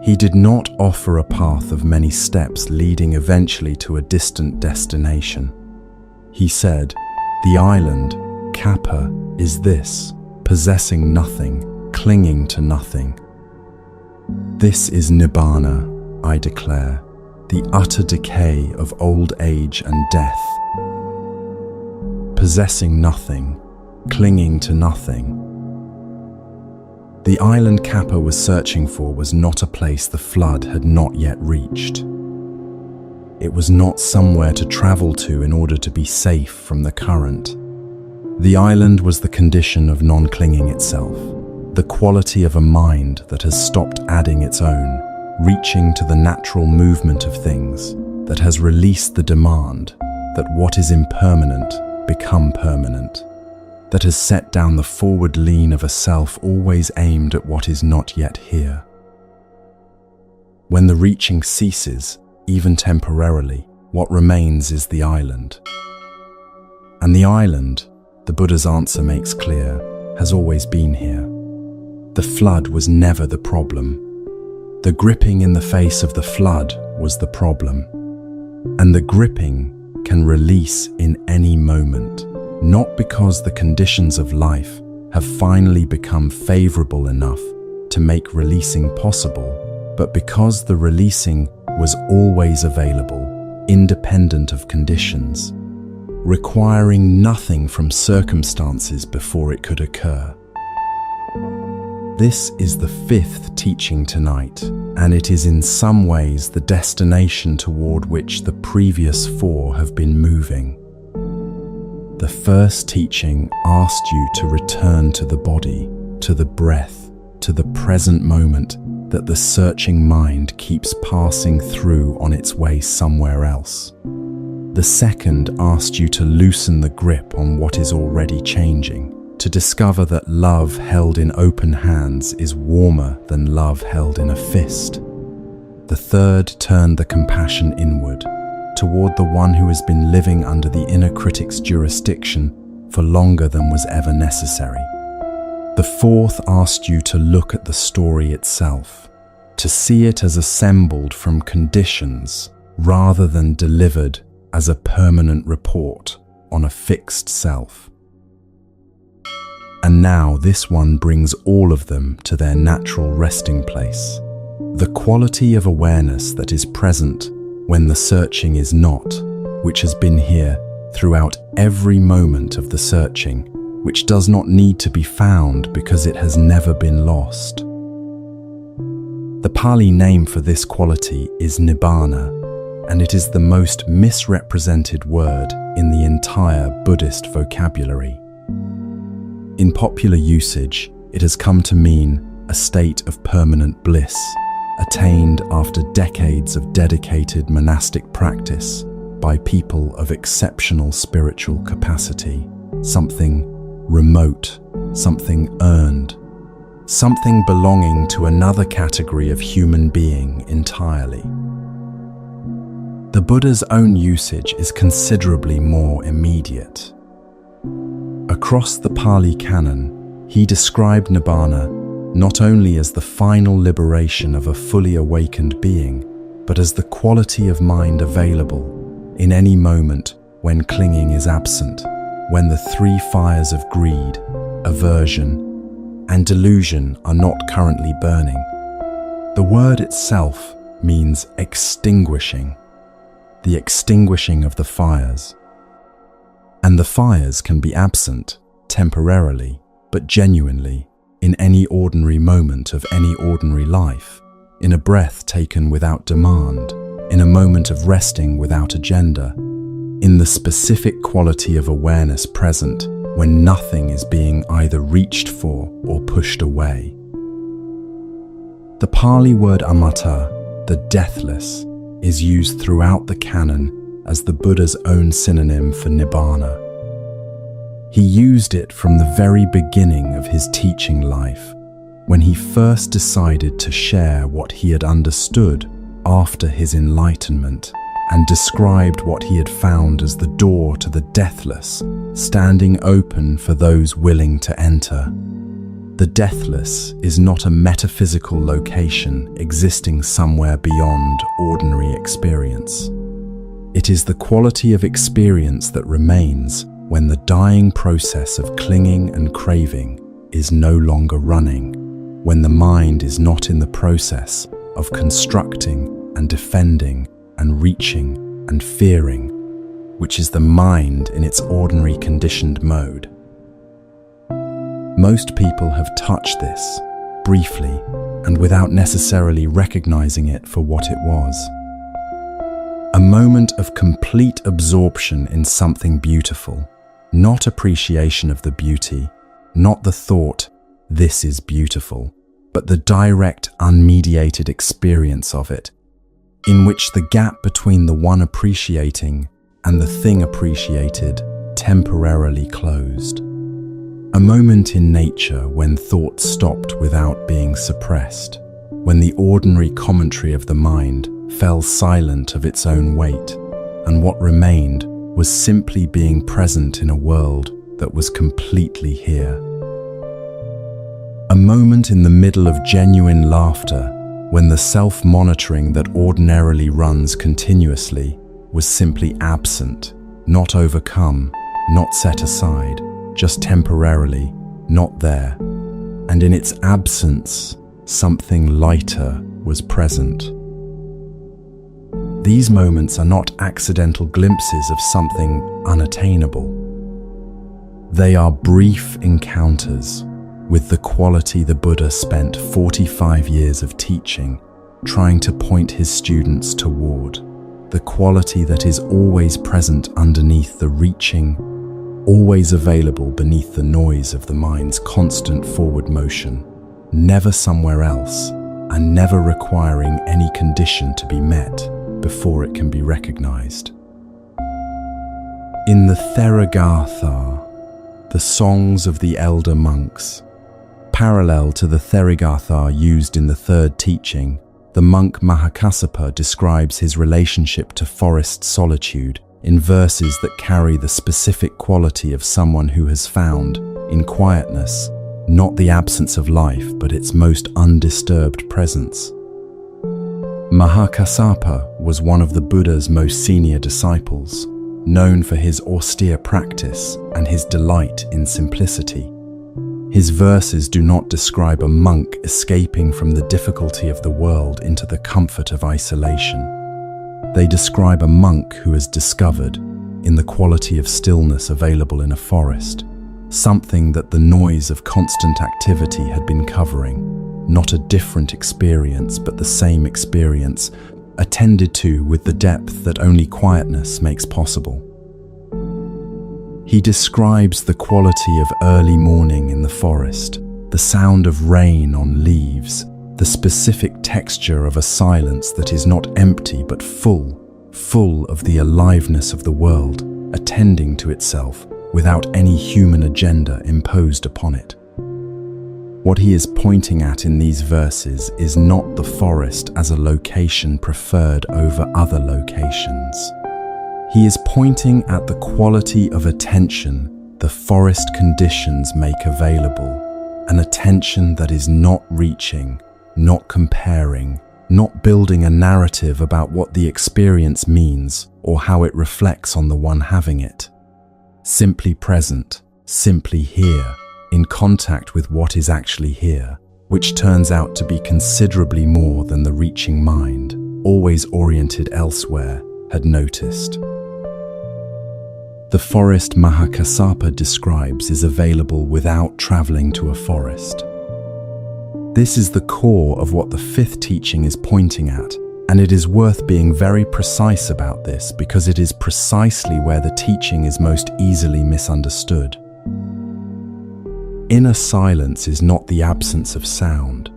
Speaker 1: He did not offer a path of many steps leading eventually to a distant destination. He said, "The island, Kappa, is this, possessing nothing, clinging to nothing. This is Nibbana, I declare, the utter decay of old age and death. Possessing nothing, clinging to nothing." The island Kappa was searching for was not a place the flood had not yet reached. It was not somewhere to travel to in order to be safe from the current. The island was the condition of non-clinging itself, the quality of a mind that has stopped adding its own, reaching to the natural movement of things, that has released the demand that what is impermanent become permanent, that has set down the forward lean of a self always aimed at what is not yet here. When the reaching ceases, even temporarily, what remains is the island. And the island, the Buddha's answer makes clear, has always been here. The flood was never the problem. The gripping in the face of the flood was the problem. And the gripping can release in any moment, not because the conditions of life have finally become favorable enough to make releasing possible, but because the releasing was always available, independent of conditions, requiring nothing from circumstances before it could occur. This is the fifth teaching tonight, and it is in some ways the destination toward which the previous four have been moving. The first teaching asked you to return to the body, to the breath, to the present moment that the searching mind keeps passing through on its way somewhere else. The second asked you to loosen the grip on what is already changing, to discover that love held in open hands is warmer than love held in a fist. The third turned the compassion inward, toward the one who has been living under the inner critic's jurisdiction for longer than was ever necessary. The fourth asked you to look at the story itself, to see it as assembled from conditions rather than delivered as a permanent report on a fixed self. And now this one brings all of them to their natural resting place, the quality of awareness that is present when the searching is not, which has been here throughout every moment of the searching, which does not need to be found because it has never been lost. The Pali name for this quality is Nibbana, and it is the most misrepresented word in the entire Buddhist vocabulary. In popular usage, it has come to mean a state of permanent bliss, attained after decades of dedicated monastic practice by people of exceptional spiritual capacity, something remote, something earned, something belonging to another category of human being entirely. The Buddha's own usage is considerably more immediate. Across the Pali Canon, he described Nibbana not only as the final liberation of a fully awakened being, but as the quality of mind available in any moment when clinging is absent, when the three fires of greed, aversion, and delusion are not currently burning. The word itself means extinguishing, the extinguishing of the fires. And the fires can be absent, temporarily, but genuinely, in any ordinary moment of any ordinary life, in a breath taken without demand, in a moment of resting without agenda, in the specific quality of awareness present when nothing is being either reached for or pushed away. The Pali word amata, the deathless, is used throughout the canon as the Buddha's own synonym for Nibbana. He used it from the very beginning of his teaching life, when he first decided to share what he had understood after his enlightenment, and described what he had found as the door to the deathless, standing open for those willing to enter. The deathless is not a metaphysical location existing somewhere beyond ordinary experience. It is the quality of experience that remains when the dying process of clinging and craving is no longer running, when the mind is not in the process of constructing and defending and reaching and fearing, which is the mind in its ordinary conditioned mode. Most people have touched this, briefly, and without necessarily recognizing it for what it was. A moment of complete absorption in something beautiful, not appreciation of the beauty, not the thought, "this is beautiful," but the direct, unmediated experience of it, in which the gap between the one appreciating and the thing appreciated temporarily closed. A moment in nature when thought stopped without being suppressed, when the ordinary commentary of the mind fell silent of its own weight, and what remained was simply being present in a world that was completely here. A moment in the middle of genuine laughter, when the self-monitoring that ordinarily runs continuously was simply absent, not overcome, not set aside, just temporarily not there, and in its absence, something lighter was present. These moments are not accidental glimpses of something unattainable. They are brief encounters with the quality the Buddha spent 45 years of teaching, trying to point his students toward, the quality that is always present underneath the reaching, always available beneath the noise of the mind's constant forward motion, never somewhere else, and never requiring any condition to be met before it can be recognized. In the Therigatha, the songs of the elder monks, parallel to the Therigatha used in the third teaching, the monk Mahakassapa describes his relationship to forest solitude in verses that carry the specific quality of someone who has found, in quietness, not the absence of life but its most undisturbed presence. Mahakassapa was one of the Buddha's most senior disciples, known for his austere practice and his delight in simplicity. His verses do not describe a monk escaping from the difficulty of the world into the comfort of isolation. They describe a monk who has discovered, in the quality of stillness available in a forest, something that the noise of constant activity had been covering, not a different experience but the same experience, attended to with the depth that only quietness makes possible. He describes the quality of early morning in the forest, the sound of rain on leaves, the specific texture of a silence that is not empty but full of the aliveness of the world, attending to itself without any human agenda imposed upon it. What he is pointing at in these verses is not the forest as a location preferred over other locations. He is pointing at the quality of attention the forest conditions make available, an attention that is not reaching, not comparing, not building a narrative about what the experience means or how it reflects on the one having it. Simply present, simply here, in contact with what is actually here, which turns out to be considerably more than the reaching mind, always oriented elsewhere, had noticed. The forest Mahakassapa describes is available without traveling to a forest. This is the core of what the fifth teaching is pointing at, and it is worth being very precise about this because it is precisely where the teaching is most easily misunderstood. Inner silence is not the absence of sound.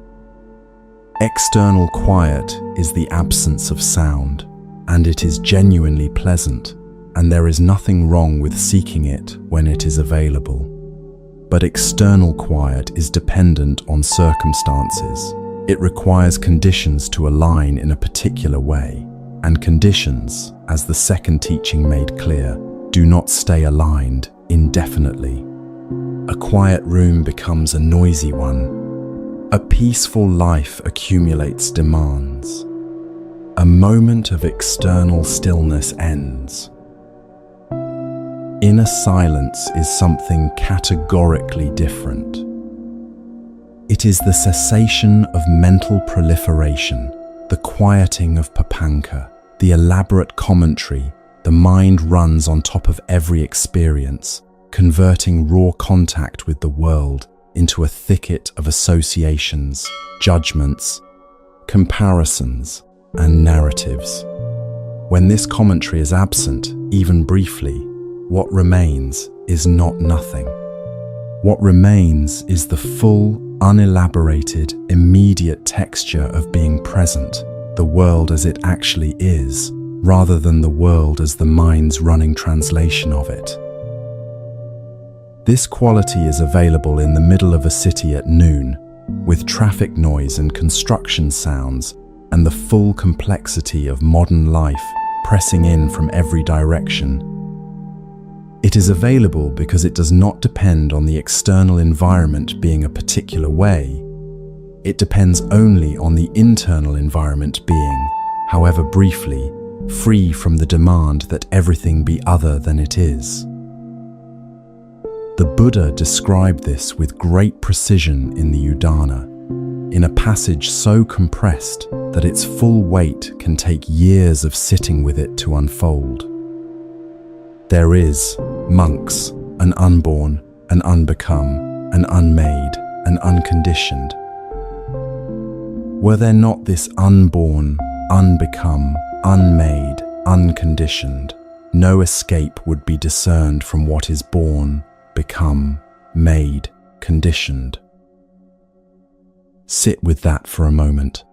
Speaker 1: External quiet is the absence of sound, and it is genuinely pleasant, and there is nothing wrong with seeking it when it is available. But external quiet is dependent on circumstances. It requires conditions to align in a particular way, and conditions, as the second teaching made clear, do not stay aligned indefinitely. A quiet room becomes a noisy one. A peaceful life accumulates demands. A moment of external stillness ends. Inner silence is something categorically different. It is the cessation of mental proliferation, the quieting of papanka, the elaborate commentary. The mind runs on top of every experience, converting raw contact with the world into a thicket of associations, judgments, comparisons, and narratives. When this commentary is absent, even briefly, what remains is not nothing. What remains is the full, unelaborated, immediate texture of being present, the world as it actually is, rather than the world as the mind's running translation of it. This quality is available in the middle of a city at noon, with traffic noise and construction sounds and the full complexity of modern life pressing in from every direction. It is available because it does not depend on the external environment being a particular way. It depends only on the internal environment being, however briefly, free from the demand that everything be other than it is. The Buddha described this with great precision in the Udana, in a passage so compressed that its full weight can take years of sitting with it to unfold. There is, monks, an unborn, an unbecome, an unmade, an unconditioned. Were there not this unborn, unbecome, unmade, unconditioned, no escape would be discerned from what is born, become, made, conditioned. Sit with that for a moment.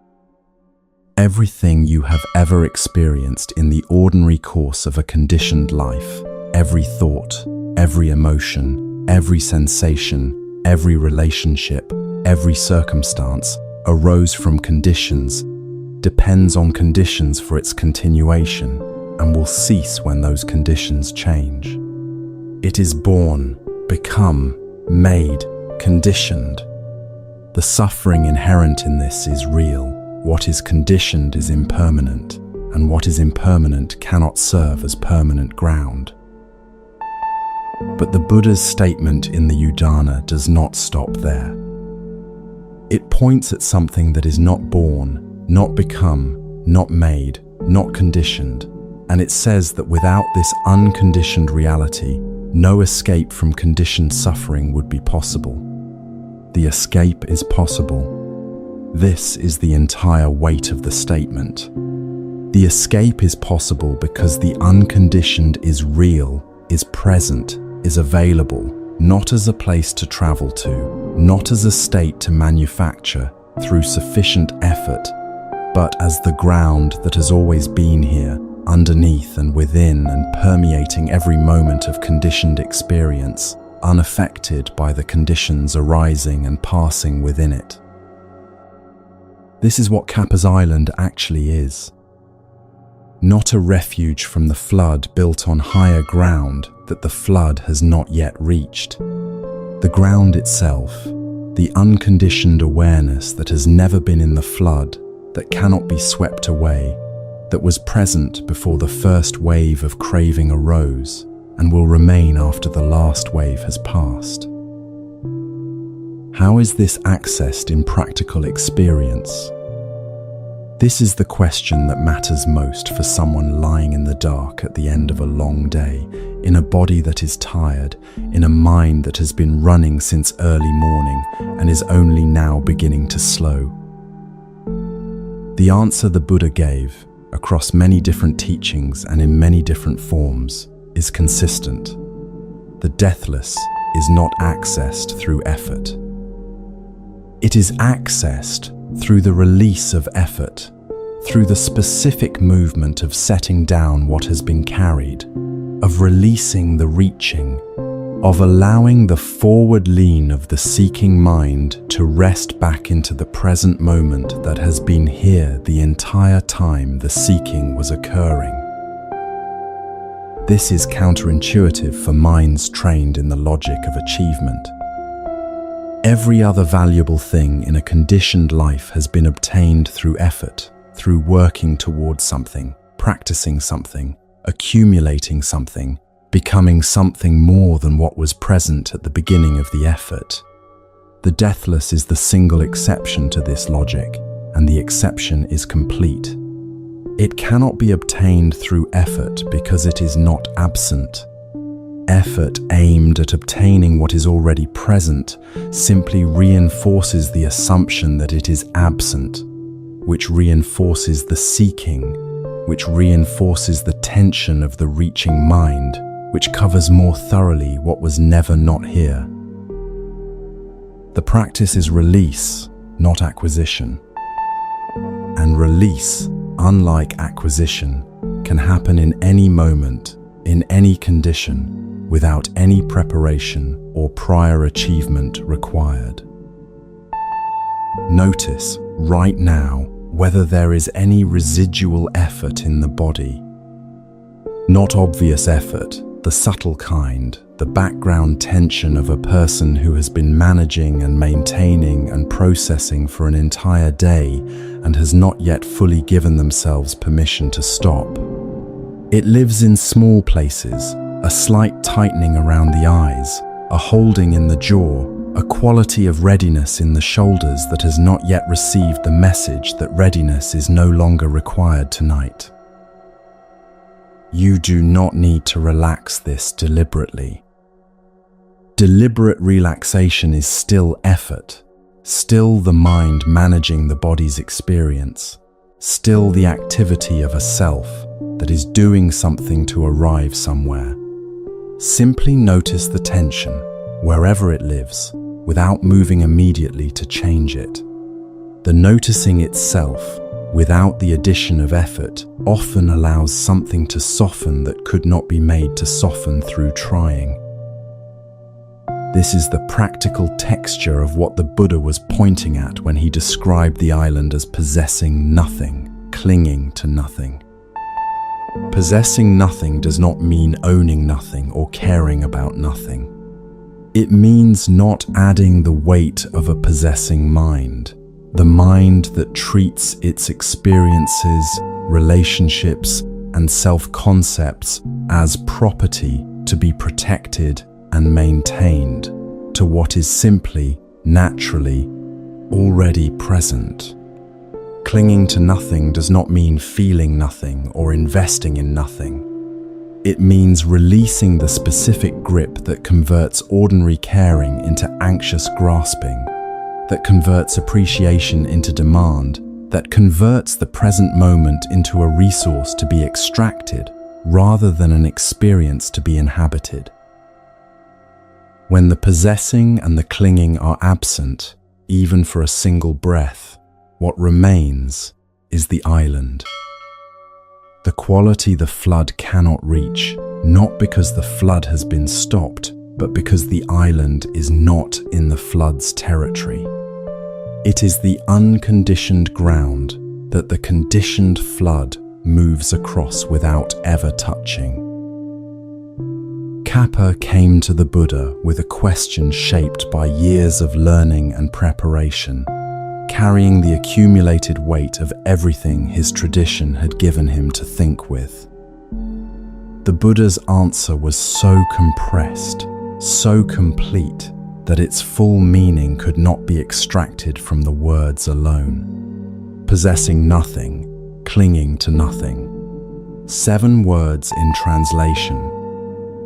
Speaker 1: Everything you have ever experienced in the ordinary course of a conditioned life, every thought, every emotion, every sensation, every relationship, every circumstance arose from conditions, depends on conditions for its continuation, and will cease when those conditions change. It is born, become, made, conditioned. The suffering inherent in this is real. What is conditioned is impermanent, and what is impermanent cannot serve as permanent ground. But the Buddha's statement in the Udana does not stop there. It points at something that is not born, not become, not made, not conditioned, and it says that without this unconditioned reality, no escape from conditioned suffering would be possible. The escape is possible. This is the entire weight of the statement. The escape is possible because the unconditioned is real, is present, is available, not as a place to travel to, not as a state to manufacture through sufficient effort, but as the ground that has always been here, underneath and within and permeating every moment of conditioned experience, unaffected by the conditions arising and passing within it. This is what Kappa's Island actually is. Not a refuge from the flood built on higher ground that the flood has not yet reached. The ground itself, the unconditioned awareness that has never been in the flood, that cannot be swept away, that was present before the first wave of craving arose and will remain after the last wave has passed. How is this accessed in practical experience? This is the question that matters most for someone lying in the dark at the end of a long day, in a body that is tired, in a mind that has been running since early morning and is only now beginning to slow. The answer the Buddha gave, across many different teachings and in many different forms, is consistent. The deathless is not accessed through effort. It is accessed through the release of effort, through the specific movement of setting down what has been carried, of releasing the reaching, of allowing the forward lean of the seeking mind to rest back into the present moment that has been here the entire time the seeking was occurring. This is counterintuitive for minds trained in the logic of achievement. Every other valuable thing in a conditioned life has been obtained through effort, through working towards something, practicing something, accumulating something, becoming something more than what was present at the beginning of the effort. The deathless is the single exception to this logic, and the exception is complete. It cannot be obtained through effort because it is not absent. Effort aimed at obtaining what is already present simply reinforces the assumption that it is absent, which reinforces the seeking, which reinforces the tension of the reaching mind, which covers more thoroughly what was never not here. The practice is release, not acquisition. And release, unlike acquisition, can happen in any moment, in any condition, without any preparation or prior achievement required. Notice, right now, whether there is any residual effort in the body. Not obvious effort, the subtle kind, the background tension of a person who has been managing and maintaining and processing for an entire day and has not yet fully given themselves permission to stop. It lives in small places, a slight tightening around the eyes, a holding in the jaw, a quality of readiness in the shoulders that has not yet received the message that readiness is no longer required tonight. You do not need to relax this deliberately. Deliberate relaxation is still effort, still the mind managing the body's experience, still the activity of a self that is doing something to arrive somewhere. Simply notice the tension, wherever it lives, without moving immediately to change it. The noticing itself, without the addition of effort, often allows something to soften that could not be made to soften through trying. This is the practical texture of what the Buddha was pointing at when he described the island as possessing nothing, clinging to nothing. Possessing nothing does not mean owning nothing or caring about nothing. It means not adding the weight of a possessing mind, the mind that treats its experiences, relationships, and self-concepts as property to be protected and maintained, to what is simply, naturally, already present. Clinging to nothing does not mean feeling nothing or investing in nothing. It means releasing the specific grip that converts ordinary caring into anxious grasping, that converts appreciation into demand, that converts the present moment into a resource to be extracted rather than an experience to be inhabited. When the possessing and the clinging are absent, even for a single breath, what remains is the island. The quality the flood cannot reach, not because the flood has been stopped, but because the island is not in the flood's territory. It is the unconditioned ground that the conditioned flood moves across without ever touching. Kappa came to the Buddha with a question shaped by years of learning and preparation, carrying the accumulated weight of everything his tradition had given him to think with. The Buddha's answer was so compressed, so complete, that its full meaning could not be extracted from the words alone. Possessing nothing, clinging to nothing. 7 words in translation.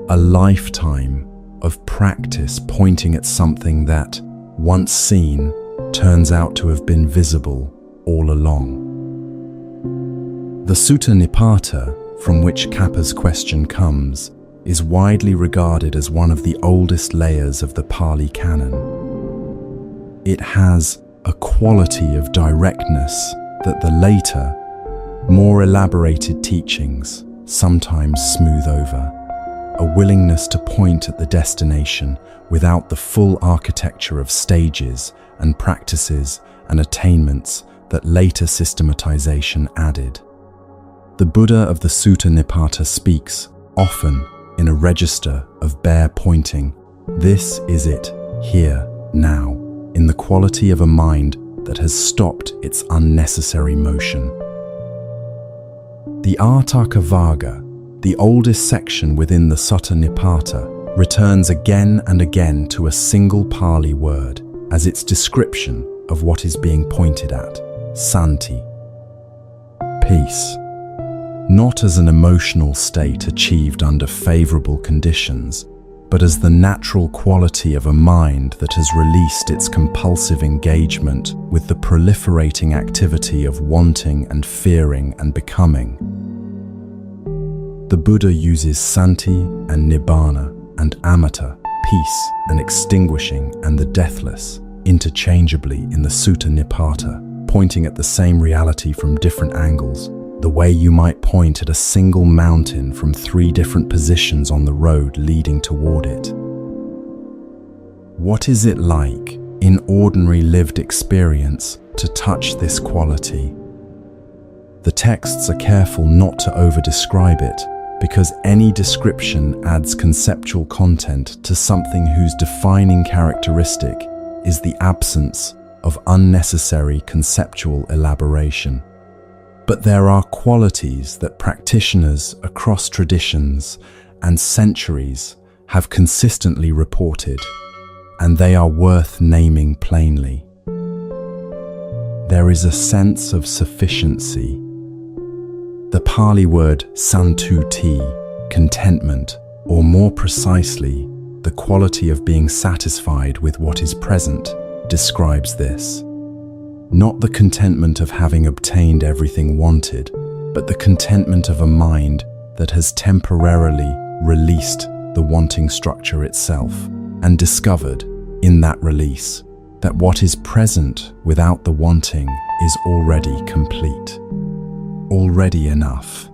Speaker 1: A lifetime of practice pointing at something that, once seen, turns out to have been visible all along. The Sutta Nipata, from which Kappa's question comes, is widely regarded as one of the oldest layers of the Pali Canon. It has a quality of directness that the later, more elaborated teachings sometimes smooth over. A willingness to point at the destination without the full architecture of stages and practices and attainments that later systematization added. The Buddha of the Sutta Nipata speaks, often in a register of bare pointing. This is it, here, now, in the quality of a mind that has stopped its unnecessary motion. The Atthakavagga, the oldest section within the Sutta Nipata, returns again and again to a single Pali word as its description of what is being pointed at: santi. Peace. Not as an emotional state achieved under favorable conditions, but as the natural quality of a mind that has released its compulsive engagement with the proliferating activity of wanting and fearing and becoming. The Buddha uses santi and nibbana and amitta, peace and extinguishing and the deathless, interchangeably in the Sutta Nipata, pointing at the same reality from different angles, the way you might point at a single mountain from 3 different positions on the road leading toward it. What is it like, in ordinary lived experience, to touch this quality? The texts are careful not to over-describe it, because any description adds conceptual content to something whose defining characteristic is the absence of unnecessary conceptual elaboration. But there are qualities that practitioners across traditions and centuries have consistently reported, and they are worth naming plainly. There is a sense of sufficiency. The Pali word santuti, contentment, or more precisely, the quality of being satisfied with what is present, describes this. Not the contentment of having obtained everything wanted, but the contentment of a mind that has temporarily released the wanting structure itself and discovered, in that release, that what is present without the wanting is already complete, already enough,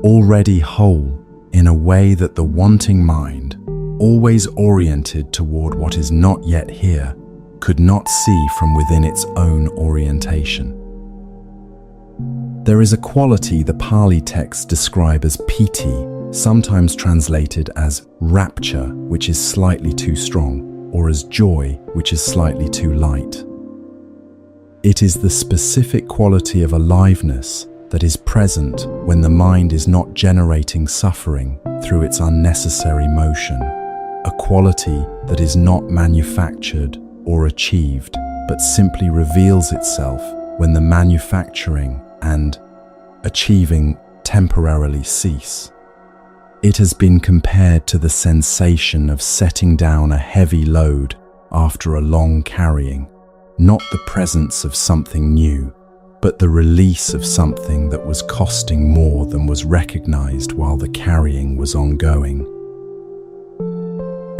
Speaker 1: already whole in a way that the wanting mind, always oriented toward what is not yet here, could not see from within its own orientation. There is a quality the Pali texts describe as piti, sometimes translated as rapture, which is slightly too strong, or as joy, which is slightly too light. It is the specific quality of aliveness that is present when the mind is not generating suffering through its unnecessary motion, a quality that is not manufactured or achieved, but simply reveals itself when the manufacturing and achieving temporarily cease. It has been compared to the sensation of setting down a heavy load after a long carrying, not the presence of something new, but the release of something that was costing more than was recognized while the carrying was ongoing.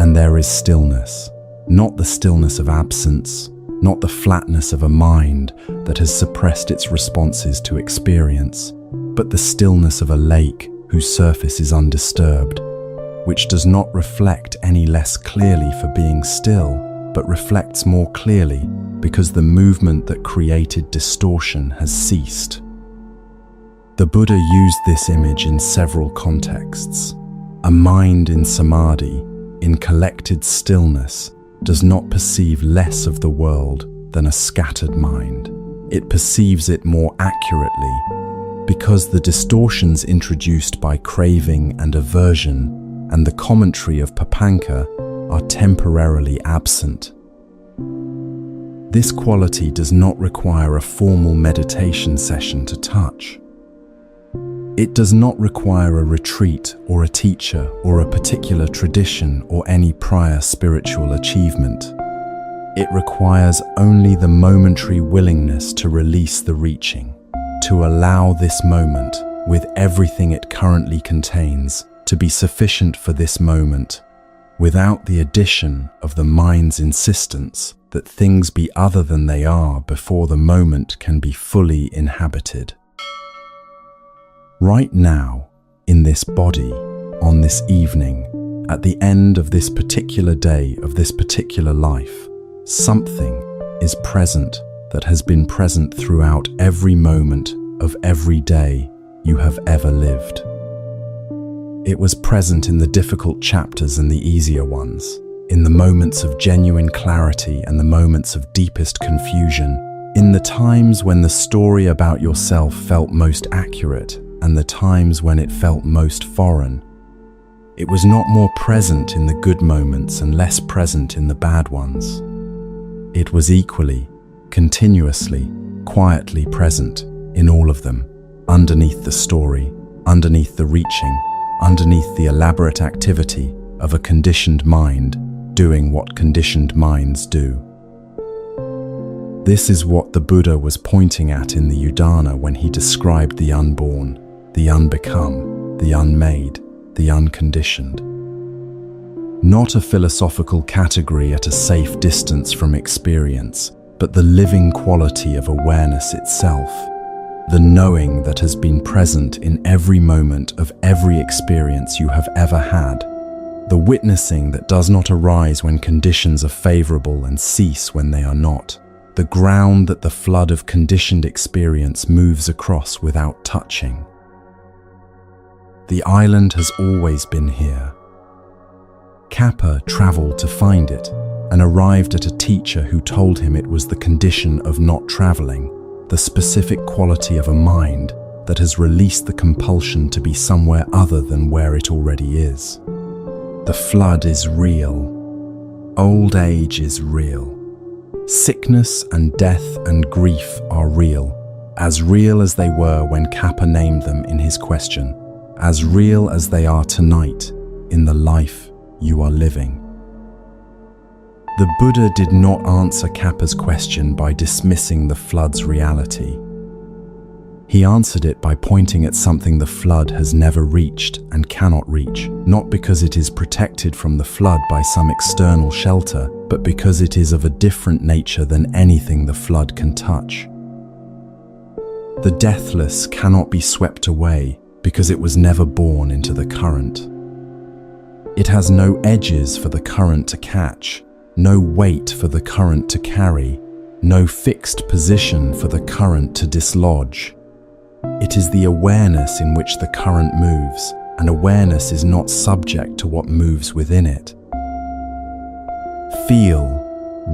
Speaker 1: and there is stillness. Not the stillness of absence, not the flatness of a mind that has suppressed its responses to experience, but the stillness of a lake whose surface is undisturbed, which does not reflect any less clearly for being still, but reflects more clearly because the movement that created distortion has ceased. The Buddha used this image in several contexts. A mind in samadhi, in collected stillness, does not perceive less of the world than a scattered mind. It perceives it more accurately because the distortions introduced by craving and aversion and the commentary of Papanka are temporarily absent. This quality does not require a formal meditation session to touch. It does not require a retreat or a teacher or a particular tradition or any prior spiritual achievement. It requires only the momentary willingness to release the reaching, to allow this moment, with everything it currently contains, to be sufficient for this moment, without the addition of the mind's insistence that things be other than they are before the moment can be fully inhabited. Right now, in this body, on this evening, at the end of this particular day of this particular life, something is present that has been present throughout every moment of every day you have ever lived. It was present in the difficult chapters and the easier ones, in the moments of genuine clarity and the moments of deepest confusion, in the times when the story about yourself felt most accurate and the times when it felt most foreign. It was not more present in the good moments and less present in the bad ones. It was equally, continuously, quietly present in all of them, underneath the story, underneath the reaching, underneath the elaborate activity of a conditioned mind doing what conditioned minds do. This is what the Buddha was pointing at in the Udana when he described the unborn, the unbecome, the unmade, the unconditioned. Not a philosophical category at a safe distance from experience, but the living quality of awareness itself, the knowing that has been present in every moment of every experience you have ever had, the witnessing that does not arise when conditions are favorable and cease when they are not, the ground that the flood of conditioned experience moves across without touching. The island has always been here. Kappa traveled to find it and arrived at a teacher who told him it was the condition of not traveling, the specific quality of a mind that has released the compulsion to be somewhere other than where it already is. The flood is real. Old age is real. Sickness and death and grief are real as they were when Kappa named them in his question, as real as they are tonight in the life you are living. The Buddha did not answer Kappa's question by dismissing the flood's reality. He answered it by pointing at something the flood has never reached and cannot reach, not because it is protected from the flood by some external shelter, but because it is of a different nature than anything the flood can touch. The deathless cannot be swept away because it was never born into the current. It has no edges for the current to catch, no weight for the current to carry, no fixed position for the current to dislodge. It is the awareness in which the current moves, and awareness is not subject to what moves within it. Feel,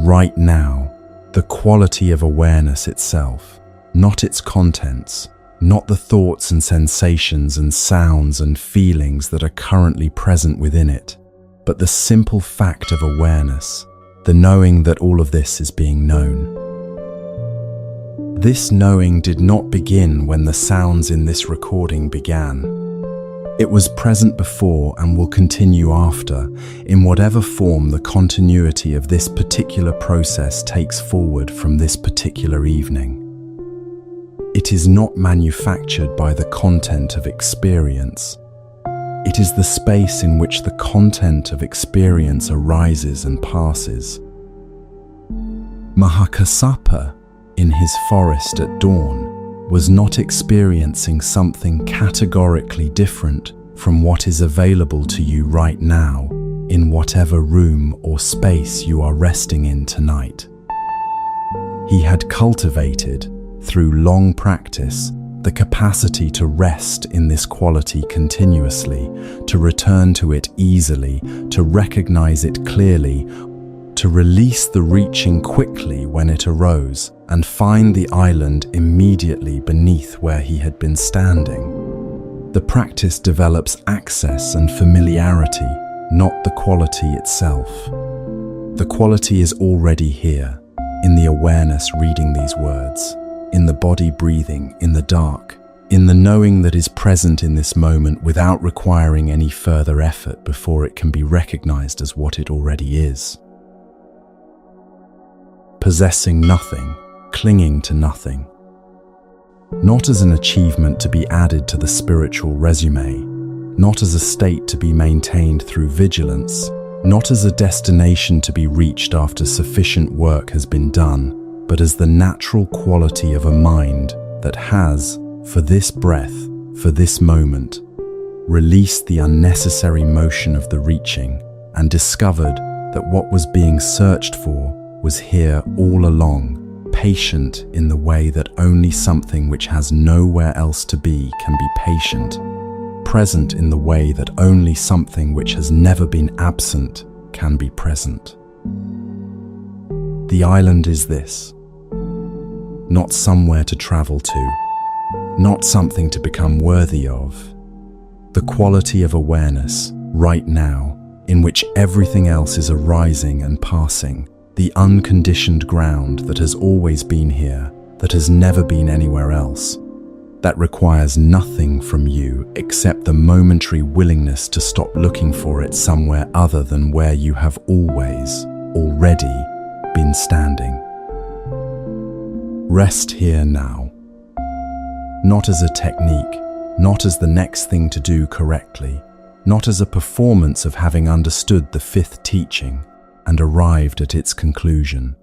Speaker 1: right now, the quality of awareness itself, not its contents, not the thoughts and sensations and sounds and feelings that are currently present within it, but the simple fact of awareness, the knowing that all of this is being known. This knowing did not begin when the sounds in this recording began. It was present before and will continue after, in whatever form the continuity of this particular process takes forward from this particular evening. It is not manufactured by the content of experience. It is the space in which the content of experience arises and passes. Mahakassapa, in his forest at dawn, was not experiencing something categorically different from what is available to you right now, in whatever room or space you are resting in tonight. He had cultivated, through long practice, the capacity to rest in this quality continuously, to return to it easily, to recognize it clearly, to release the reaching quickly when it arose, and find the island immediately beneath where he had been standing. The practice develops access and familiarity, not the quality itself. The quality is already here, in the awareness reading these words, in the body breathing, in the dark, in the knowing that is present in this moment without requiring any further effort before it can be recognized as what it already is. Possessing nothing, clinging to nothing. Not as an achievement to be added to the spiritual resume, not as a state to be maintained through vigilance, not as a destination to be reached after sufficient work has been done, but as the natural quality of a mind that has, for this breath, for this moment, released the unnecessary motion of the reaching and discovered that what was being searched for was here all along, patient in the way that only something which has nowhere else to be can be patient, present in the way that only something which has never been absent can be present. The island is this, not somewhere to travel to, not something to become worthy of. The quality of awareness, right now, in which everything else is arising and passing, the unconditioned ground that has always been here, that has never been anywhere else, that requires nothing from you except the momentary willingness to stop looking for it somewhere other than where you have already been standing. Rest here now, not as a technique, not as the next thing to do correctly, not as a performance of having understood the fifth teaching and arrived at its conclusion,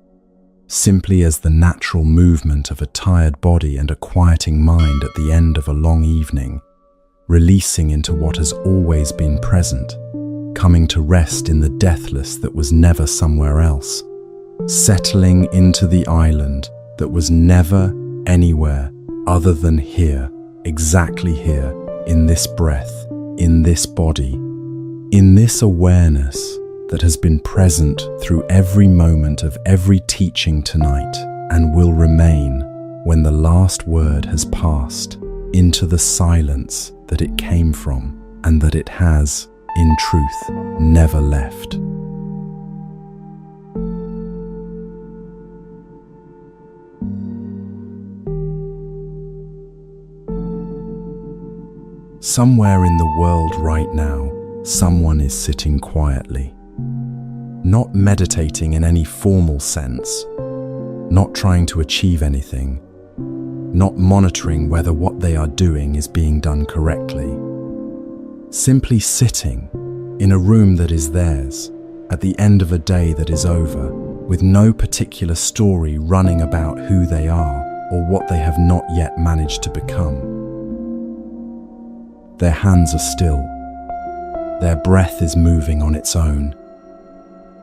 Speaker 1: simply as the natural movement of a tired body and a quieting mind at the end of a long evening, releasing into what has always been present, coming to rest in the deathless that was never somewhere else, settling into the island that was never anywhere other than here, exactly here, in this breath, in this body, in this awareness that has been present through every moment of every teaching tonight and will remain when the last word has passed into the silence that it came from and that it has, in truth, never left. Somewhere in the world right now, someone is sitting quietly, not meditating in any formal sense, not trying to achieve anything, not monitoring whether what they are doing is being done correctly. Simply sitting in a room that is theirs, at the end of a day that is over, with no particular story running about who they are or what they have not yet managed to become. Their hands are still. Their breath is moving on its own.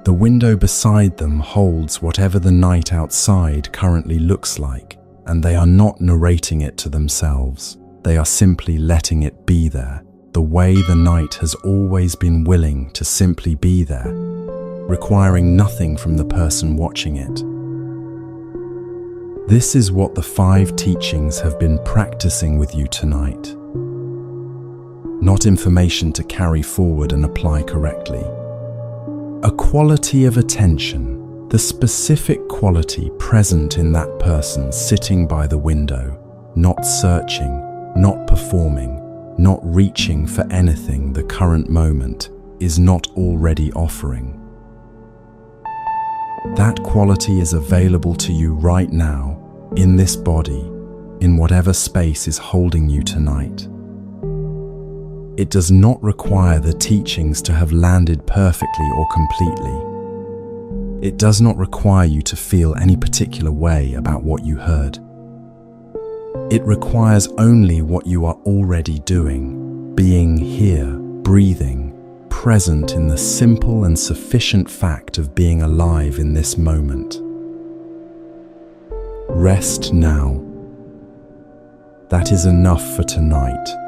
Speaker 1: The window beside them holds whatever the night outside currently looks like, and they are not narrating it to themselves. They are simply letting it be there, the way the night has always been willing to simply be there, requiring nothing from the person watching it. This is what the 5 teachings have been practicing with you tonight. Not information to carry forward and apply correctly. A quality of attention, the specific quality present in that person sitting by the window, not searching, not performing, not reaching for anything the current moment is not already offering. That quality is available to you right now, in this body, in whatever space is holding you tonight. It does not require the teachings to have landed perfectly or completely. It does not require you to feel any particular way about what you heard. It requires only what you are already doing, being here, breathing, present in the simple and sufficient fact of being alive in this moment. Rest now. That is enough for tonight.